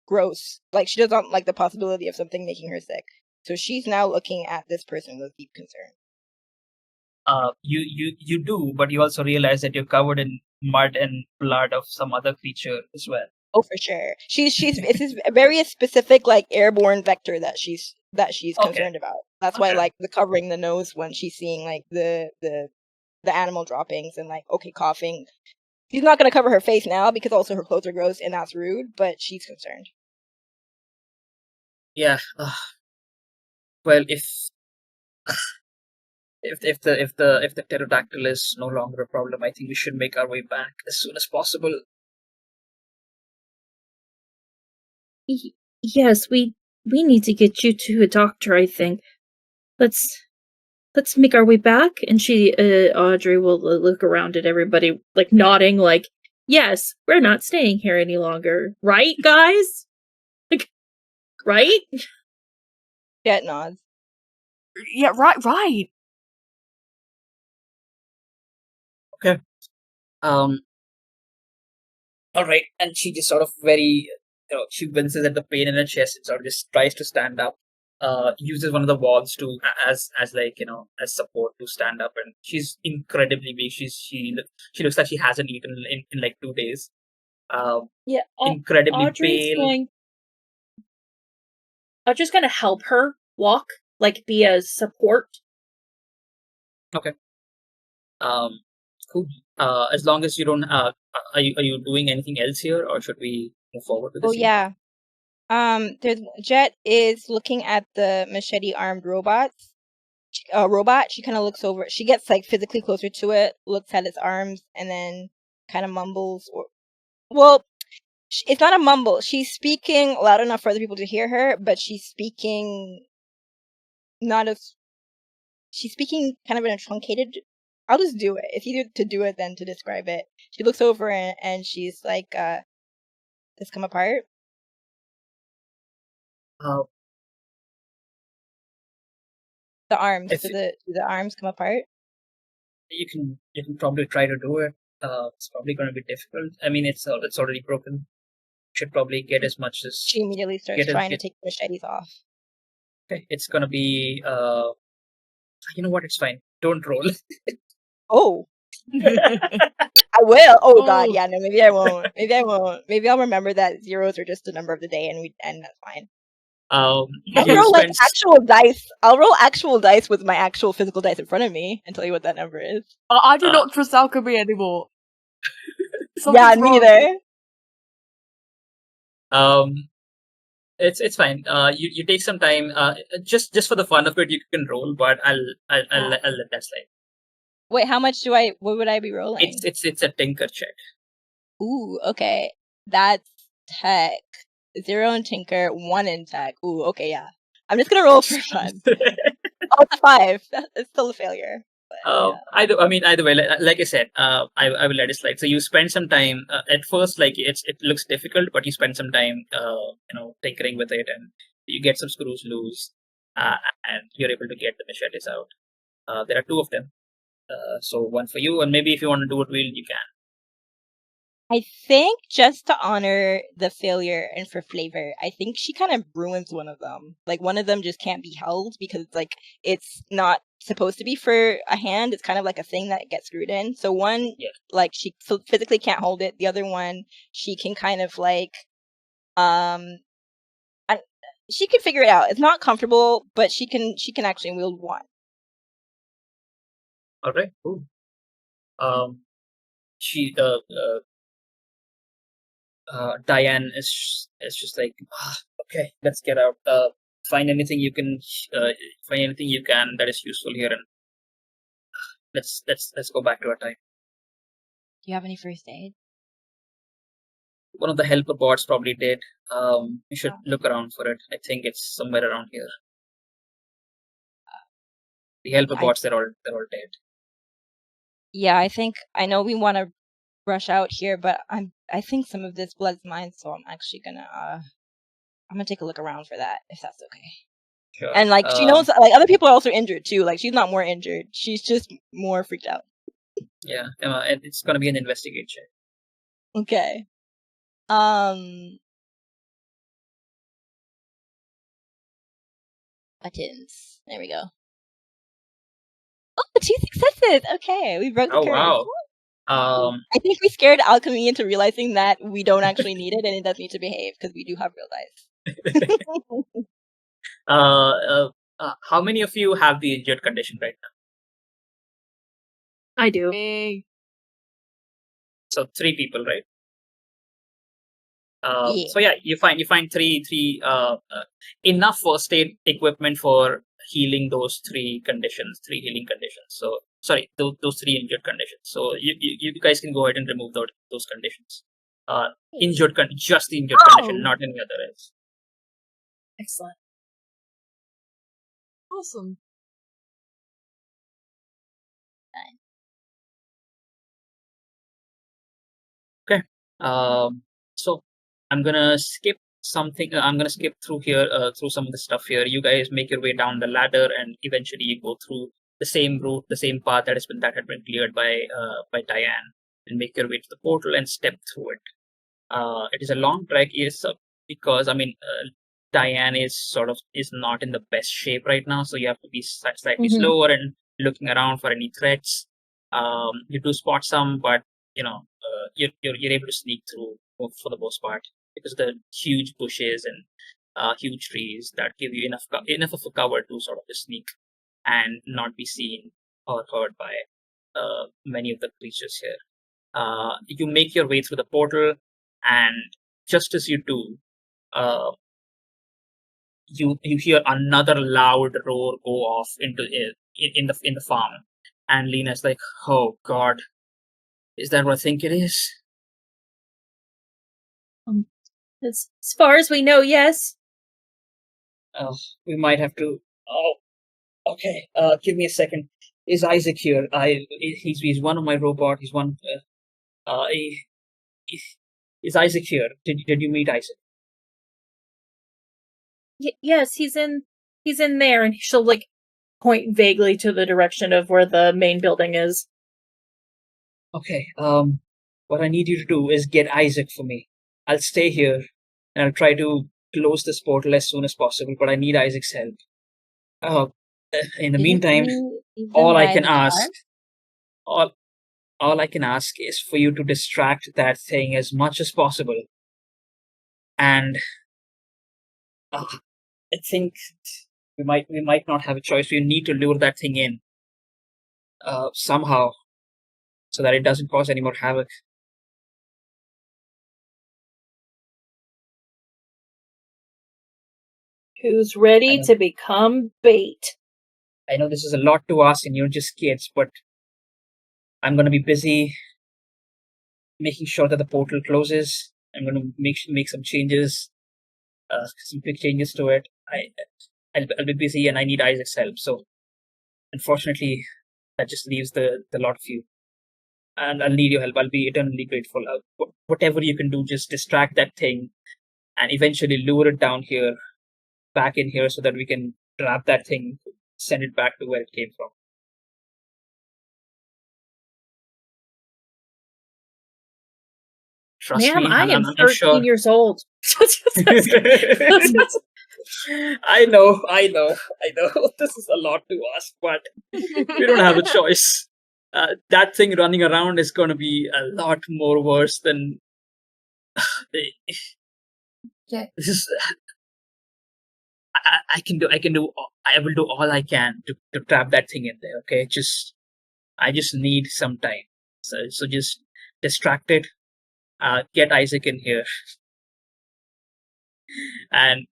gross. Like, she does not like the possibility of something making her sick. So she's now looking at this person with deep concern. You do, but you also realize that you're covered in mud and blood of some other creature as well. Oh, for sure. It's a very specific like airborne vector that she's concerned about. That's why like the covering the nose when she's seeing like the animal droppings and like coughing. She's not gonna cover her face now because also her clothes are gross and that's rude, but she's concerned. Yeah. Well, if the pterodactyl is no longer a problem, I think we should make our way back as soon as possible. Yes, we need to get you to a doctor, I think. Let's make our way back. And Audrey will look around at everybody, like nodding, like, yes, we're not staying here any longer. Right, guys? Like, right? Jet nods. Yeah, right. Okay. All right, and she just sort of very, she winces at the pain in her chest and sort of just tries to stand up. Uses one of the walls to as like as support to stand up, and she's incredibly weak. She looks like she hasn't eaten in like 2 days. Yeah, incredibly Audrey's pale. gonna help her walk, like be a support. Okay. Cool. As long as you don't, are you doing anything else here, or should we move forward with the Oh scene? yeah. Jet is looking at the machete-armed robots. Robot. She kind of looks over. She gets like physically closer to it, looks at its arms, and then kind of mumbles. It's not a mumble. She's speaking loud enough for other people to hear her, but she's speaking not as. She's speaking kind of in a truncated. I'll just do it. It's easier to do it than to describe it. She looks over and she's like, "This come apart." Uh, The arms. if Do the arms come apart? you can probably try to do it. It's probably going to be difficult. I mean, it's already broken. Should probably get as much as She immediately starts trying to take the machetes off. Okay, it's gonna be. You know what? It's fine. Don't roll. Oh, I will. Oh God, Oh. yeah. No, maybe I won't. Maybe I'll remember that zeros are just the number of the day, and that's fine. I'll I'll roll like actual dice. I'll roll actual dice with my actual physical dice in front of me and tell you what that number is. I do not trust alchemy anymore. Yeah, Something's wrong. neither. It's fine. You take some time. Just for the fun of it, you can roll, but I'll let that slide. Wait, how much what would I be rolling? It's a tinker check. Ooh, okay. That's tech. 0 in tinker, 1 in tech. Ooh, okay, yeah. I'm just gonna roll for fun. Oh, it's a 5. It's still a failure. But, yeah. Either way, like I said, I will let it slide. So you spend some time. At first, like it looks difficult, but you spend some time, tinkering with it, and you get some screws loose, and you're able to get the machetes out. There are 2 of them. So one for you, and maybe if you want to do it real, you can. I think just to honor the failure and for flavor, I think she kind of ruins one of them. Like one of them just can't be held because it's not supposed to be for a hand. It's kind of like a thing that gets screwed in. So one, like she physically can't hold it. The other one, she can kind of like, she can figure it out. It's not comfortable, but she can actually wield one. All right, cool. Diane is just like, okay, let's get out. Find anything you can. Find anything you can that is useful here, and let's go back to our time. Do you have any first aid? One of the helper bots probably did. You should look around for it. I think it's somewhere around here. The helper bots, they're all dead. Yeah, I know we want to rush out here, but I think some of this blood's mine, so I'm actually gonna take a look around for that, if that's okay. Sure. And like she knows, like other people are also injured too. Like she's not more injured; she's just more freaked out. Yeah, it's gonna be an investigate check. Okay. Buttons. There we go. Oh, 2 successes. Okay, we broke the curse. Wow. I think we scared alchemy into realizing that we don't actually need it, and it does need to behave because we do have real dice. How many of you have the injured condition right now? I do. Me. So 3 people, right? Yeah. So yeah, you find three enough first aid equipment for healing those 3 conditions, 3 healing conditions. So sorry, those 3 injured conditions. So you guys can go ahead and remove those conditions. Just the injured condition, not any other else. Excellent. Awesome. Okay. So I'm gonna skip something. I'm gonna skip through here, through some of the stuff here. You guys make your way down the ladder, and eventually you go through the same route, the same path that had been cleared by Diane, and make your way to the portal and step through it. It is a long trek, because Diane is not in the best shape right now, so you have to be slightly slower and looking around for any threats. You do spot some, but you're able to sneak through for the most part, because of the huge bushes and huge trees that give you enough of a cover to sort of just sneak and not be seen or heard by many of the creatures here. You make your way through the portal, and just as you do, you hear another loud roar go off into in the farm, and Lena's like, "Oh God, is that what I think it is?" As far as we know, yes. We might have to. Oh, okay. Give me a second. Is Isaac here? He's one of my robot. He's one. Is Isaac here? Did you meet Isaac? Yes, he's in there, and she'll like point vaguely to the direction of where the main building is. Okay. What I need you to do is get Isaac for me. I'll stay here, and I'll try to close this portal as soon as possible. But I need Isaac's help. In the meantime, all I can ask is for you to distract that thing as much as possible. And I think we might not have a choice. We need to lure that thing in somehow, so that it doesn't cause any more havoc. Who's ready to become bait? I know this is a lot to ask, and you're just kids, but I'm going to be busy making sure that the portal closes. I'm going to make some changes, some quick changes to it. I'll be busy, and I need Isaac's help. So, unfortunately, that just leaves the lot of you. And I'll need your help. I'll be eternally grateful. Whatever you can do, just distract that thing, and eventually lure it down here, back in here, so that we can grab that thing, send it back to where it came from. Trust me, I am I'm 13 sure. years old. I know. This is a lot to ask, but we don't have a choice. That thing running around is going to be a lot more worse than. Yeah. This is. I will do all I can to trap that thing in there. Okay, I just need some time. So just distract it. Get Isaac in here, and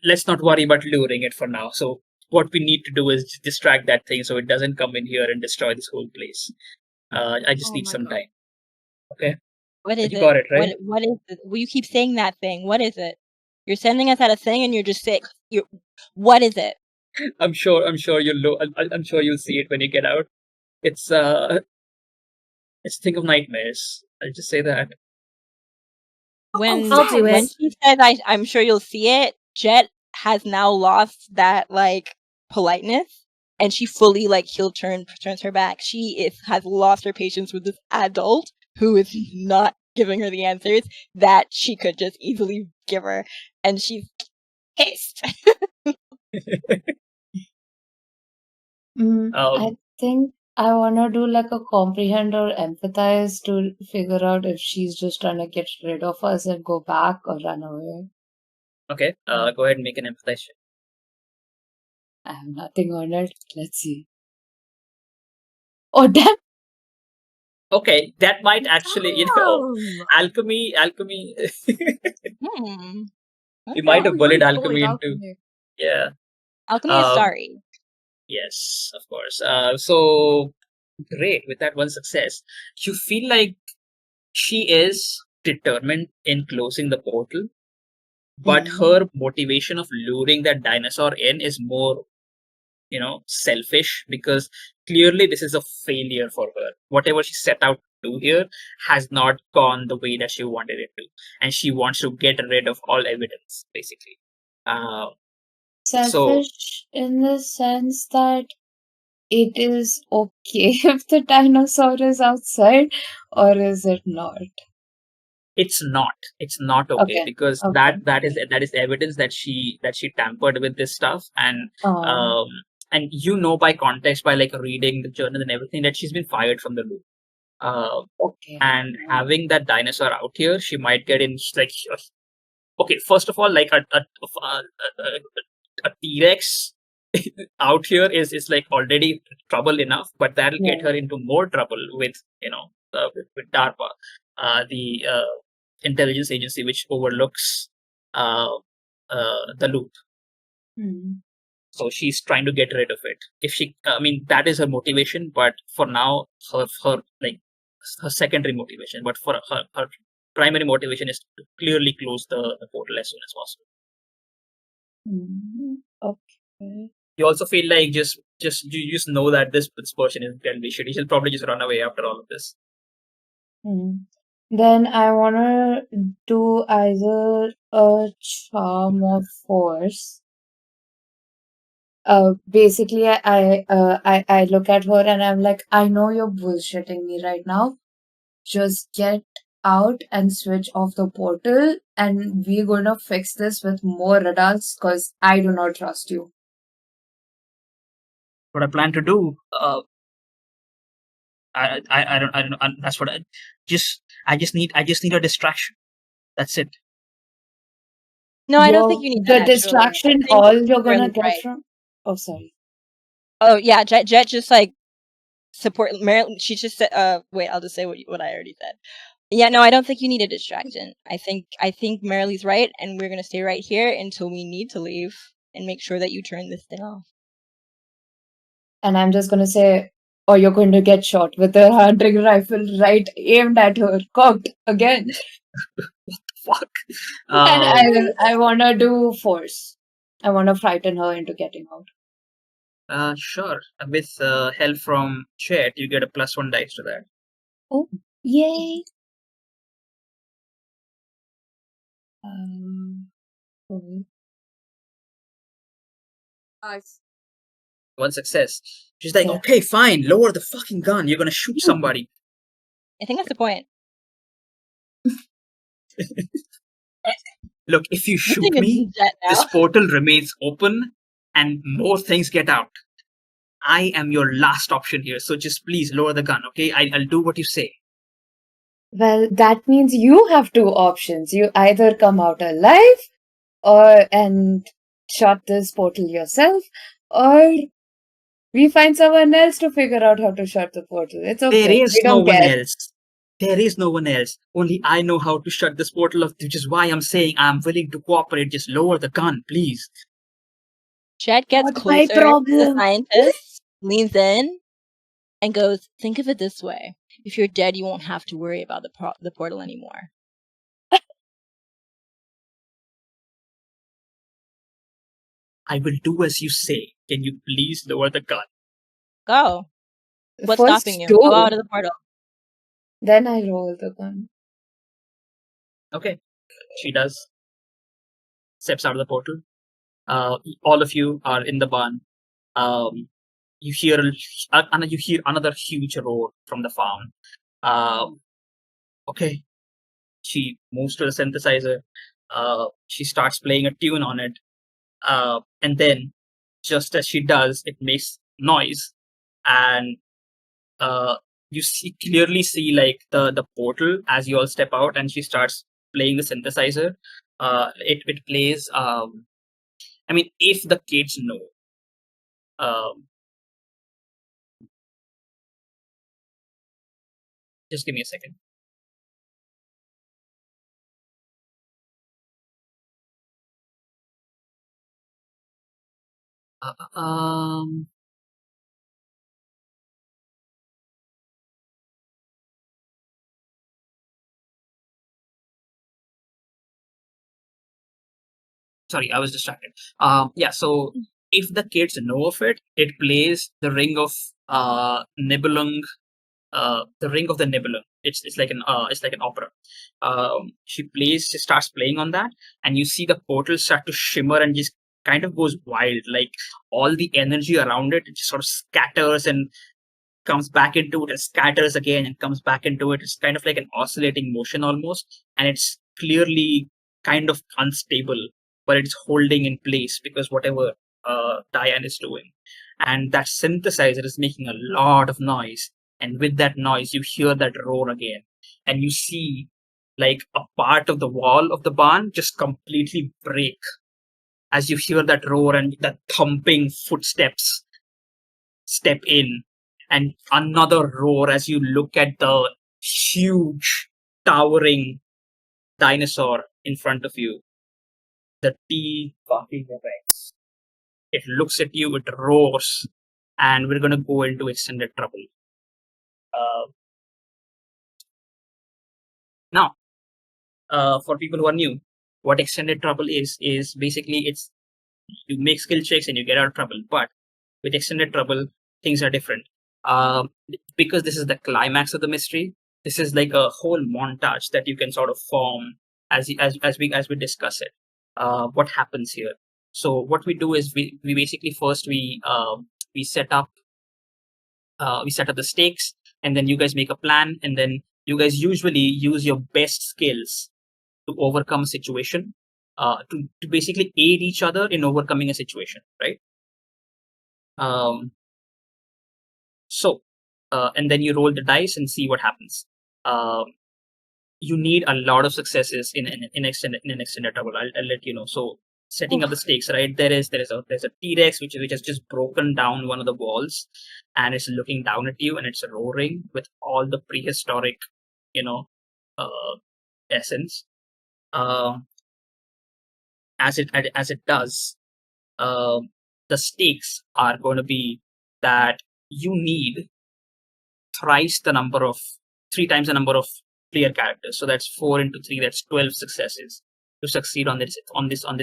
let's not worry about luring it for now. So what we need to do is distract that thing so it doesn't come in here and destroy this whole place. I just need some time. Okay. What is You it? got it, right? What is it? Well, you keep saying that thing. What is it? You're sending us at a thing, and you're just saying, what is it? I'm sure I'm sure you'll see it when you get out. It's a thing of nightmares. I'll just say that. When I'll do when it. she says, I'm sure you'll see it, Jet has now lost that like politeness, and she fully like turns her back. She has lost her patience with this adult who is not giving her the answers that she could just easily give her, and she's pissed. I think I want to do like a comprehend or empathize to figure out if she's just trying to get rid of us and go back or run away. Okay. Go ahead and make an empathize check. I have nothing on it. Let's see. Oh, damn. Okay, that might actually, alchemy. We might have bullied alchemy into. Yeah. Alchemy is sorry. Yes, of course. So great. With that one success, you feel like she is determined in closing the portal, but her motivation of luring that dinosaur in is more, selfish, because clearly this is a failure for her. Whatever she set out to do here has not gone the way that she wanted it to, and she wants to get rid of all evidence, basically. Selfish in the sense that it is okay if the dinosaur is outside, or is it not? It's not okay, Okay. because Okay. that is evidence that she tampered with this stuff, and Oh. and by context, by like reading the journal and everything, that she's been fired from the loop. Okay. And having that dinosaur out here, she might get in like okay. First of all, like a T-Rex out here is like already trouble enough, but that'll get Yeah. her into more trouble with with DARPA, the intelligence agency which overlooks the loop. Hmm. So she's trying to get rid of it. If she, I mean, that is her motivation. But for now, her like her secondary motivation. But for her primary motivation is to clearly close the portal as soon as possible. Hmm. Okay. You also feel like you just know that this person is going to be shitty. She'll probably just run away after all of this. Then I wanna do either a charm or force. Basically, I look at her and I'm like, I know you're bullshitting me right now. Just get out and switch off the portal, and we're gonna fix this with more radars because I do not trust you. What I plan to do, I don't. That's what I just need a distraction. That's it. No, I don't think you need The that, actually. distraction, I think all you're gonna Maryland's get right. from. Oh, sorry. Oh yeah, Jet just like support Maryland. She just said, wait, I'll just say what I already said. Yeah, no, I don't think you need a distraction. I think Marilee's right, and we're gonna stay right here until we need to leave and make sure that you turn this thing off. And I'm just gonna say, or you're going to get shot with a hunting rifle right aimed at her, cocked again. Fuck. And I wanna do force. I wanna frighten her into getting out. Sure. With help from Chet, you get a +1 dice to that. Oh, yay! Cool. Nice. One success. She's like, Yeah. okay, fine, lower the fucking gun. You're gonna shoot somebody. I think that's the point. Look, if you shoot Listening to me, Jet now. this portal remains open and more things get out. I am your last option here, so just please lower the gun, okay? I'll do what you say. Well, that means you have two options. You either come out alive and shut this portal yourself, or we find someone else to figure out how to shut the portal. It's okay. There is We no don't one care. else. There is no one else. Only I know how to shut this portal off, which is why I'm saying I'm willing to cooperate. Just lower the gun, please. Jet gets Not my closer to the problem. scientist, leans in, and goes, think of it this way. If you're dead, you won't have to worry about the portal anymore. I will do as you say. Can you please lower the gun? Go. What's First stopping you? two, Go out of the portal. then I roll the gun. Okay. She does. Steps out of the portal. All of you are in the barn. You hear another huge roar from the farm. Okay. She moves to the synthesizer. She starts playing a tune on it. And then, just as she does, it makes noise, and you clearly see like the portal as you all step out, and she starts playing the synthesizer. It plays. I mean, if the kids know. Just give me a second. Sorry, I was distracted. Yeah, so if the kids know of it, it plays the Ring of Nibelung, the Ring of the Nibelung. It's like an opera. She starts playing on that, and you see the portal start to shimmer and just kind of goes wild. Like all the energy around it just sort of scatters and comes back into it and scatters again and comes back into it. It's kind of like an oscillating motion almost, and it's clearly kind of unstable, but it's holding in place because whatever Diane is doing. And that synthesizer is making a lot of noise, and with that noise, you hear that roar again, and you see like a part of the wall of the barn just completely break as you hear that roar and that thumping footsteps step in, and another roar as you look at the huge, towering dinosaur in front of you. The T fucking Rex. It looks at you, it roars, and we're gonna go into extended trouble. Now, for people who are new, what extended trouble is basically it's you make skill checks and you get out of trouble. But with extended trouble, things are different. Because this is the climax of the mystery. This is like a whole montage that you can sort of form as we discuss it. What happens here? So what we do is we basically first we set up the stakes, and then you guys make a plan, and then you guys usually use your best skills to overcome a situation, to basically aid each other in overcoming a situation, right? And then you roll the dice and see what happens. You need a lot of successes in an extended trouble. I'll let you know. So setting up the stakes, right? There's a T-Rex which has just broken down one of the walls, and it's looking down at you, and it's roaring with all the prehistoric, essence. As it does, the stakes are going to be that you need three times the number of player characters. So that's 4 into 3, that's 12 successes to succeed on this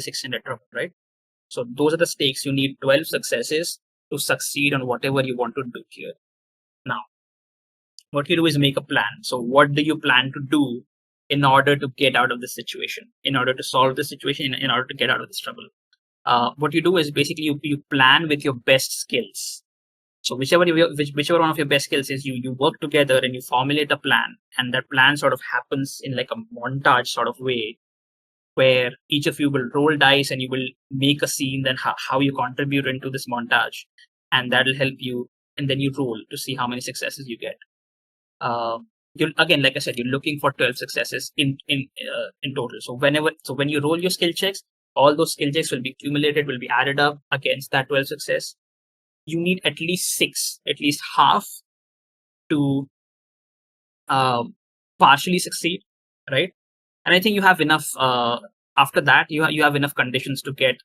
extended trouble, right? So those are the stakes. You need 12 successes to succeed on whatever you want to do here. Now, what you do is make a plan. So what do you plan to do in order to get out of this situation, in order to solve the situation, in order to get out of this trouble? What you do is basically you plan with your best skills. So whichever one of your best skills is, you work together and you formulate a plan, and that plan sort of happens in like a montage sort of way, where each of you will roll dice and you will make a scene, then how you contribute into this montage, and that'll help you. And then you roll to see how many successes you get. Again, like I said, you're looking for 12 successes in total. So when you roll your skill checks, all those skill checks will be accumulated, will be added up against that 12 success. You need at least 6, at least half, to partially succeed, right? And I think you have enough. After that, you have enough conditions to get.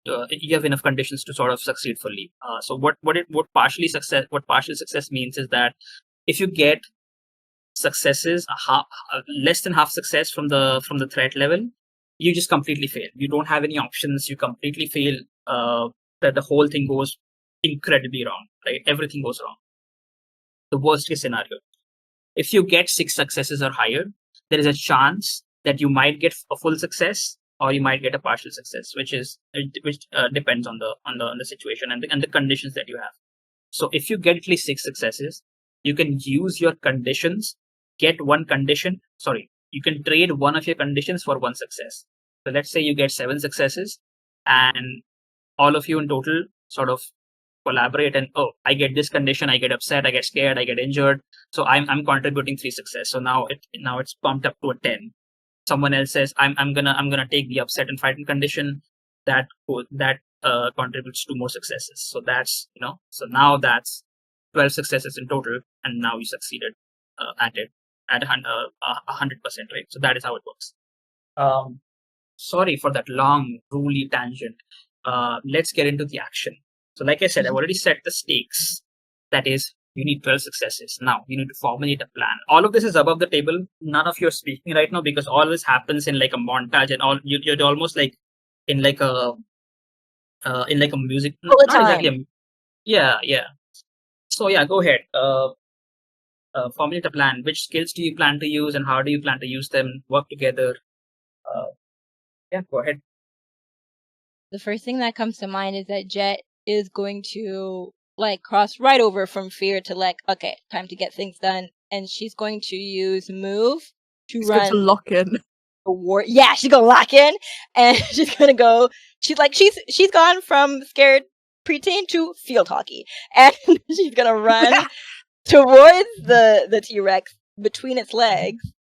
You have enough conditions to sort of succeed fully. So what partial success means is that if you get successes, less than half success from the threat level, you just completely fail. You don't have any options. You completely fail. That the whole thing goes incredibly wrong, right? Everything goes wrong. The worst case scenario. If you get 6 successes or higher, there is a chance that you might get a full success, or you might get a partial success, which depends on the situation and the conditions that you have. So if you get at least 6 successes, you can use your conditions, get one condition. Sorry, you can trade one of your conditions for one success. So let's say you get 7 successes, and all of you in total sort of collaborate, and I get this condition, I get upset, I get scared, I get injured, so I'm contributing 3 success. So now it's pumped up to a 10. Someone else says I'm gonna take the upset and frightened condition, that contributes to more successes. So that's so now that's 12 successes in total, and now you succeeded at it at 100%, right? So that is how it works. Sorry for that long ruly tangent. Let's get into the action. So like I said, I've already set the stakes. That is, you need 12 successes. Now you need to formulate a plan. All of this is above the table. None of you are speaking right now because all this happens in like a montage, and all you're almost like in like a music. All the not exactly time. Yeah. So yeah, go ahead. Formulate a plan. Which skills do you plan to use, and how do you plan to use them? Work together. Yeah, go ahead. The first thing that comes to mind is that Jet is going to cross right over from fear to okay, time to get things done, and she's going to use move to She's run going to lock in. a war. Yeah, she's gonna lock in, and she's gonna go. She's gone from scared pertain to field hockey, and she's gonna run towards the T-Rex between its legs,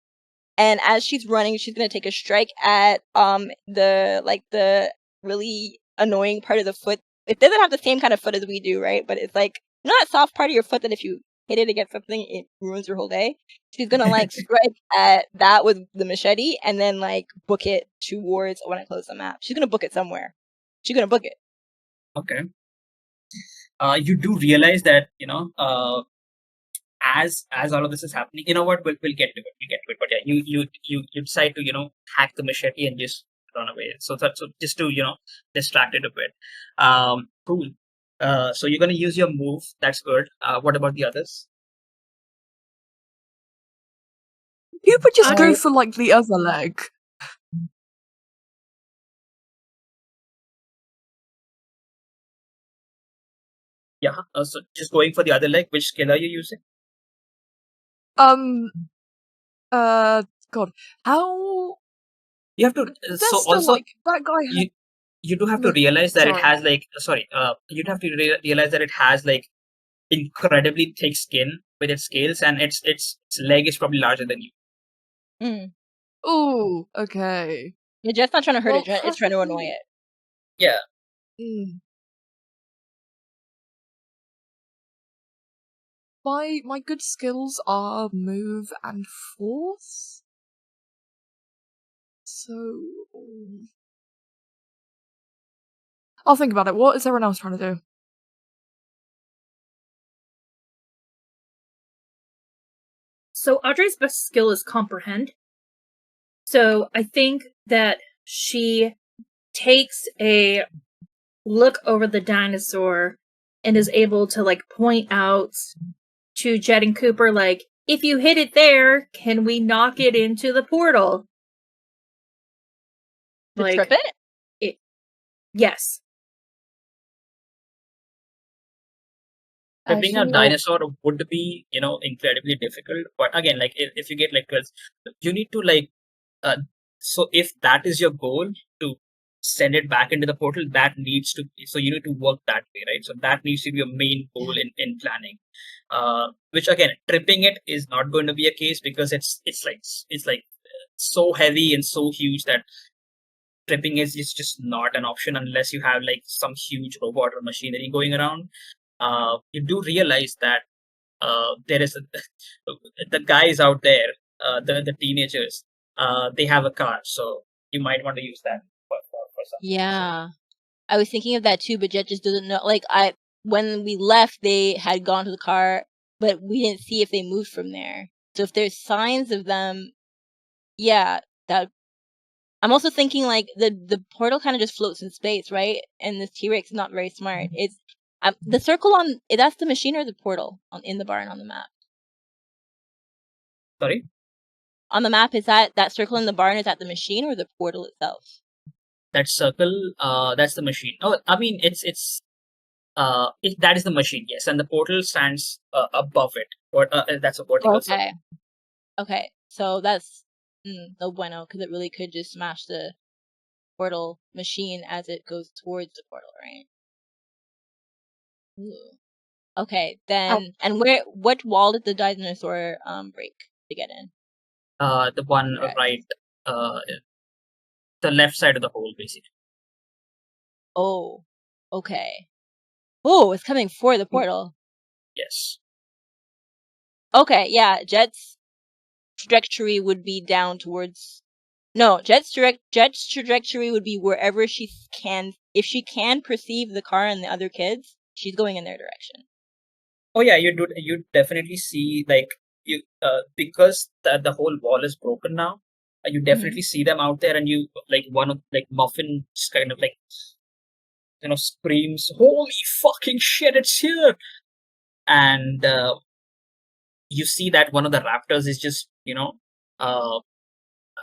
and as she's running, she's gonna take a strike at the really annoying part of the foot. It doesn't have the same kind of foot as we do, right? But it's like, you know, that soft part of your foot that if you hit it against something, it ruins your whole day. She's gonna like strike at that with the machete, and then like book it towards when I close the map. She's gonna book it somewhere. She's gonna book it. Okay. You do realize that, as all of this is happening, you know what? We'll get to it. We'll get to it. But yeah, you decide to hack the machete and just run away. So just to distract it a bit. Cool. So you're gonna use your move. That's good. What about the others? Cooper just go I- for like the other leg. Yeah. So just going for the other leg. Which skill are you using? God, how? You have to. There's So still also like that guy. you do have to No, realize that it sorry. has like you'd have to realize that it has like incredibly thick skin with its scales, and its leg is probably larger than you. Mm. Ooh, okay. You're just not trying to hurt Well, it. It's trying to annoy it. Yeah. Mm. My good skills are move and force. So I'll think about it. What is everyone else trying to do? So Audrey's best skill is comprehend. So I think that she takes a look over the dinosaur and is able to like point out to Jet and Cooper, like, if you hit it there, can we knock it into the portal? To trip it? Yes. Tripping a Actually, dinosaur would be incredibly difficult, but again, like if you get like 12, you need to like so if that is your goal, to send it back into the portal, that needs to so you need to work that way, right? So that needs to be your main goal in planning, which again, tripping it is not going to be a case, because it's like so heavy and so huge that tripping is just not an option unless you have like some huge robot or machinery going around. You do realize that there is the guys out there, the teenagers, they have a car, so you might want to use that for something. Yeah. I was thinking of that too, but Jet just doesn't know. Like, when we left, they had gone to the car, but we didn't see if they moved from there. So if there's signs of them, yeah, that. I'm also thinking like the portal kind of just floats in space, right? And this T-Rex is not very smart. It's the circle on that's the machine or the portal in the barn on the map. Sorry? On the map, is that circle in the barn, is that the machine or the portal itself? That circle, that's the machine. Oh, I mean, that is the machine, yes, and the portal stands above it. Or that's a vertical circle. Okay. Okay. So that's no bueno, because it really could just smash the portal machine as it goes towards the portal, right? Ooh. Okay, then, and what wall did the dinosaur break to get in? The one Right. right, the left side of the hole, basically. Oh, okay. Oh, it's coming for the portal. Yes. Okay, yeah, Jet's trajectory would be down towards. No, Jet's trajectory would be wherever she can. If she can perceive the car and the other kids, she's going in their direction. Oh yeah, you definitely see, like, you because the whole wall is broken now. You definitely see them out there, and you like one of like Muffin just kind of like screams, "Holy fucking shit, it's here!" And you see that one of the raptors is just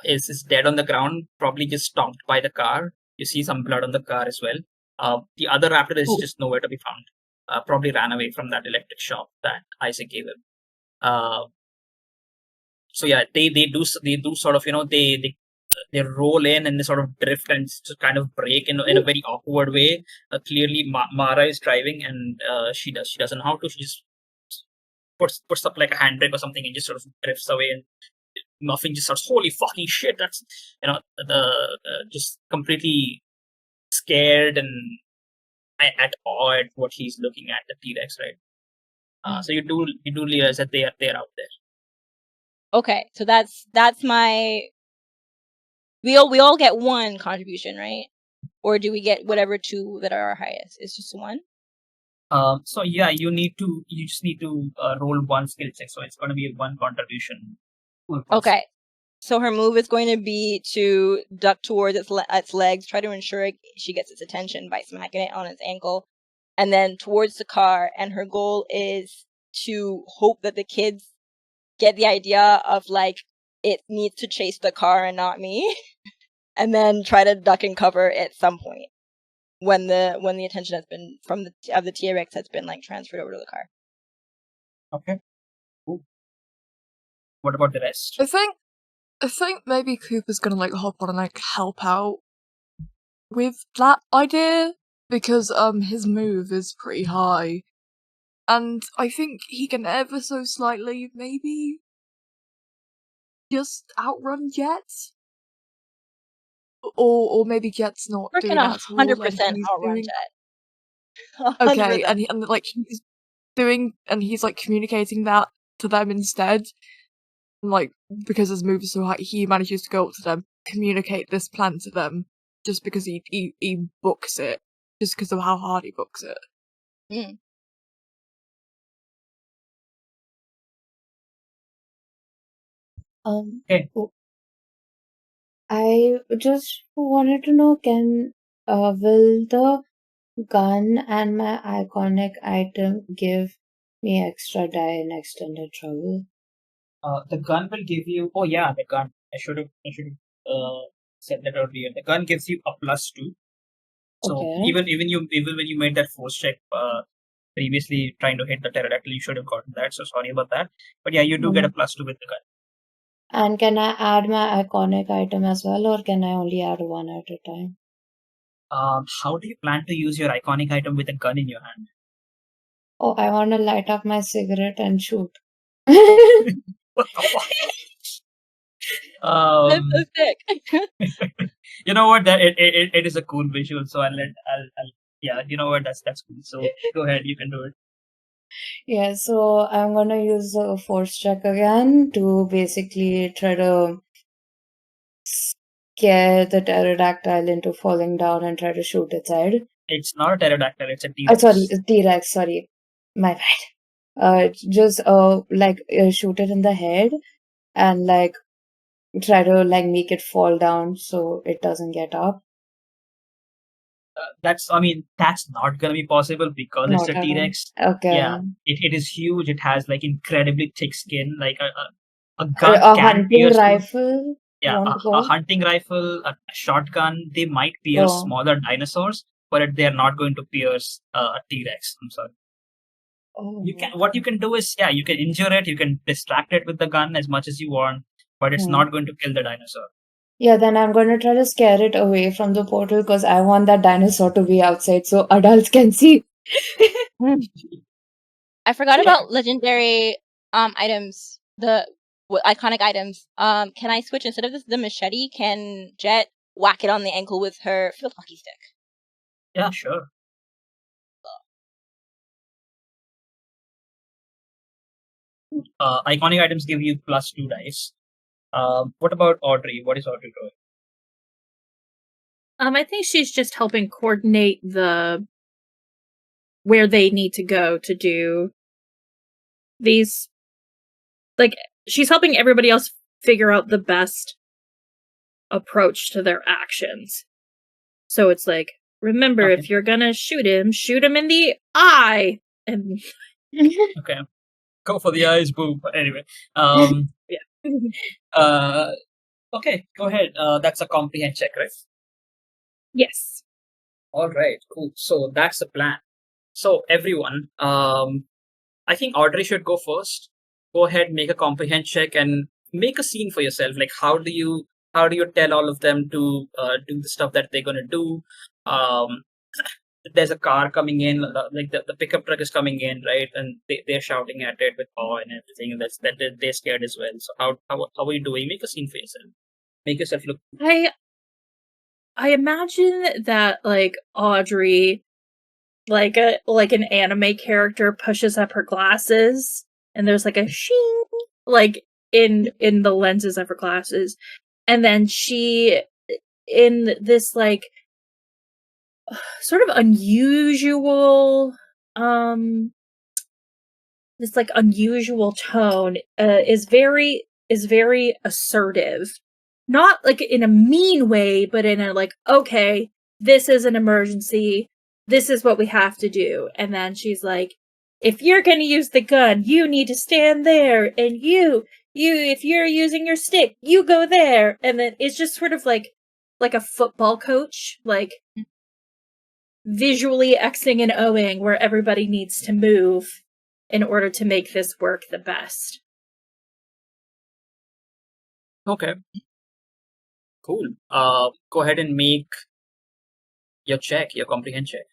is dead on the ground, probably just stomped by the car. You see some blood on the car as well. The other raptor is just nowhere to be found. Probably ran away from that electric shock that Isaac gave him. So yeah, they do sort of they they roll in and they sort of drift and just kind of break in a very awkward way. Clearly, Mara is driving, and she doesn't know how to. She just puts up like a handbrake or something and just sort of drifts away, and Muffin just starts, holy fucking shit! That's just completely scared and at awe at what he's looking at, the T-Rex, right? So you do realize that they're out there. Okay, so that's my. We all get one contribution, right? Or do we get whatever two that are our highest? It's just one. So yeah, you just need to roll one skill check. So it's going to be one contribution. Okay. So her move is going to be to duck towards its legs, try to ensure she gets its attention by smacking it on its ankle, and then towards the car. And her goal is to hope that the kids get the idea of like it needs to chase the car and not me, and then try to duck and cover at some point when the attention has been from the T-Rex has been like transferred over to the car. Okay. Cool. What about the rest? I think maybe Cooper's gonna like hop on and like help out with that idea because his move is pretty high, and I think he can ever so slightly maybe just outrun Jet, or maybe Jet's not We're doing gonna that at all, and 100% he's outrun doing- Jet. Okay, 100%. and like he's doing and he's like communicating that to them instead. And, like, because his move is so high, he manages to go up to them, communicate this plan to them, just because he books it, just because of how hard he books it. Mm. Okay. I just wanted to know, will the gun and my iconic item give me extra die in extended travel? The gun will give you. Oh yeah, the gun. I should have said that earlier. The gun gives you a +2. So Okay. even when you made that force check previously trying to hit the pterodactyl, you should have gotten that. So sorry about that. But yeah, you do get a +2 with the gun. And can I add my iconic item as well, or can I only add one at a time? How do you plan to use your iconic item with a gun in your hand? Oh, I want to light up my cigarette and shoot. What the fuck? That's so sick. You know what? That it is a cool visual. So I'll yeah. You know what? That's cool. So go ahead. You can do it. Yeah, so I'm gonna use a force check again to basically try to scare the pterodactyl into falling down and try to shoot its head. It's not a pterodactyl. It's a Oh, T-Rex. sorry, T-Rex, sorry. My bad. Just shoot it in the head and like try to like make it fall down so it doesn't get up. That's not gonna be possible because it's a T-Rex. Okay. Yeah, it is huge. It has like incredibly thick skin. Like a gun A can hunting pierce. rifle. Yeah, want to a go? hunting rifle, a shotgun. They might pierce Oh. smaller dinosaurs, but they are not going to pierce a T-Rex. I'm sorry. Oh. What you can do is, yeah, you can injure it. You can distract it with the gun as much as you want, but it's not going to kill the dinosaur. Yeah, then I'm gonna try to scare it away from the portal because I want that dinosaur to be outside so adults can see. I forgot about legendary items. The iconic items. Can I switch instead of the machete? Can Jet whack it on the ankle with her field hockey stick? Yeah, sure. Iconic items give you +2 dice. What about Audrey? What is Audrey doing? I think she's just helping coordinate where they need to go to do these. Like, she's helping everybody else figure out the best approach to their actions. So it's like, remember, if you're gonna shoot him in the eye. And Okay, go for the eyes, boo. But anyway, yeah. Okay, go ahead. That's a comprehend check, right? Yes. All right, cool. So that's the plan. So everyone, I think Audrey should go first. Go ahead, make a comprehend check and make a scene for yourself. Like, how do you how do you tell all of them to do the stuff that they're going to do? There's a car coming in, like the pickup truck is coming in, right? And they're shouting at it with awe and everything. And they're scared as well. So how are you doing? Make a scene for yourself. Make yourself look. I imagine that like Audrey, like an anime character, pushes up her glasses, and there's like a shing, like in the lenses of her glasses, and then she, in this like sort of unusual this like unusual tone, is very assertive, not like in a mean way, but in a like, okay, this is an emergency, this is what we have to do. And then she's like, if you're going to use the gun, you need to stand there, and you if you're using your stick, you go there. And then it's just sort of like a football coach, like visually Xing and Oing where everybody needs to move in order to make this work the best. Okay. Cool. Go ahead and make your check, your comprehend check.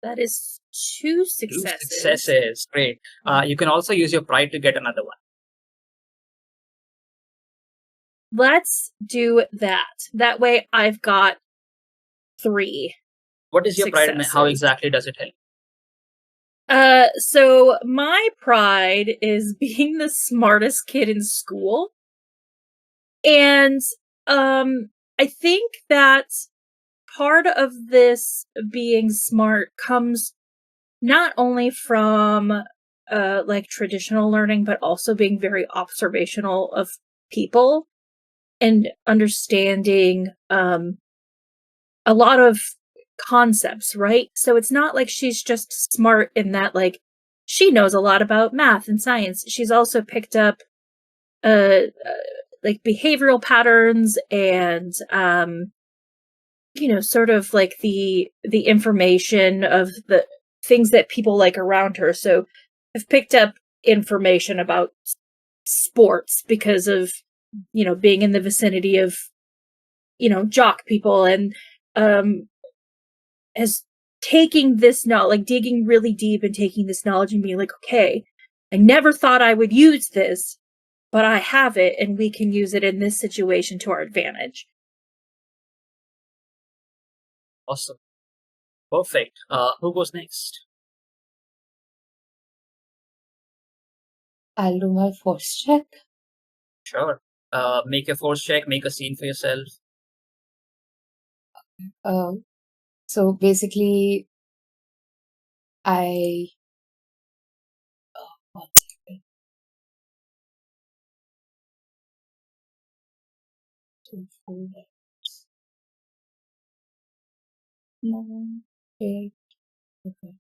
That is 2 2 successes. successes. Great. You can also use your pride to get another one. Let's do that. That way I've got 3. What is your pride and how Successes. exactly does it help? So my pride is being the smartest kid in school. And I think that part of this being smart comes not only from like traditional learning, but also being very observational of people and understanding a lot of concepts, right? So it's not like she's just smart in that like she knows a lot about math and science. She's also picked up like behavioral patterns and sort of like the information of the things that people like around her. So I've picked up information about sports because of being in the vicinity of jock people, and as taking this knowledge, like digging really deep and taking this knowledge and being like, okay, I never thought I would use this, but I have it, and we can use it in this situation to our advantage. Awesome. Perfect. Who goes next? I'll do my force check. Sure. Make your force check, make a scene for yourself. So basically, I. One second. 2, 4, 9, 8. Okay.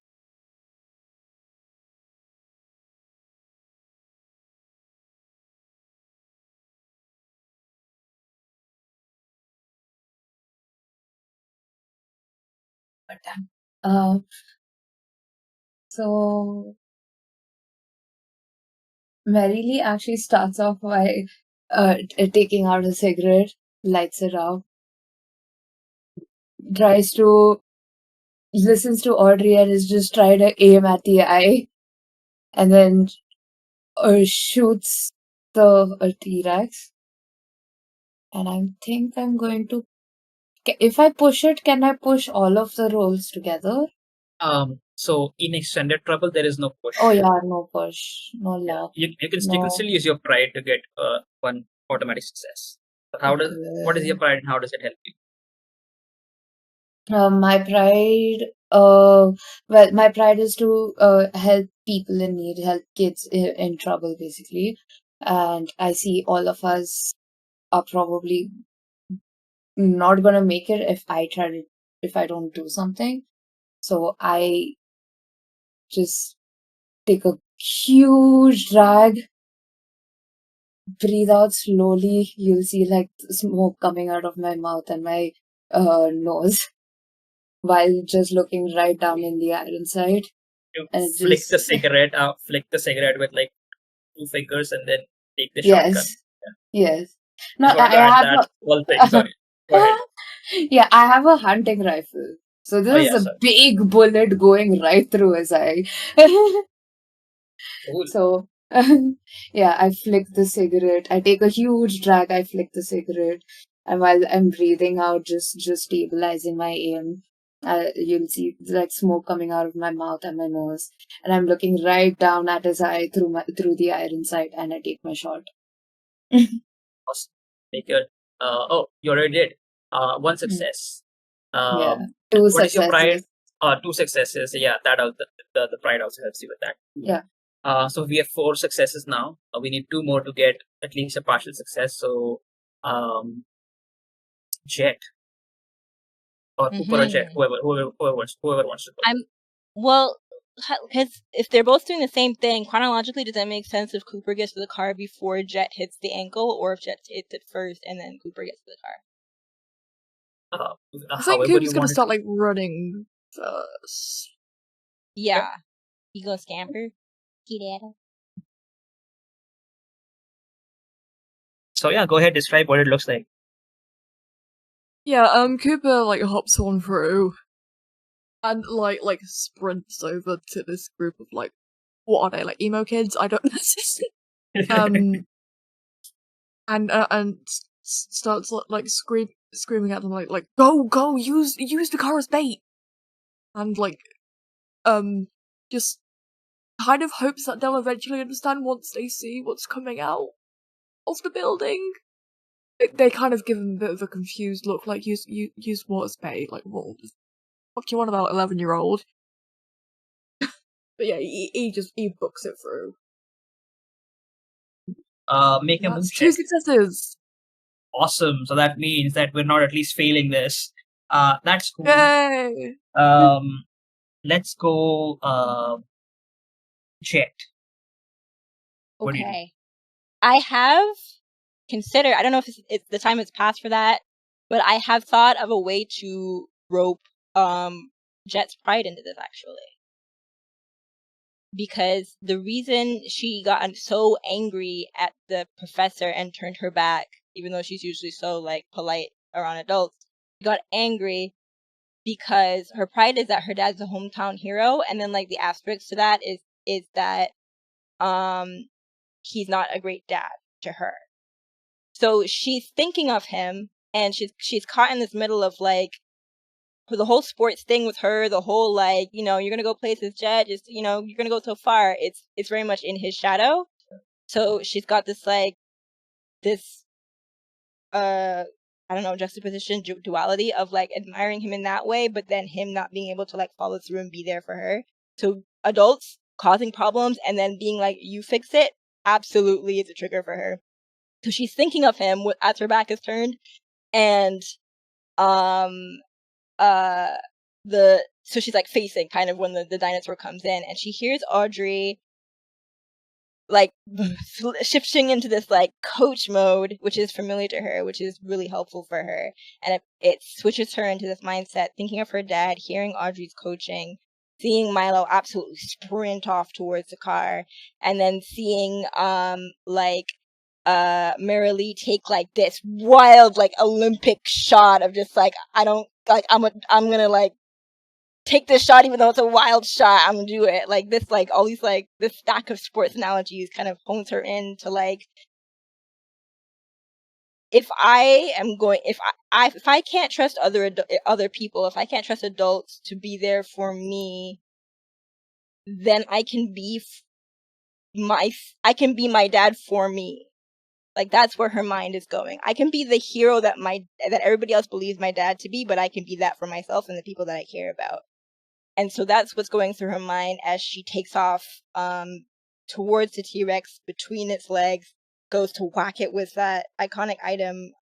But so Mary Lee actually starts off by taking out a cigarette, lights it up, listens to Audrey and is just trying to aim at the eye, and then shoots the T-Rex. And I think I'm going to. If I push it, can I push all of the rolls together? So in extended trouble, there is no push. Oh yeah, no push, no Yeah. luck. You can still use your pride to get one automatic success. But what is your pride and how does it help you? My pride, my pride is to help people in need, help kids in trouble, basically. And I see all of us are probably not gonna make it if I don't do something. So I just take a huge drag, breathe out slowly. You'll see like smoke coming out of my mouth and my nose while just looking right down in the iron sight. You And flick the cigarette with like 2 fingers and then take the shotgun. Yes. Yes. No, Just wanted I to add have that whole thing. Sorry. Go ahead. yeah, I have a hunting rifle. So Oh, this is yeah, a sorry. big bullet going right through his eye. Cool. So yeah, I flick the cigarette. I take a huge drag. I flick the cigarette, and while I'm breathing out, just stabilizing my aim, you'll see like smoke coming out of my mouth and my nose, and I'm looking right down at his eye through the iron sight, and I take my shot. Awesome. Make your you already did. 1 success. Yeah, Um, 2 what is your pride? successes. 2 successes. Yeah, that the pride also helps you with that. Yeah. So we have 4 successes now. We need 2 more to get at least a partial success. So, Jet or Cooper or Jet, whoever wants to go. Well, because if they're both doing the same thing, chronologically, does that make sense if Cooper gets to the car before Jet hits the ankle, or if Jet hits it first and then Cooper gets to the car? I think However Cooper's you gonna want it start to. like running first. Yeah. You go scamper. Skedaddle. So yeah, go ahead. Describe what it looks like. Yeah, Cooper like hops on through and like sprints over to this group of like, what are they, like emo kids? I don't know. And starts like screaming at them like go use the car as bait, and like just kind of hopes that they'll eventually understand once they see what's coming out of the building. They kind of give him a bit of a confused look, like use what as bait, like what do you want about 11-year-old? But yeah, he books it through. Make a move That's check. 2 successes. Awesome. So that means that we're not at least failing this. That's cool. Yay! Let's go. Jet. What do you do? Okay. I have considered, I don't know if it's the time has passed for that, but I have thought of a way to rope Jet's pride into this, actually. Because the reason she got so angry at the professor and turned her back, even though she's usually so like polite around adults, she got angry because her pride is that her dad's a hometown hero, and then like the asterisk to that is that he's not a great dad to her. So she's thinking of him, and she's caught in this middle of like the whole sports thing with her, the whole like, you're gonna go places, Jet, just you're gonna go so far. It's very much in his shadow. So she's got this like this I don't know, juxtaposition, duality of like admiring him in that way, but then him not being able to like follow through and be there for her. So adults causing problems and then being like, you fix it, absolutely is a trigger for her. So she's thinking of him as her back is turned, and so she's like facing kind of when the dinosaur comes in, and she hears Audrey like shifting into this like coach mode, which is familiar to her, which is really helpful for her, and it switches her into this mindset, thinking of her dad, hearing Audrey's coaching, seeing Milo absolutely sprint off towards the car, and then seeing Marilee take like this wild like Olympic shot of just like, I'm gonna like take this shot even though it's a wild shot, I'm gonna do it. Like this, like all these like this stack of sports analogies kind of hones her into like, if I can't trust other people, if I can't trust adults to be there for me, then I can be my dad for me. Like that's where her mind is going. I can be the hero that everybody else believes my dad to be, but I can be that for myself and the people that I care about. And so that's what's going through her mind as she takes off towards the T-Rex, between its legs, goes to whack it with that iconic item.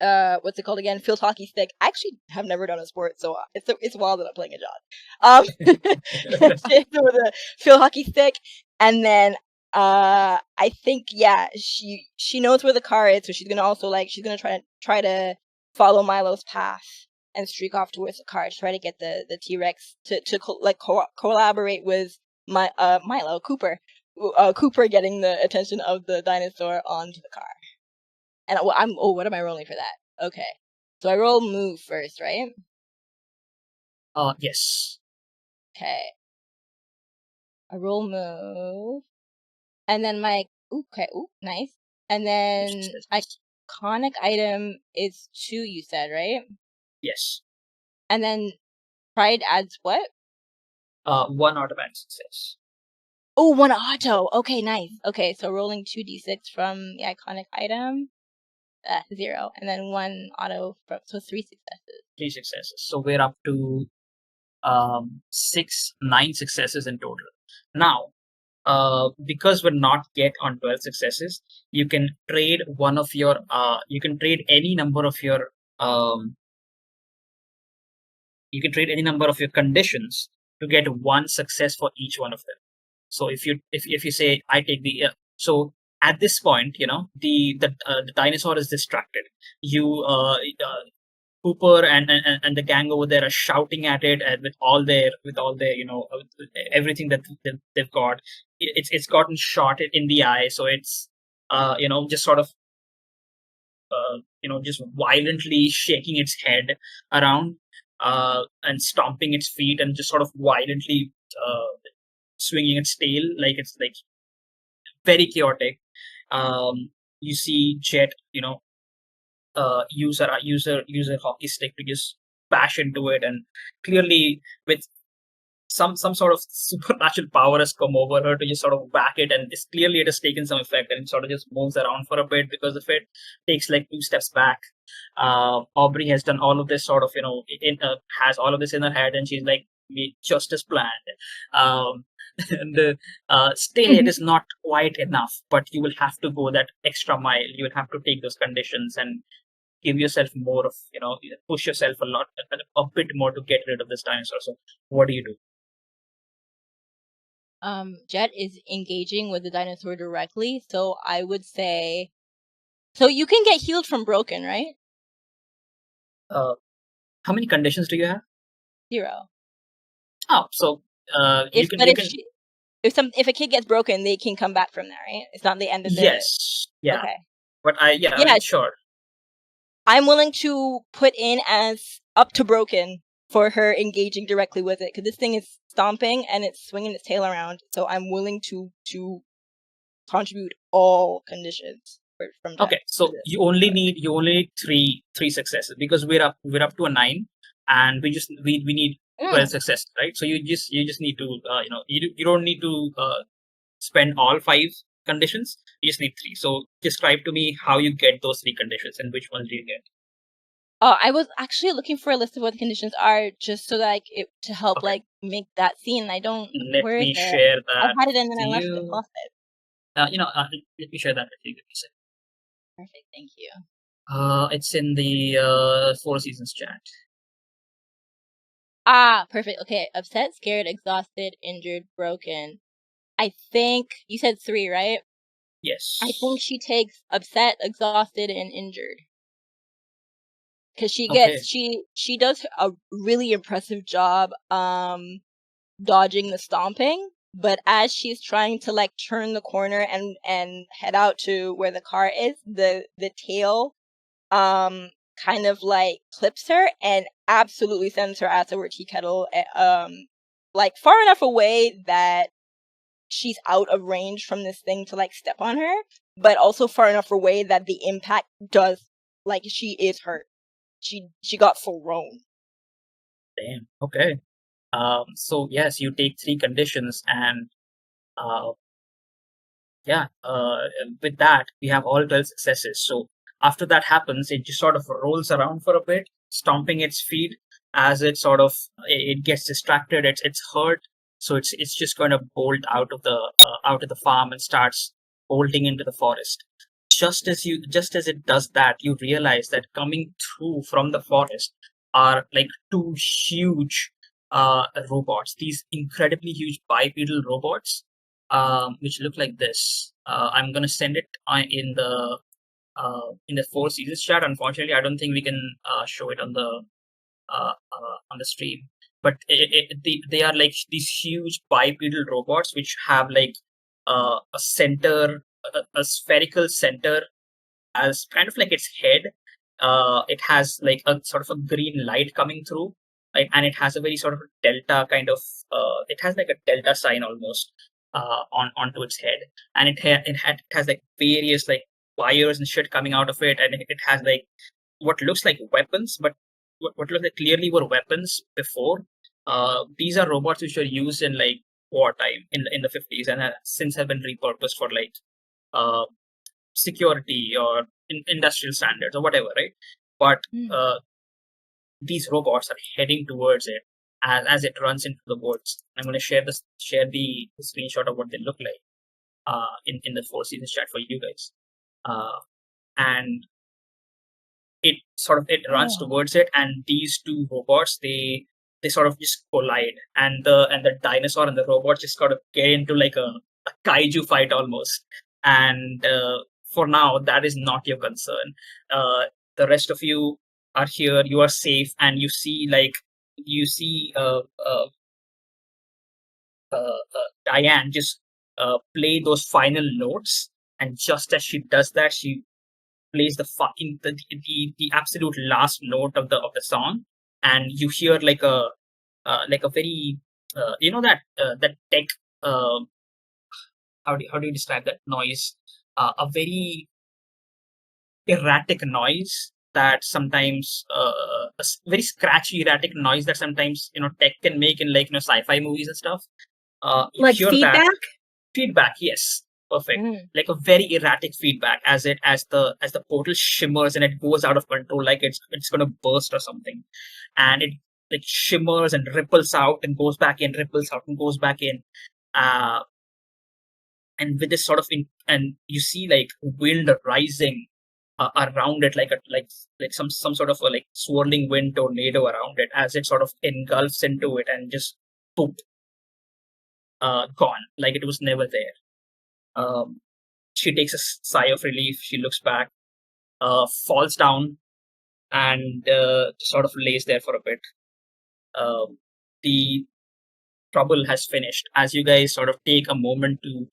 What's it called again? Field hockey stick. I actually have never done a sport, so it's wild that I'm playing a job. With a field hockey stick, and then I think she knows where the car is, so she's gonna also she's gonna try to follow Milo's path and streak off towards the car to try to get the T-Rex to collaborate with Milo Cooper Cooper getting the attention of the dinosaur onto the car. And what am I rolling for that? Okay. So I roll move first, right? Yes. Okay. I roll move. And then my nice. And then iconic item is 2, you said, right? Yes. And then pride adds what? 1 automatic success. Oh, 1 auto. Okay, nice. Okay, so rolling 2d6 from the iconic item. 0. And then 1 auto from, so 3 successes. 3 successes. So we're up to 9 successes in total. Now, because we're not yet on 12 successes, you can trade one of your you can trade any number of your conditions to get 1 success for each one of them. So if you say I take the so at this point, the dinosaur is distracted. You Cooper and the gang over there are shouting at it, and with all their everything that they've got. It's gotten shot in the eye, so it's just sort of just violently shaking its head around and stomping its feet and just sort of violently swinging its tail, like it's like very chaotic. You see Jet, use a hockey stick to just bash into it, and clearly with some sort of supernatural power has come over her to just sort of whack it, and it's clearly it has taken some effect, and it sort of just moves around for a bit because of it. Takes like 2 steps back. Aubrey has done all of this sort of has all of this in her head, and she's like, we just as planned. And still it is not quite enough, but you will have to go that extra mile. You will have to take those conditions and give yourself more of push yourself a bit more to get rid of this dinosaur. So what do you do? Jet is engaging with the dinosaur directly, so I would say, so you can get healed from broken, right? How many conditions do you have? 0. Oh, so if a kid gets broken, they can come back from that, right? It's not the end of the. Yes. Yeah. Okay. But I mean, sure. I'm willing to put in as up to broken for her engaging directly with it, because this thing is stomping and it's swinging its tail around. So I'm willing to contribute all conditions from Jet. Okay, so you only need 3 successes, because we're up to a 9, and we need 12 successes, right? So you just need to you don't need to spend all 5 conditions. You just need 3. So describe to me how you get those 3 conditions and which ones do you get. I was actually looking for a list of what the conditions are, just so that to help make that scene. I don't. Let me share that. I had it and then I left it, lost it. Let me share that with you. Perfect, thank you. It's in the 4 Seasons chat. Perfect. Okay, upset, scared, exhausted, injured, broken. I think you said 3, right? Yes. I think she takes upset, exhausted, and injured. Because she does a really impressive job dodging the stomping, but as she's trying to turn the corner and head out to where the car is, the tail kind of clips her and absolutely sends her ass over tea kettle, far enough away that she's out of range from this thing to step on her, but also far enough away that the impact does she is hurt. She got thrown. Damn. Okay. So yes, you take 3 conditions, and with that we have all 12 successes. So after that happens, it just sort of rolls around for a bit, stomping its feet as it sort of it gets distracted. It's hurt, so it's just going to bolt out of the farm and starts bolting into the forest. Just as it does that, you realize that coming through from the forest are 2 huge robots. These incredibly huge bipedal robots, which look like this. I'm gonna send it in the 4 Seasons chat. Unfortunately, I don't think we can show it on the stream. But they are these huge bipedal robots which have a center, a spherical center as kind of like its head. It has like a sort of a green light coming through, like, and it has a very sort of delta kind of. It has like a delta sign almost onto its head, and it has like various like wires and shit coming out of it, and it has like what looks like weapons, but what looks like clearly were weapons before. These are robots which were used in like wartime in the 50s, and since have been repurposed for like uh, security or industrial standards or whatever, right? But these robots are heading towards it as it runs into the woods. I'm going to share the screenshot of what they look like in the Four Seasons chat for you guys. And it runs towards it, and these two robots they sort of just collide, and the dinosaur and the robot just sort of get into like a kaiju fight almost. And for now, that is not your concern. The rest of you are here, you are safe, and you see Diane just play those final notes, and just as she does that, she plays the absolute last note of the song, and you hear like a very that tech how do you describe that noise, a very erratic noise that sometimes very scratchy erratic noise that sometimes tech can make in like sci-fi movies and stuff. You Like hear feedback? that feedback, yes, perfect. Like a very erratic feedback as the portal shimmers and it goes out of control, like it's gonna burst or something, and it like shimmers and ripples out and goes back in, ripples out and goes back in, and with this sort of and you see like wind rising around it, like some sort of a like swirling wind tornado around it as it sort of engulfs into it and just poof, gone, like it was never there. She takes a sigh of relief. She looks back, falls down, and sort of lays there for a bit. The trouble has finished. As you guys sort of take a moment to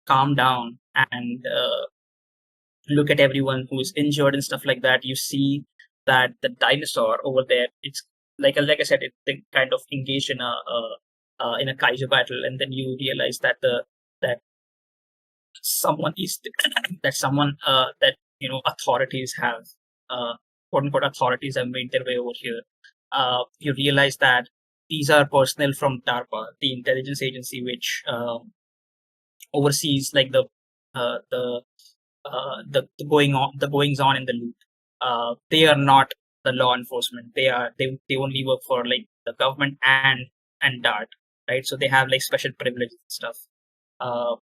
calm down and look at everyone who's injured and stuff like that, you see that the dinosaur over there, it's like I said, they kind of engage in a kaiju battle, and then you realize that that someone is that authorities have quote unquote authorities have made their way over here. You realize that these are personnel from DARPA, the intelligence agency which oversees like the goings on in the loop. They are not the law enforcement. They only work for like the government and DART, right? So they have like special privileges and stuff.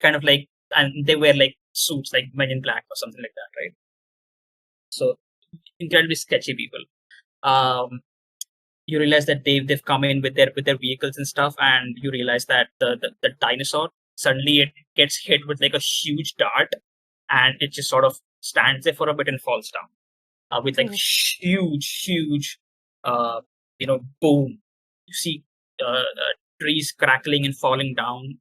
Kind of like, and they wear like suits like Men in Black or something like that, right? So incredibly sketchy people. You realize that they've come in with their vehicles and stuff, and you realize that the dinosaur suddenly it gets hit with like a huge dart, and it just sort of stands there for a bit and falls down with like huge boom. You see trees crackling and falling down.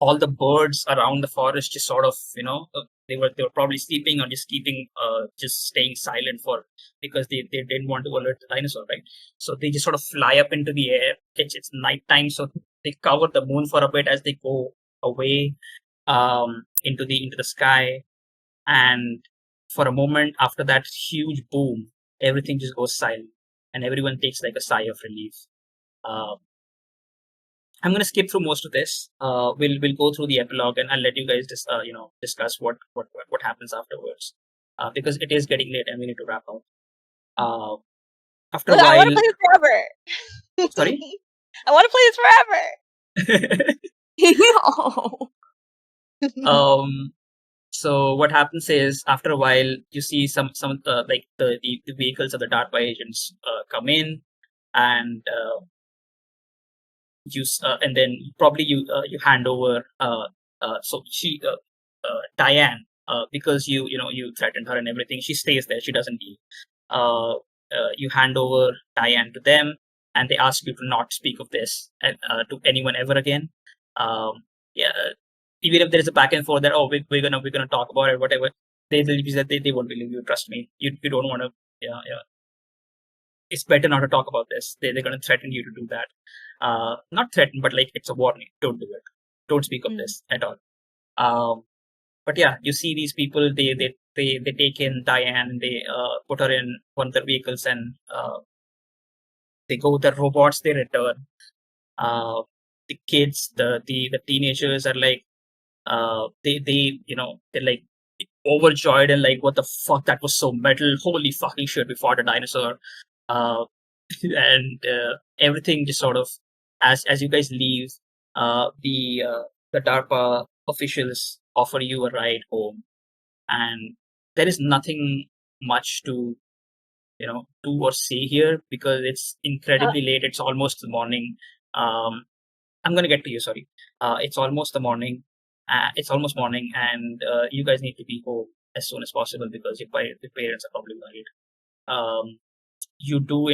All the birds around the forest just sort of they were probably sleeping or just keeping just staying silent for because they didn't want to alert the dinosaur, right? So they just sort of fly up into the air. It's nighttime, so they cover the moon for a bit as they go away into the sky, and for a moment after that huge boom, everything just goes silent, and everyone takes like a sigh of relief. I'm going to skip through most of this. We'll go through the epilogue, and I'll let you guys discuss what happens afterwards, because it is getting late and we need to wrap up. After a while, I want to play this forever. Sorry, I want to play this forever. So what happens is after a while, you see some like the vehicles of the DARPA agents come in, and and then probably you hand over so she Diane, because you threatened her and everything, she stays there, she doesn't leave. You hand over Diane to them, and they ask you to not speak of this to anyone ever again. Yeah, even if there is a back and forth that we're gonna talk about it, whatever, they believe that they won't believe you. Trust me, you don't want to. Yeah, yeah. It's better not to talk about this. They're gonna threaten you to do that. Not threaten, but like it's a warning. Don't do it. Don't speak of this at all. But yeah, you see these people. They take in Diane. They put her in one of their vehicles, and they go with the robots. They return. The kids, the teenagers are like, they're like overjoyed and like, what the fuck, that was so metal, holy fucking shit, we fought a dinosaur. And everything just sort of, as you guys leave, the DARPA officials offer you a ride home, and there is nothing much to do or say here because it's incredibly late. It's almost the morning. I'm gonna get to you. Sorry, it's almost the morning. It's almost morning, and you guys need to be home as soon as possible because your parents are probably worried. You do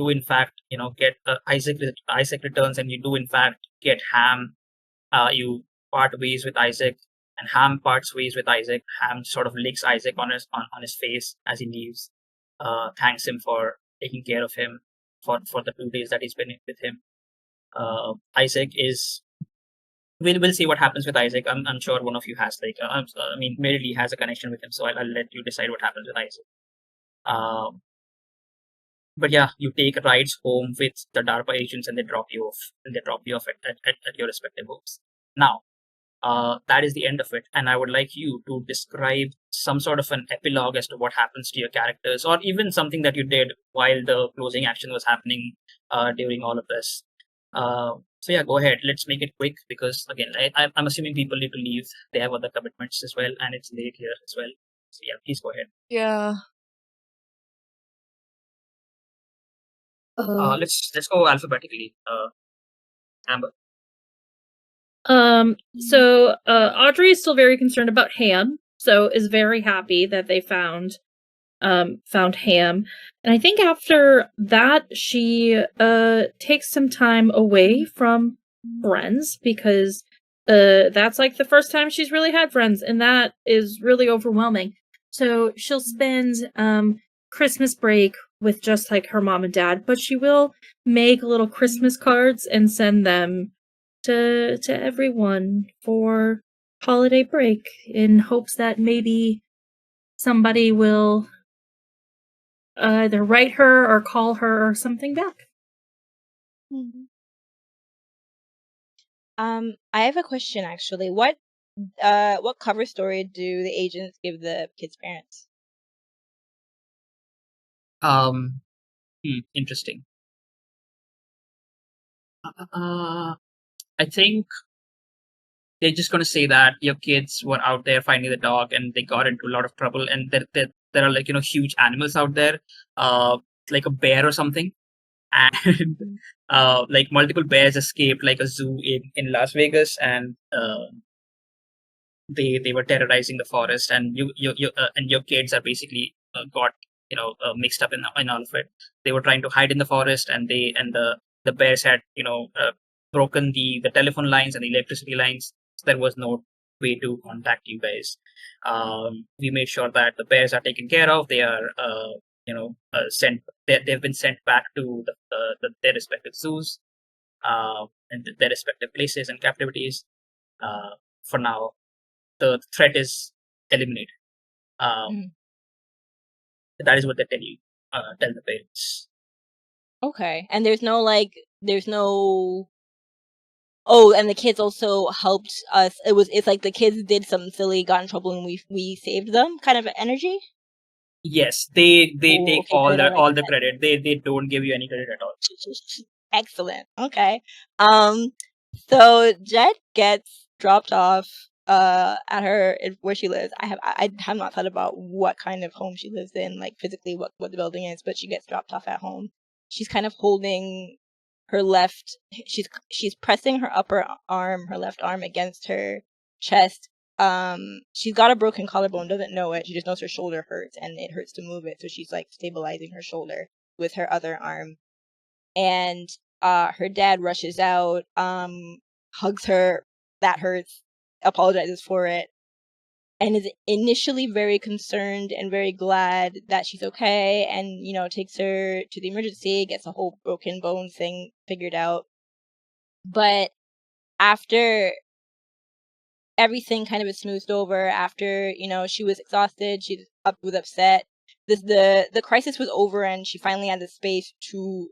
in fact get Isaac returns, and you do in fact get Ham. You part ways with Isaac, and Ham parts ways with Isaac. Ham sort of licks Isaac on his face as he leaves. Thanks him for taking care of him for the 2 days that he's been with him. Isaac is. We'll see what happens with Isaac. I'm sure one of you has I mean, Mary Lee has a connection with him, so I'll let you decide what happens with Isaac. But yeah, you take rides home with the DARPA agents, and they drop you off. At your respective homes. Now, that is the end of it, and I would like you to describe some sort of an epilogue as to what happens to your characters, or even something that you did while the closing action was happening during all of this. So yeah, go ahead. Let's make it quick because again, I'm assuming people need to leave. They have other commitments as well, and it's late here as well. So yeah, please go ahead. Yeah. Let's go alphabetically. Amber. So Audrey is still very concerned about Ham, so is very happy that they found Ham. And I think after that she takes some time away from friends because that's like the first time she's really had friends, and that is really overwhelming. So she'll spend Christmas break with just like her mom and dad, but she will make little Christmas cards and send them to everyone for holiday break in hopes that maybe somebody will either write her or call her or something back. I have a question actually. What cover story do the agents give the kids' parents? Interesting. I think they're just going to say that your kids were out there finding the dog and they got into a lot of trouble, and there are like huge animals out there, like a bear or something, and like multiple bears escaped like a zoo in Las Vegas, and they were terrorizing the forest, and you and your kids are basically got mixed up in all of it. They were trying to hide in the forest, and the bears had broken the telephone lines and the electricity lines. So there was no way to contact you guys. We made sure that the bears are taken care of. They are sent. They've been sent back to their respective zoos and their respective places and captivities. For now, the threat is eliminated. That is what they tell you. Tell the parents. Okay, and there's no. Oh, and the kids also helped us. It's like the kids did something silly, got in trouble, and we saved them. Kind of energy. Yes, they take okay, good, all the credit. They don't give you any credit at all. Excellent. Okay. So Jet gets dropped off at where she lives. I have not thought about what kind of home she lives in, like physically what the building is, but she gets dropped off at home. She's kind of holding her she's pressing her her left arm against her chest. She's got a broken collarbone, doesn't know it. She just knows her shoulder hurts and it hurts to move it, so she's like stabilizing her shoulder with her other arm. and her dad rushes out, hugs her, that hurts, apologizes for it, and is initially very concerned and very glad that she's okay, and takes her to the emergency, gets a whole broken bone thing figured out. But after everything kind of is smoothed over, after she was exhausted, she was upset, the crisis was over, and she finally had the space to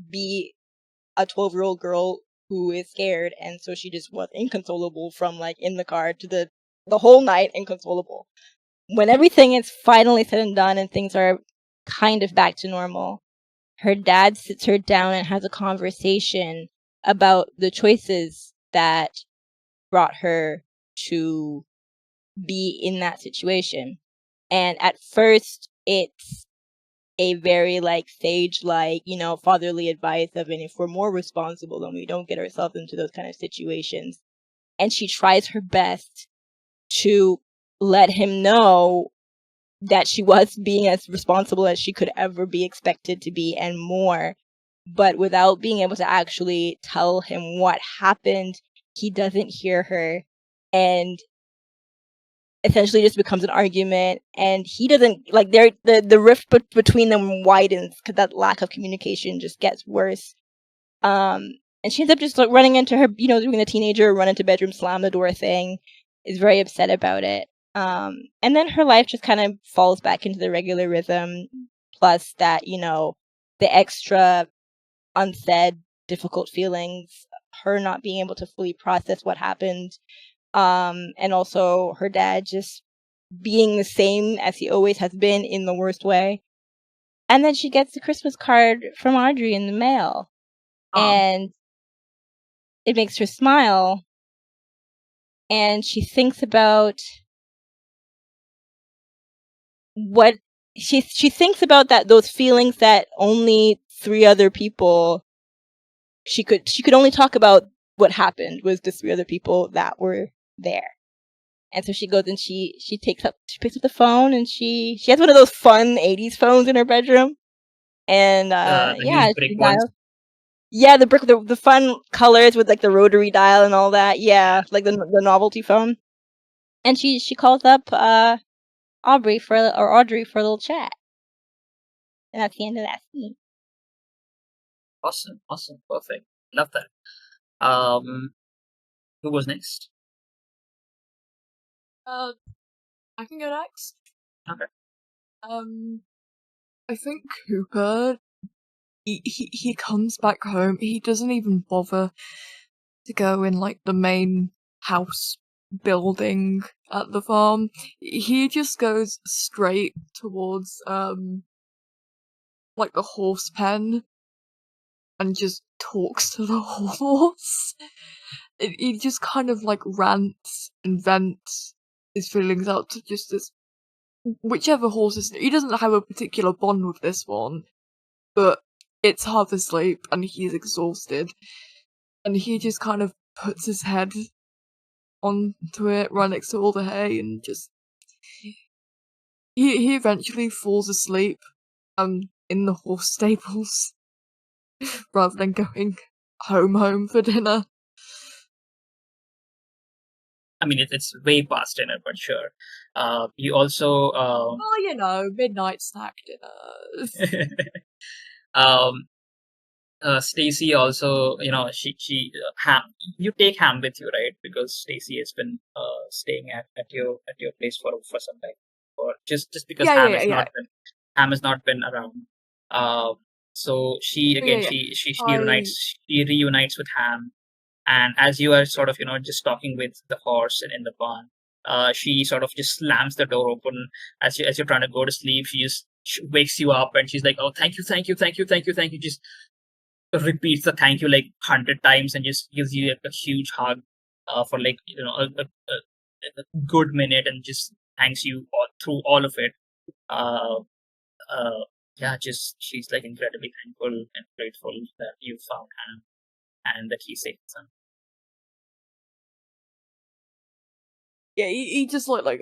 be a 12-year-old girl who is scared, and so she just was inconsolable from like in the car to the whole night, inconsolable. When everything is finally said and done and things are kind of back to normal, her dad sits her down and has a conversation about the choices that brought her to be in that situation. And at first, it's a very like sage like fatherly advice of, and if we're more responsible, then we don't get ourselves into those kind of situations. And she tries her best to let him know that she was being as responsible as she could ever be expected to be, and more, but without being able to actually tell him what happened. He doesn't hear her, and essentially just becomes an argument, and he doesn't like the rift between them widens because that lack of communication just gets worse. And she ends up just like running into her, doing the teenager run into bedroom, slam the door thing, is very upset about it. And then her life just kind of falls back into the regular rhythm, plus that, the extra unsaid difficult feelings, her not being able to fully process what happened, and also her dad just being the same as he always has been in the worst way. And then she gets a Christmas card from Audrey in the mail, and it makes her smile, and she thinks about what she thinks about those feelings that only 3 other people she could only talk about. What happened was the 3 other people that were there. And so she goes and she picks up the phone, and she has one of those fun 80s phones in her bedroom. And The yeah, huge brick she ones. dials. Yeah, the fun colors with like the rotary dial and all that. Yeah, like the novelty phone. And she calls up Audrey for a little chat. And that's the end of that scene. Awesome, perfect. Love that. Who was next? I can go next. Okay. I think Cooper, he comes back home, he doesn't even bother to go in like the main house building at the farm. He just goes straight towards like the horse pen and just talks to the horse. He just kind of like rants and vents his feelings out to just this whichever horse is. He doesn't have a particular bond with this one, but it's half asleep and he's exhausted, and he just kind of puts his head onto it right next to all the hay, and just he eventually falls asleep in the horse stables rather than going home for dinner. I mean, it's way past dinner, but sure. You also Well, midnight snack dinners. Stacy also, she Ham. You take Ham with you, right? Because Stacy has been staying at your place for some time, or just because Ham has not been around. So she again she reunites with Ham, and as you are sort of just talking with the horse and in the barn, she sort of just slams the door open as you're trying to go to sleep. She just wakes you up, and she's like, "Oh, thank you, just repeats the thank you like 100 times, and just gives you like a huge hug for like a good minute, and just thanks you through all of it. uh, yeah, just she's like incredibly thankful and grateful that you found him and that he's safe and sound. Yeah, he just like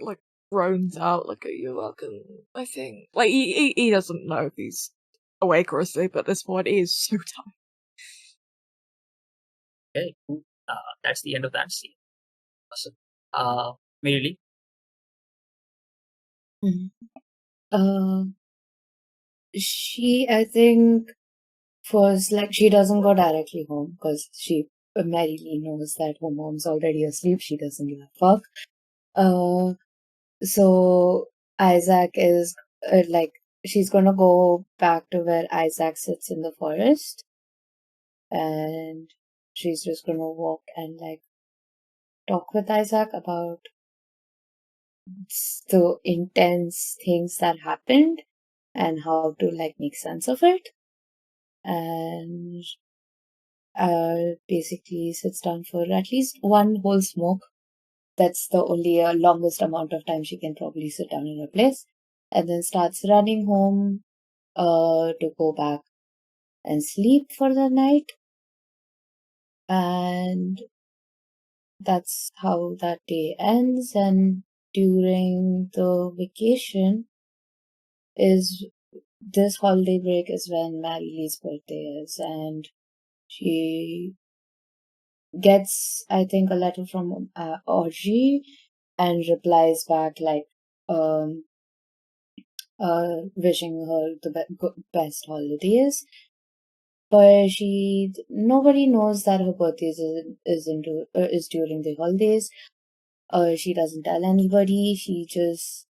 groans out like, "You're welcome." I think like he doesn't know if he's awake or asleep at this point. He is so tired. Okay, cool. That's the end of that scene. Awesome. Merely, She, I think, first, like, she doesn't go directly home because Mary Lee knows that her mom's already asleep. She doesn't give a fuck. So Isaac is like, she's gonna go back to where Isaac sits in the forest, and she's just gonna walk and like talk with Isaac about the intense things that happened and how to like make sense of it. And basically sits down for at least one whole smoke. That's the only longest amount of time she can probably sit down in a place. And then starts running home to go back and sleep for the night. And that's how that day ends. And during the vacation is this holiday break is when Mary Lee's birthday is, and she gets, I think, a letter from Audrey and replies back like wishing her the best holidays. But nobody knows that her birthday is during the holidays. She doesn't tell anybody. She just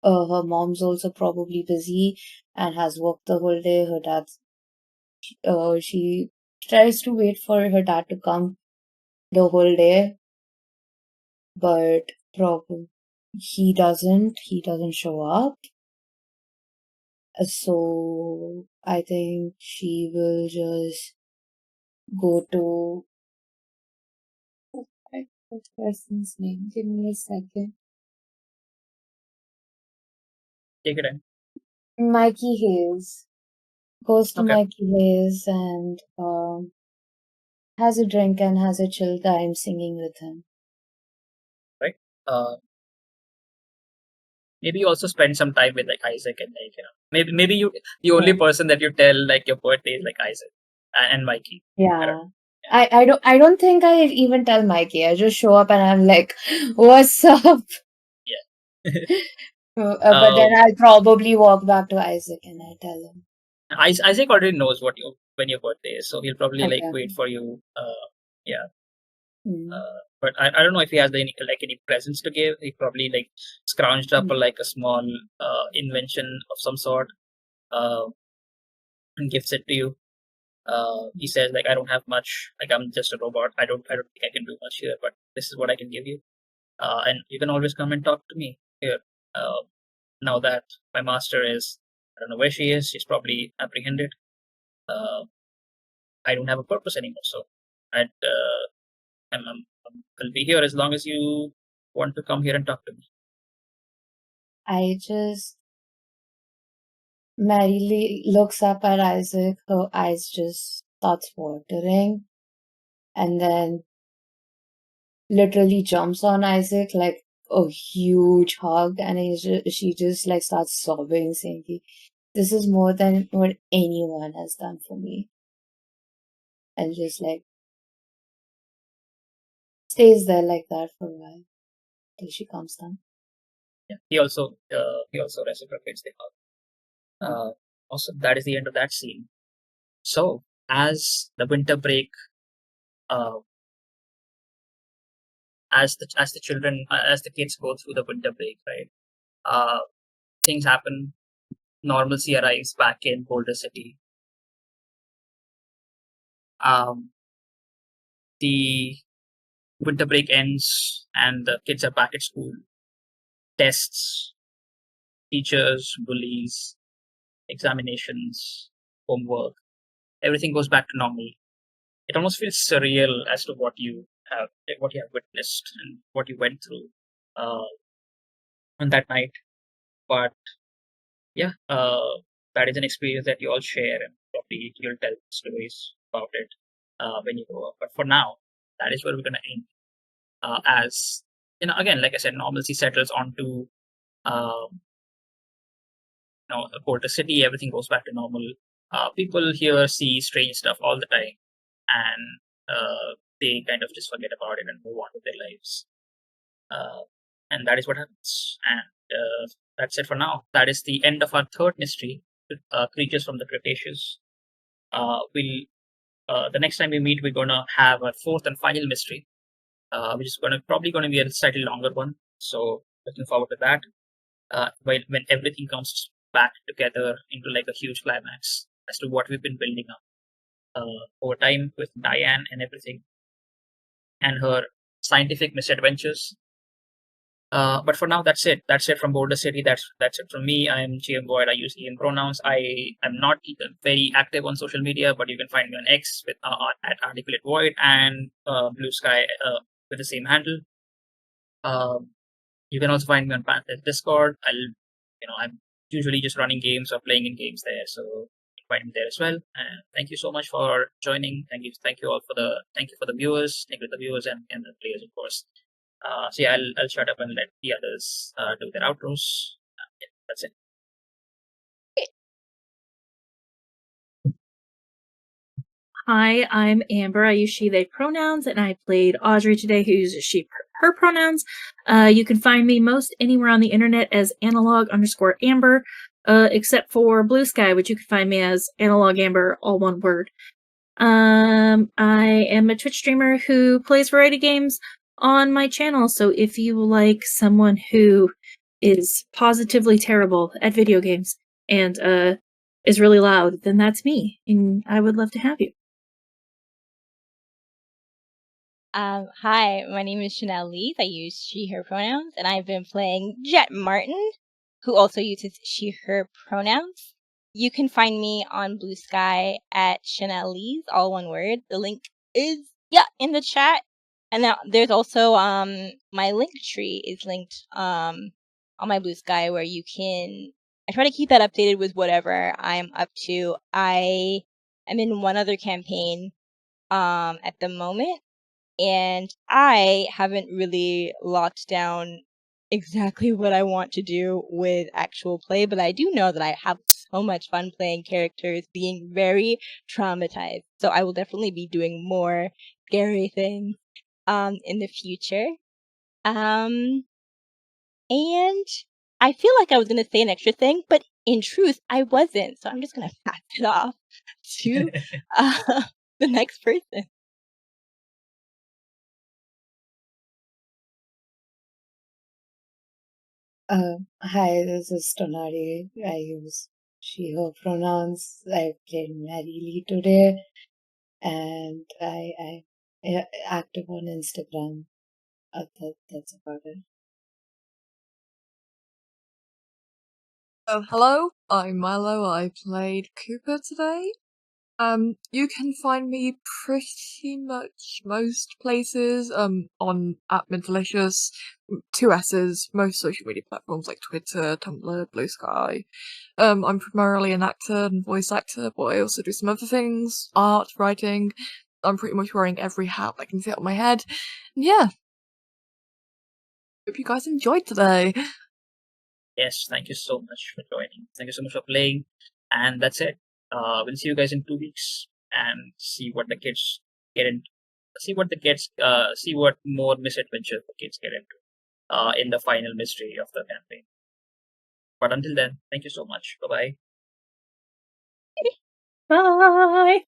her mom's also probably busy and has worked the whole day. Her dad's she tries to wait for her dad to come the whole day, but probably he doesn't show up. So I think she will just go to what person's name? Give me a second. take it in. Mikey Hayes. Goes to Okay. Mikey Hayes and has a drink and has a chill time singing with him. Right. Maybe you also spend some time with like Isaac and like maybe you the only person that you tell like your birthday is like Isaac and Mikey. Yeah. I don't think I even tell Mikey. I just show up and I'm like, "What's up?" Yeah. But then I'll probably walk back to Isaac and I tell him. Isaac already knows when your birthday is, so he'll probably like Okay. wait for you. Yeah. Hmm. But I don't know if he has any presents to give. He probably like scrounged up like a small invention of some sort and gives it to you. He says like, I don't have much. Like, I'm just a robot. I don't think I can do much here, but this is what I can give you. And you can always come and talk to me here. Now that my master is, I don't know where she is. She's probably apprehended. I don't have a purpose anymore, so I'll be here as long as you want to come here and talk to me. Mary Lee looks up at Isaac, her eyes just starts watering, and then literally jumps on Isaac like a huge hug, and she just like starts sobbing, saying, "This is more than what anyone has done for me," and just like stays there like that for a while till she comes down. Yeah. He also reciprocates the hug. Also, that is the end of that scene. So, as the winter break, as the kids go through the winter break, right? Things happen. Normalcy arrives back in Boulder City. The winter break ends, and the kids are back at school. Tests, teachers, bullies, examinations, homework, everything goes back to normal. It almost feels surreal as to what you have witnessed and what you went through on that night. But yeah, that is an experience that you all share, and probably you'll tell stories about it when you grow up. But for now, that is where we're going to end. As again, like I said, normalcy settles onto Boulder City. Everything goes back to normal. people here see strange stuff all the time, and they kind of just forget about it and move on with their lives. And that is what happens. And that's it for now. That is the end of our third mystery, creatures from the Cretaceous. The next time we meet, we're gonna have our fourth and final mystery, which is probably gonna be a slightly longer one. So looking forward to that. When everything comes back together into like a huge climax as to what we've been building up over time with Diane and everything, and her scientific misadventures. But for now, that's it. That's it from Boulder City. That's it from me. I'm GM Boyd. I use he/him pronouns. I am not very active on social media, but you can find me on X with at Articulate Void, and Blue Sky with the same handle. You can also find me on Pantsless Discord. I'm usually just running games or playing in games there, so you can find me there as well. And thank you so much for joining. Thank you all for the viewers. Thank you to the viewers and the players, of course. So yeah, I'll shut up and let the others do their outros. Yeah, that's it. Hi, I'm Amber. I use she, they pronouns, and I played Audrey today, who uses she, her pronouns. You can find me most anywhere on the internet as analog_Amber, except for Blue Sky, which you can find me as analog_Amber, all one word. I am a Twitch streamer who plays variety games on my channel, so if you like someone who is positively terrible at video games and is really loud, then that's me, and I would love to have you. Hi, my name is Chanel Lees. I use she, her pronouns, and I've been playing Jet Martin, who also uses she, her pronouns. You can find me on Blue Sky at Chanel Lees, all one word. The link is, in the chat. And now there's also, my link tree is linked, on my Blue Sky, where you can, I try to keep that updated with whatever I'm up to. I am in one other campaign, at the moment, and I haven't really locked down exactly what I want to do with actual play, but I do know that I have so much fun playing characters being very traumatized. So I will definitely be doing more scary things in the future. And I feel like I was gonna say an extra thing, but in truth I wasn't. So I'm just gonna pass it off to the next person. Hi, this is Tonari. I use she, her pronouns. I played Mary Lee today, and I active on Instagram. That's about it. Hello, I'm Milo. I played Cooper today. You can find me pretty much most places, on @Mintalicious, 2 S's, most social media platforms like Twitter, Tumblr, Blue Sky. I'm primarily an actor and voice actor, but I also do some other things, art, writing. I'm pretty much wearing every hat I can fit on my head. And yeah. Hope you guys enjoyed today. Yes, thank you so much for joining. Thank you so much for playing. And that's it. We'll see you guys in 2 weeks and see what the kids get into. See what more misadventure the kids get into in the final mystery of the campaign. But until then, thank you so much. Bye-bye. Bye!